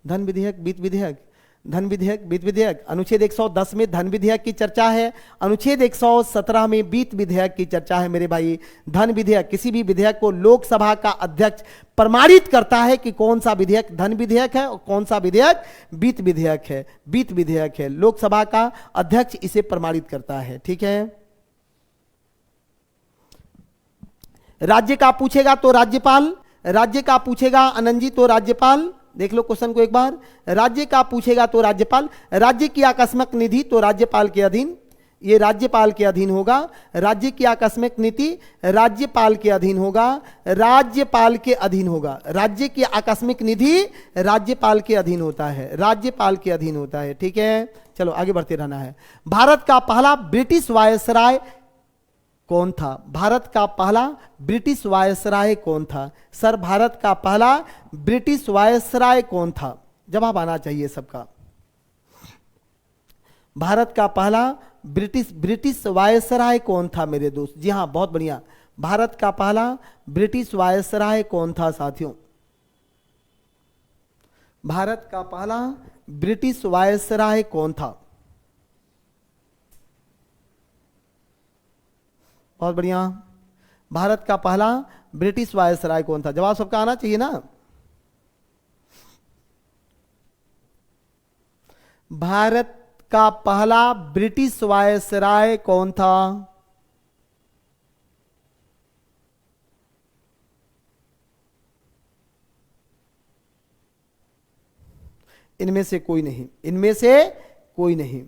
धन विधेयक, वित्त विधेयक, धन विधेयक, वित्त विधेयक। अनुच्छेद 110 में धन विधेयक की चर्चा है, अनुच्छेद 117 में वित्त विधेयक की चर्चा है मेरे भाई। धन विधेयक, किसी भी विधेयक को लोकसभा का अध्यक्ष प्रमाणित करता है कि कौन सा विधेयक धन विधेयक है और कौन सा विधेयक वित्त विधेयक है। वित्त विधेयक है, लोकसभा का अध्यक्ष इसे प्रमाणित करता है, ठीक है। राज्य का पूछेगा तो राज्यपाल, राज्य का पूछेगा आनंद जी तो राज्यपाल। देख लो क्वेश्चन को एक बार। राज्य का पूछेगा तो राज्यपाल। राज्य की आकस्मिक निधि तो राज्यपाल के अधीन, ये राज्यपाल के अधीन होगा। राज्य की आकस्मिक नीति राज्यपाल के अधीन होगा, राज्यपाल के अधीन होगा। राज्य की आकस्मिक निधि राज्यपाल के अधीन होता है, राज्यपाल के अधीन होता है, ठीक है। चलो आगे बढ़ते रहना है। भारत का पहला ब्रिटिश वायसराय कौन था? भारत का पहला ब्रिटिश वायसराय कौन था? सर भारत का पहला ब्रिटिश वायसराय कौन था? जवाब आना चाहिए सबका। भारत का पहला ब्रिटिश वायसराय कौन था मेरे दोस्त? जी हाँ, बहुत बढ़िया। भारत का पहला ब्रिटिश वायसराय कौन था साथियों? भारत का पहला ब्रिटिश वायसराय कौन था? बहुत बढ़िया। भारत का पहला ब्रिटिश वायसराय कौन था? जवाब सबका आना चाहिए ना। भारत का पहला ब्रिटिश वायसराय कौन था? इनमें से कोई नहीं, इनमें से कोई नहीं।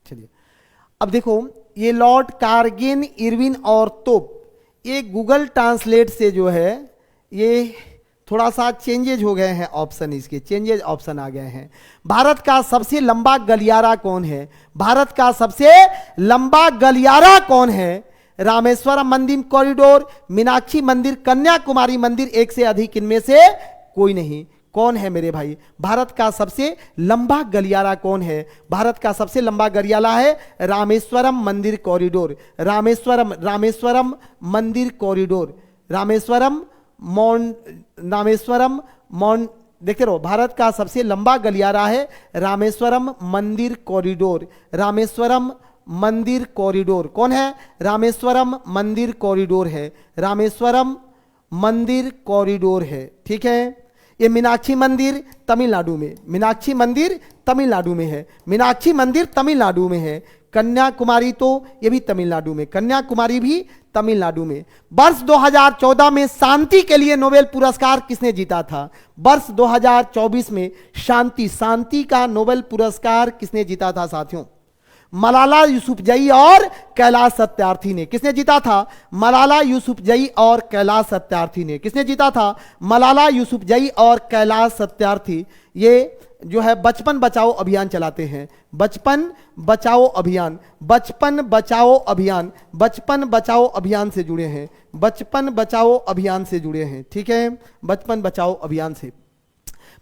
चलिए अब देखो, ये लॉर्ड कारगिन, इरविन और तोप, ये गूगल ट्रांसलेट से जो है ये थोड़ा सा चेंजेज हो गए हैं ऑप्शन, इसके चेंजेज ऑप्शन आ गए हैं। भारत का सबसे लंबा गलियारा कौन है? भारत का सबसे लंबा गलियारा कौन है? रामेश्वरम मंदिर कॉरिडोर, मीनाक्षी मंदिर, कन्याकुमारी मंदिर, एक से अधिक, इनमें से कोई नहीं। कौन है मेरे भाई भारत का सबसे लंबा गलियारा? कौन है भारत का सबसे लंबा गलियारा? है रामेश्वरम मंदिर कॉरिडोर, रामेश्वरम मंदिर कॉरिडोर, रामेश्वरम देखते रहो, भारत का सबसे लंबा गलियारा है रामेश्वरम मंदिर कॉरिडोर, रामेश्वरम मंदिर कॉरिडोर। कौन है? रामेश्वरम मंदिर कॉरिडोर है, रामेश्वरम मंदिर कॉरिडोर है। ठीक है, ये मीनाक्षी मंदिर तमिलनाडु में, मीनाक्षी मंदिर तमिलनाडु में है, मीनाक्षी मंदिर तमिलनाडु में है। कन्याकुमारी तो ये भी तमिलनाडु में, कन्याकुमारी भी तमिलनाडु में। वर्ष 2014 में शांति के लिए नोबेल पुरस्कार किसने जीता था? वर्ष 2024 में शांति का नोबेल पुरस्कार किसने जीता था साथियों? मलाला यूसुफजई और कैलाश सत्यार्थी ने। किसने जीता था? मलाला यूसुफजई और कैलाश सत्यार्थी ने। किसने जीता था? मलाला यूसुफजई और कैलाश सत्यार्थी। ये जो है बचपन बचाओ अभियान चलाते हैं, बचपन बचाओ अभियान, बचपन बचाओ अभियान, बचपन बचाओ अभियान से जुड़े हैं, बचपन बचाओ अभियान से जुड़े हैं। ठीक है, बचपन बचाओ अभियान से।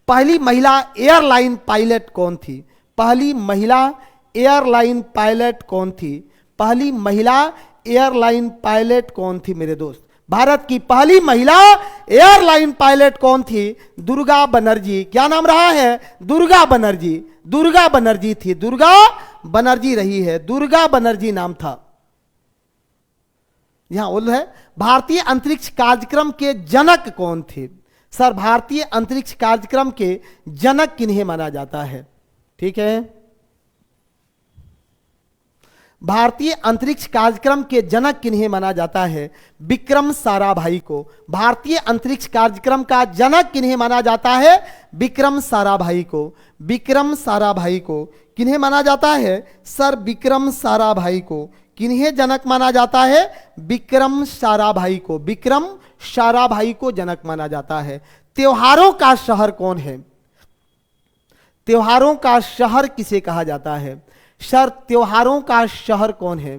पहली महिला एयरलाइन पायलट कौन थी? पहली महिला एयरलाइन पायलट कौन थी? पहली महिला एयरलाइन पायलट कौन थी मेरे दोस्त? भारत की पहली महिला एयरलाइन पायलट कौन थी? दुर्गा बनर्जी। क्या नाम रहा है? दुर्गा बनर्जी। दुर्गा बनर्जी थी, दुर्गा बनर्जी रही है, दुर्गा बनर्जी नाम था। यहां बोल है भारतीय अंतरिक्ष कार्यक्रम के जनक कौन थे? सर भारतीय अंतरिक्ष कार्यक्रम के जनक किन्हें माना जाता है? ठीक है, भारतीय अंतरिक्ष कार्यक्रम के जनक किन्हें माना जाता है? विक्रम साराभाई को। भारतीय अंतरिक्ष कार्यक्रम का जनक किन्हें माना जाता है? विक्रम साराभाई को। विक्रम साराभाई को किन्हें माना जाता है? सर विक्रम साराभाई को। किन्हें जनक माना जाता है? विक्रम साराभाई को। विक्रम साराभाई को जनक माना जाता है। त्योहारों का शहर कौन है? त्योहारों का शहर किसे कहा जाता है? सर त्योहारों का शहर कौन है?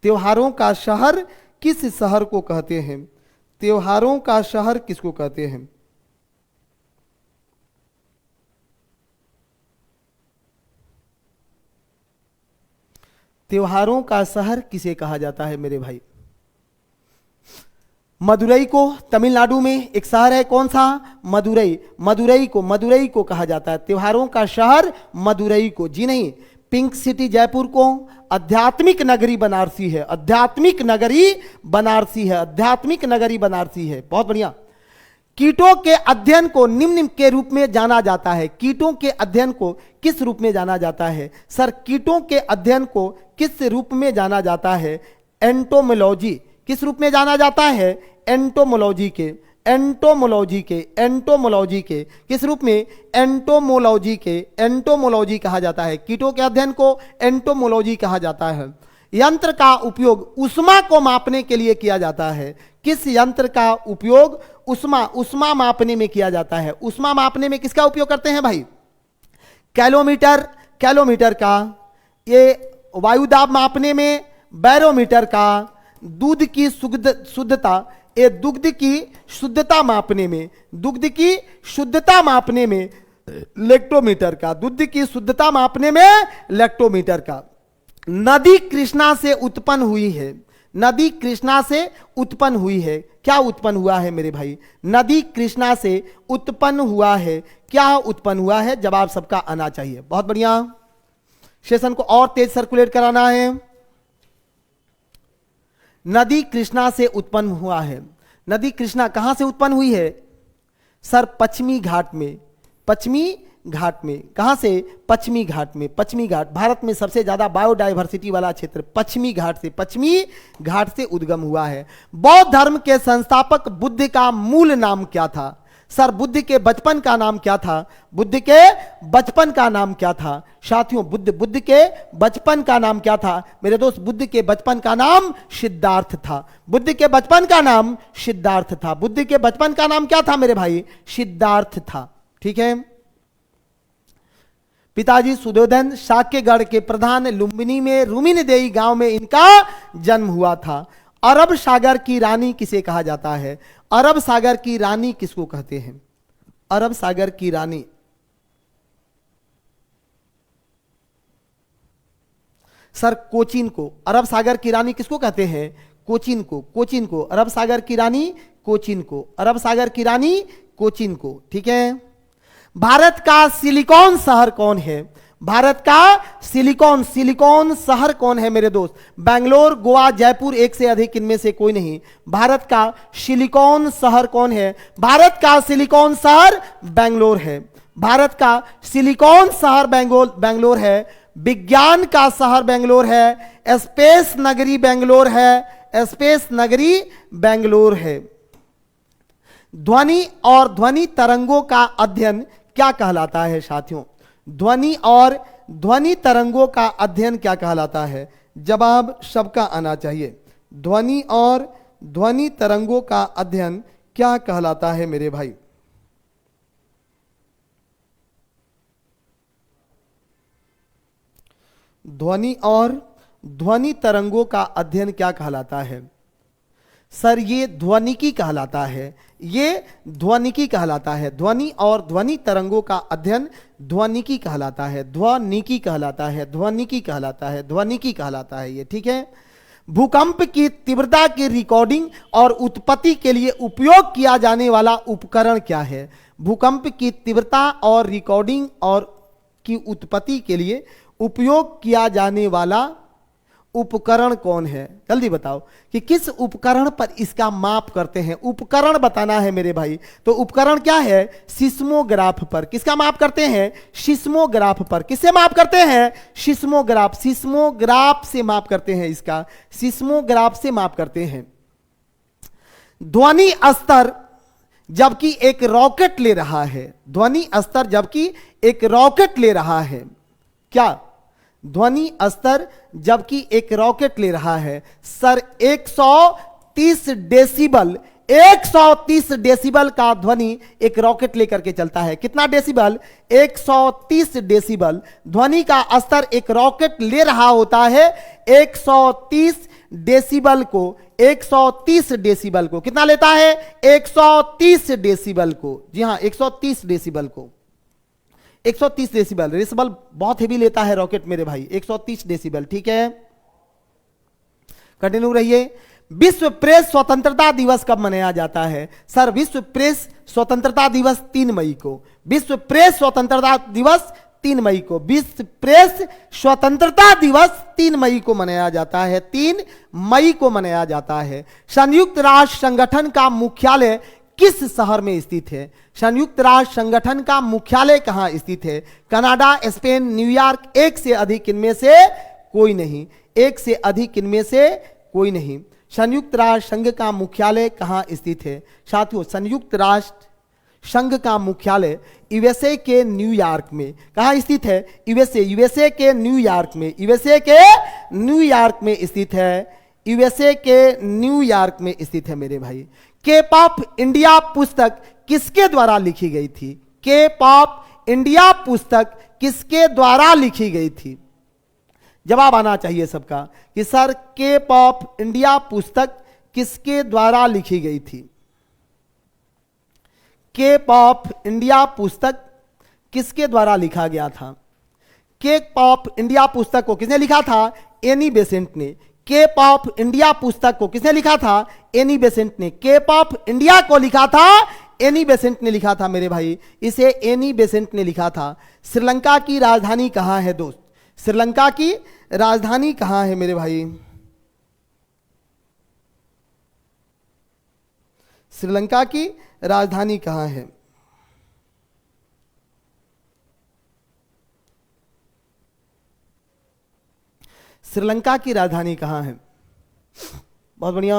त्योहारों का शहर किस शहर को कहते हैं? त्योहारों का शहर किसको कहते हैं? त्योहारों का शहर किसे कहा जाता है मेरे भाई? मदुरई को, तमिलनाडु में एक शहर है, कौन सा? मदुरई। मदुरई को कहा जाता है त्योहारों का शहर, मदुरई को। जी नहीं, पिंक सिटी जयपुर को, आध्यात्मिक नगरी बनारसी है, आध्यात्मिक नगरी बनारसी है, आध्यात्मिक नगरी बनारसी है। बहुत बढ़िया। कीटों के अध्ययन को निम्न के रूप में जाना जाता है। कीटों के अध्ययन को किस रूप में जाना जाता है? सर कीटों के अध्ययन को किस रूप में जाना जाता है? एंटोमोलॉजी। किस रूप में जाना जाता है? एंटोमोलॉजी के, एंटोमोलॉजी के, एंटोमोलॉजी के। किस रूप में? एंटोमोलॉजी के, एंटोमोलॉजी कहा जाता है। कीटों के अध्ययन को एंटोमोलॉजी कहा जाता है। यंत्र का उपयोग उष्मा को मापने के लिए किया जाता है। किस यंत्र का उपयोग उष्मा मापने में किया जाता है? उष्मा मापने में किसका उपयोग करते हैं भाई? कैलोमीटर का। ये वायुदाब मापने में बैरोमीटर का। दूध की शुद्धता, ये दुग्ध की शुद्धता मापने में, दुग्ध की शुद्धता मापने में लेक्टोमीटर का, दूध की शुद्धता मापने में लेक्टोमीटर का। नदी कृष्णा से उत्पन्न हुई है। नदी कृष्णा से उत्पन्न हुई है। क्या उत्पन्न हुआ है मेरे भाई? नदी कृष्णा से उत्पन्न हुआ है। क्या उत्पन्न हुआ है? जवाब सबका आना चाहिए। बहुत बढ़िया। सेशन को और तेज सर्कुलेट कराना है। नदी कृष्णा से उत्पन्न हुआ है। नदी कृष्णा कहां से उत्पन्न हुई है? सर पश्चिमी घाट में, पश्चिमी घाट में। कहां से? पश्चिमी घाट में। पश्चिमी घाट भारत में सबसे ज्यादा बायोडाइवर्सिटी वाला क्षेत्र पश्चिमी घाट से, पश्चिमी घाट से उद्गम हुआ है। बौद्ध धर्म के संस्थापक बुद्ध का मूल नाम क्या था? सर बुद्ध के बचपन का नाम क्या था? बुद्ध के बचपन का नाम क्या था? साथियों बुद्ध के बचपन का नाम क्या था मेरे दोस्त? बुद्ध के बचपन का नाम सिद्धार्थ था। बुद्ध के बचपन का नाम सिद्धार्थ था। बुद्ध के बचपन का नाम क्या था मेरे भाई? सिद्धार्थ था। ठीक है। पिताजी सुधोधन शाक्यगढ़ के प्रधान लुम्बिनी में रुमिनदेई गांव में इनका जन्म हुआ था। अरब सागर की रानी किसे कहा जाता है? अरब सागर की रानी किसको कहते हैं? अरब सागर की रानी, सर कोचीन को। अरब सागर की रानी किसको कहते हैं? कोचीन को। कोचीन को अरब सागर की रानी, कोचीन को। अरब सागर की रानी कोचीन को। ठीक है। भारत का सिलिकॉन शहर कौन है? भारत का सिलिकॉन शहर कौन है मेरे दोस्त? बेंगलोर, गोवा, जयपुर, एक से अधिक इनमें से कोई नहीं। भारत का सिलिकॉन शहर कौन है? भारत का सिलिकॉन शहर बेंगलोर है। भारत का सिलिकॉन शहर बेंगलोर है। विज्ञान का शहर बेंगलोर है। स्पेस नगरी बेंगलोर है। स्पेस नगरी बेंगलोर है। ध्वनि और ध्वनि तरंगों का अध्ययन क्या कहलाता है साथियों? ध्वनि और ध्वनि तरंगों का अध्ययन क्या कहलाता है? जवाब सबका आना चाहिए। ध्वनि और ध्वनि तरंगों का अध्ययन क्या कहलाता है मेरे भाई? ध्वनि और ध्वनि तरंगों का अध्ययन क्या कहलाता है? सर ये ध्वनिकी कहलाता है। ये ध्वनिकी कहलाता है। ध्वनि और ध्वनि तरंगों का अध्ययन ध्वनिकी कहलाता है। ध्वनिकी कहलाता है। ध्वनिकी कहलाता है। ध्वनिकी कहलाता है ये। ठीक है। भूकंप की तीव्रता की रिकॉर्डिंग और उत्पत्ति के लिए उपयोग किया जाने वाला उपकरण क्या है? भूकंप की तीव्रता और रिकॉर्डिंग और की उत्पत्ति के लिए उपयोग किया जाने वाला उपकरण कौन है? जल्दी बताओ कि किस उपकरण पर इसका माप करते हैं। उपकरण बताना है मेरे भाई। तो उपकरण क्या है? सिस्मोग्राफ पर। किसका माप करते हैं? सिस्मोग्राफ पर। किससे माप करते हैं? सिस्मोग्राफ। सिस्मोग्राफ से माप करते हैं इसका। सिस्मोग्राफ से माप करते हैं। ध्वनि स्तर जबकि एक रॉकेट ले रहा है। ध्वनि स्तर जबकि एक रॉकेट ले रहा है। क्या? ध्वनि स्तर जबकि एक रॉकेट ले रहा है। सर 130 डेसिबल, 130 डेसिबल का ध्वनि एक रॉकेट लेकर के चलता है। कितना डेसिबल? 130 डेसिबल ध्वनि का स्तर एक रॉकेट ले रहा होता है। 130 डेसिबल को, 130 डेसिबल को कितना लेता है? 130 डेसिबल को। जी हां 130 डेसिबल को। 130 डेसिबल। डेसिबल बहुत हेवी लेता है रॉकेट मेरे भाई। 130 डेसिबल। ठीक है। कंटिन्यू रहिए। विश्व प्रेस स्वतंत्रता दिवस कब मनाया जाता है? सर विश्व प्रेस स्वतंत्रता दिवस 3 मई को। विश्व प्रेस स्वतंत्रता दिवस 3 मई को। विश्व प्रेस स्वतंत्रता दिवस 3 मई को मनाया जाता है। 3 मई को मनाया जाता है। संयुक्त राष्ट्र संगठन का मुख्यालय किस शहर में स्थित है? संयुक्त राष्ट्र संगठन का मुख्यालय कहां स्थित है? कनाडा, स्पेन, न्यूयॉर्क, एक से अधिक इनमें से कोई नहीं। एक से अधिक इनमें से कोई नहीं। संयुक्त राष्ट्र संघ का मुख्यालय कहां स्थित है? साथियों संयुक्त राष्ट्र संघ का मुख्यालय यूएसए के न्यूयॉर्क में। कहां स्थित है? यूएसए के न्यूयॉर्क में। यूएसए के न्यूयॉर्क में स्थित है। यूएसए के न्यूयॉर्क में स्थित है मेरे भाई। केप ऑफ इंडिया पुस्तक किसके द्वारा लिखी गई थी? केप ऑफ इंडिया पुस्तक किसके द्वारा लिखी गई थी? जवाब आना चाहिए सबका कि सर केप ऑफ इंडिया पुस्तक किसके द्वारा लिखी गई थी? केप ऑफ इंडिया पुस्तक किसके द्वारा लिखा गया था? केप ऑफ इंडिया पुस्तक को किसने लिखा था? एनी बेसेंट ने। केप ऑफ इंडिया पुस्तक को किसने लिखा था? एनी बेसेंट ने। केप ऑफ इंडिया को लिखा था एनी बेसेंट ने लिखा था मेरे भाई। इसे एनी बेसेंट ने लिखा था। श्रीलंका की राजधानी कहां है दोस्त? श्रीलंका की राजधानी कहां है मेरे भाई? श्रीलंका की राजधानी कहां है? श्रीलंका की राजधानी कहां है? बहुत बढ़िया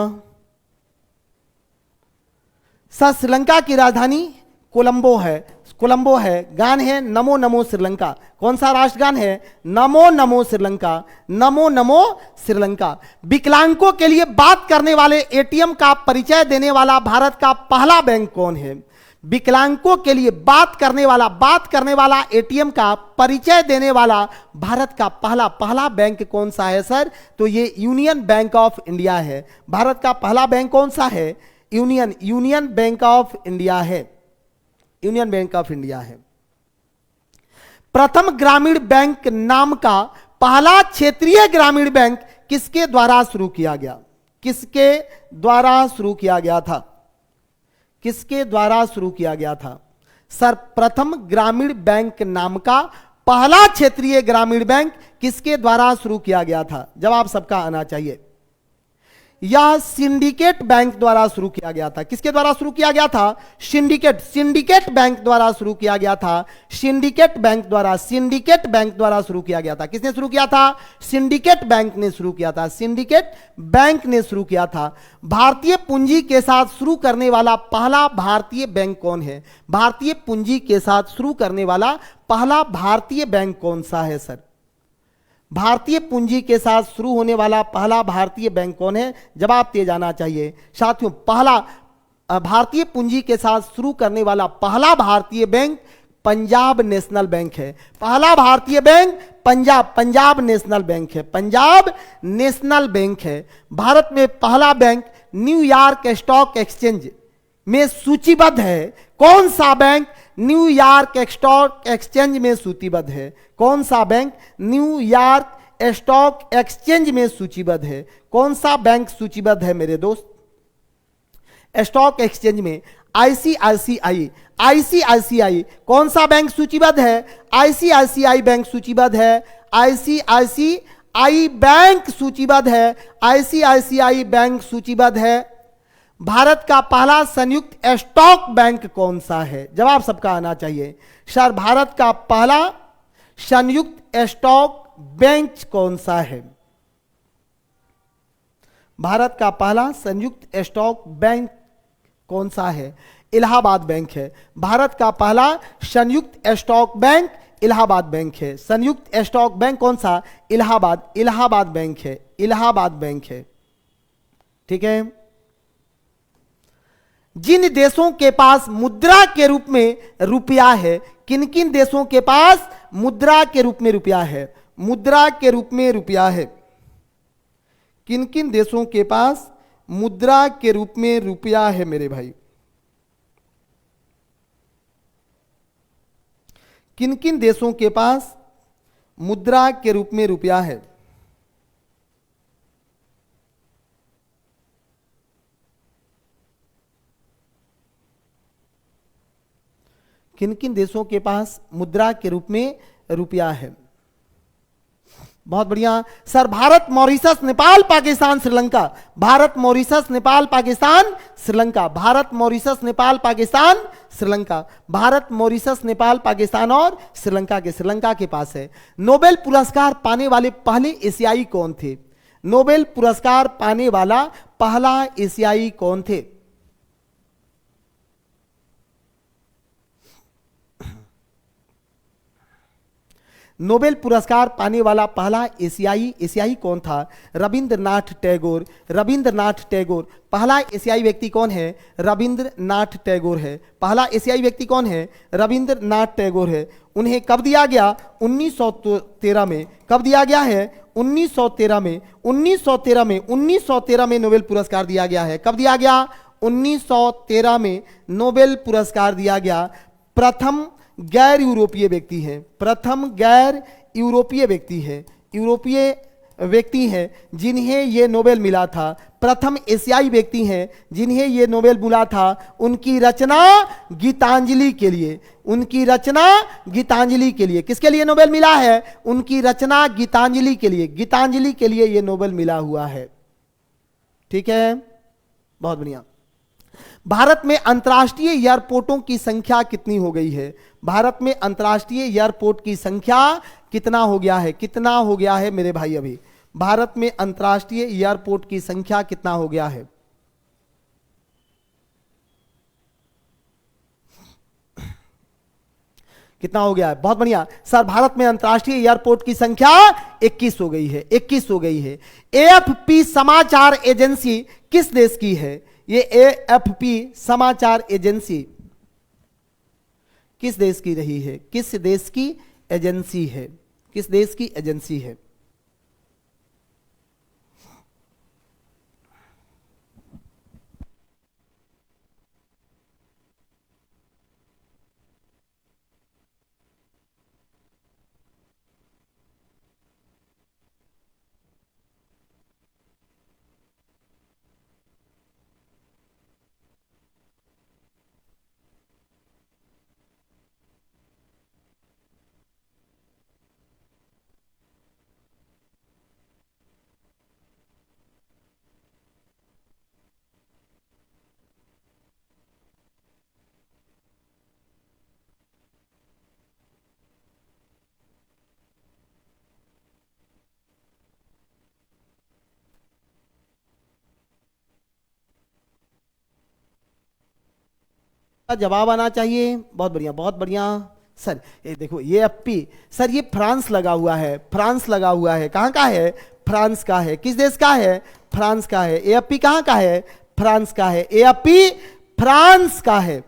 सर, श्रीलंका की राजधानी कोलंबो है। कोलंबो है। गान है नमो नमो श्रीलंका। कौन सा राष्ट्रगान है? नमो नमो श्रीलंका, नमो नमो श्रीलंका। विकलांगों के लिए बात करने वाले एटीएम का परिचय देने वाला भारत का पहला बैंक कौन है? विकलांगों के लिए बात करने वाला एटीएम का परिचय देने वाला भारत का पहला बैंक कौन सा है सर? तो ये यूनियन बैंक ऑफ इंडिया है। भारत का पहला बैंक कौन सा है? यूनियन बैंक ऑफ इंडिया है। यूनियन बैंक ऑफ इंडिया है। प्रथम ग्रामीण बैंक नाम का पहला क्षेत्रीय ग्रामीण बैंक किसके द्वारा शुरू किया गया? किसके द्वारा शुरू किया गया था? किसके द्वारा शुरू किया गया था सर? प्रथम ग्रामीण बैंक नाम का पहला क्षेत्रीय ग्रामीण बैंक किसके द्वारा शुरू किया गया था? जवाब सबका आना चाहिए। यह सिंडिकेट बैंक द्वारा शुरू किया गया था। किसके द्वारा शुरू किया गया था? सिंडिकेट बैंक द्वारा शुरू किया गया था। सिंडिकेट बैंक द्वारा शुरू किया गया था। किसने शुरू किया था? सिंडिकेट बैंक ने शुरू किया था। सिंडिकेट बैंक ने शुरू किया था। भारतीय पूंजी के साथ शुरू करने वाला पहला भारतीय बैंक कौन है? भारतीय पूंजी के साथ शुरू करने वाला पहला भारतीय बैंक कौन सा है सर? भारतीय पूंजी के साथ शुरू होने वाला पहला भारतीय बैंक कौन है? जवाब दिए जाना चाहिए साथियों। पहला भारतीय पूंजी के साथ शुरू करने वाला पहला भारतीय बैंक पंजाब नेशनल बैंक है। पहला भारतीय बैंक पंजाब नेशनल बैंक है। पंजाब नेशनल बैंक है। भारत में पहला बैंक न्यूयॉर्क स्टॉक एक्सचेंज में सूचीबद्ध है। कौन सा बैंक न्यूयॉर्क स्टॉक एक्सचेंज में सूचीबद्ध है? कौन सा बैंक न्यूयॉर्क स्टॉक एक्सचेंज में सूचीबद्ध है? कौन सा बैंक सूचीबद्ध है मेरे दोस्त स्टॉक एक्सचेंज में? आईसीआईसीआई। कौन सा बैंक सूचीबद्ध है? आईसीआईसीआई बैंक सूचीबद्ध है। आईसीआईसीआई बैंक सूचीबद्ध है। आईसीआईसीआई बैंक सूचीबद्ध है। भारत का पहला संयुक्त स्टॉक बैंक कौन सा है? जवाब सबका आना चाहिए सर। भारत का पहला संयुक्त स्टॉक बैंक कौन सा है? भारत का पहला संयुक्त स्टॉक बैंक कौन सा है? इलाहाबाद बैंक है। भारत का पहला संयुक्त स्टॉक बैंक इलाहाबाद बैंक है। संयुक्त स्टॉक बैंक कौन सा? इलाहाबाद बैंक है। इलाहाबाद बैंक है। ठीक है। जिन देशों के पास मुद्रा के रूप में रुपया है, किन किन देशों के पास मुद्रा के रूप में रुपया है? मुद्रा के रूप में रुपया है। किन किन देशों के पास मुद्रा के रूप में रुपया है मेरे भाई? किन किन देशों के पास मुद्रा के रूप में रुपया है? किन किन देशों के पास मुद्रा के रूप में रुपया है? बहुत बढ़िया sir. Bharat, Mauritius, Nepal, Pakistan, Sri Lanka. Bharat, Mauritius, Nepal, Pakistan, Sri Lanka. Bharat, Mauritius, Nepal, Pakistan, Sri Lanka. Bharat, Mauritius, Nepal, Pakistan और श्रीलंका के पास है। नोबेल पुरस्कार पाने वाले पहले एशियाई कौन थे? नोबेल पुरस्कार पाने वाला पहला एशियाई कौन थे? नोबेल पुरस्कार पाने वाला पहला एशियाई कौन था? रविंद्रनाथ टैगोर। रविंद्रनाथ टैगोर पहला एशियाई व्यक्ति कौन है? रविंद्रनाथ टैगोर है। पहला एशियाई व्यक्ति कौन है? रविंद्रनाथ टैगोर है। उन्हें कब दिया गया? 1913 में। कब दिया गया है? 1913 में। 1913 में नोबेल पुरस्कार दिया गया है। कब दिया गया? 1913 में नोबेल पुरस्कार दिया गया। प्रथम गैर यूरोपीय व्यक्ति हैं। प्रथम गैर यूरोपीय व्यक्ति है। यूरोपीय व्यक्ति हैं जिन्हें यह नोबेल मिला था। प्रथम एशियाई व्यक्ति हैं जिन्हें यह नोबेल मिला था। उनकी रचना गीतांजलि के लिए। उनकी रचना गीतांजलि के लिए। किसके लिए नोबेल मिला है? उनकी रचना गीतांजलि के लिए। गीतांजलि के लिए यह नोबेल मिला हुआ है। ठीक है, बहुत बढ़िया। भारत में अंतर्राष्ट्रीय एयरपोर्टों की संख्या कितनी हो गई है? भारत में अंतर्राष्ट्रीय एयरपोर्ट की संख्या कितना हो गया है? कितना हो गया है मेरे भाई? अभी भारत में अंतर्राष्ट्रीय एयरपोर्ट की संख्या कितना हो गया है? कितना हो गया है? बहुत बढ़िया सर, भारत में अंतर्राष्ट्रीय एयरपोर्ट की संख्या 21 हो गई है, 21 हो गई है। एएफपी समाचार एजेंसी किस देश की है? ये एएफपी समाचार एजेंसी किस देश की रही है? किस देश की एजेंसी है? किस देश की एजेंसी है? जवाब आना चाहिए। बहुत बढ़िया, बहुत बढ़िया सर। ये देखो ये एफपी सर, ये फ्रांस लगा हुआ है, फ्रांस लगा हुआ है। कहां का है? फ्रांस का है। किस देश का है? फ्रांस का है। एएफपी कहां का है? फ्रांस का है। एएफपी फ्रांस का है।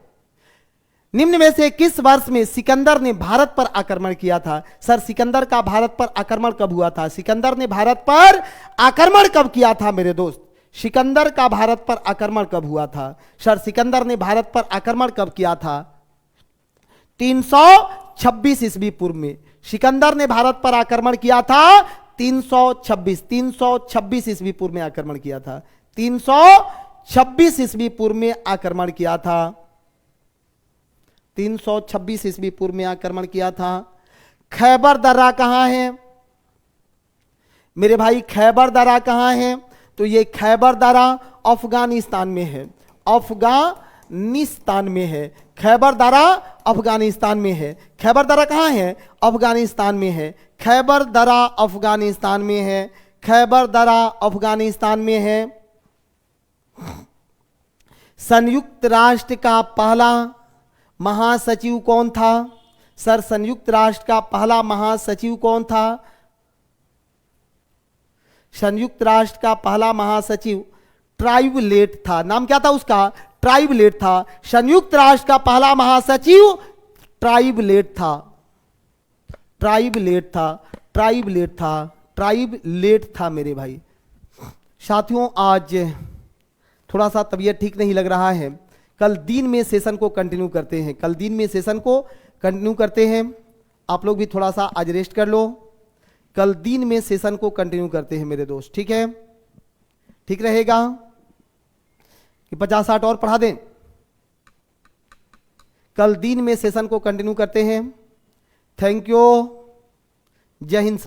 निम्न में से किस वर्ष में सिकंदर ने भारत पर आक्रमण किया था? सर सिकंदर का भारत पर आक्रमण कब हुआ था? सिकंदर ने भारत पर आक्रमण कब किया था मेरे दोस्त? सिकंदर का भारत पर आक्रमण कब हुआ था? सर सिकंदर ने भारत पर आक्रमण कब किया था? 326 ईस्वी पूर्व में सिकंदर ने भारत पर आक्रमण किया था। 326 ईस्वी पूर्व में आक्रमण किया था। 326 ईस्वी पूर्व में आक्रमण किया था। 326 ईस्वी पूर्व में आक्रमण किया था। खैबर दर्रा कहां है मेरे भाई? खैबर दर्रा कहां है? तो ये खैबर दर्रा अफगानिस्तान में है, अफगानिस्तान में है। खैबर दर्रा अफगानिस्तान में है। खैबर दर्रा कहां है? अफगानिस्तान में है। खैबर दर्रा अफगानिस्तान में है। खैबर दर्रा अफगानिस्तान में है। संयुक्त राष्ट्र का पहला महासचिव कौन था? सर संयुक्त राष्ट्र का पहला महासचिव कौन था? संयुक्त राष्ट्र का पहला महासचिव ट्राइबलेट था। नाम क्या था उसका? ट्राइबलेट था। संयुक्त राष्ट्र का पहला महासचिव ट्राइबलेट था। ट्राइबलेट था। ट्राइबलेट था। ट्राइबलेट था मेरे भाई। साथियों आज थोड़ा सा तबीयत ठीक नहीं लग रहा है। कल दिन में सेशन को कंटिन्यू करते हैं। कल दिन में सेशन को कंटिन्यू करते हैं। आप लोग भी थोड़ा सा आज रेस्ट कर लो। कल दिन में सेशन को कंटिन्यू करते हैं मेरे दोस्त, ठीक है? ठीक रहेगा कि 50-60 और पढ़ा दें? कल दिन में सेशन को कंटिन्यू करते हैं। Thank you. जय हिंद।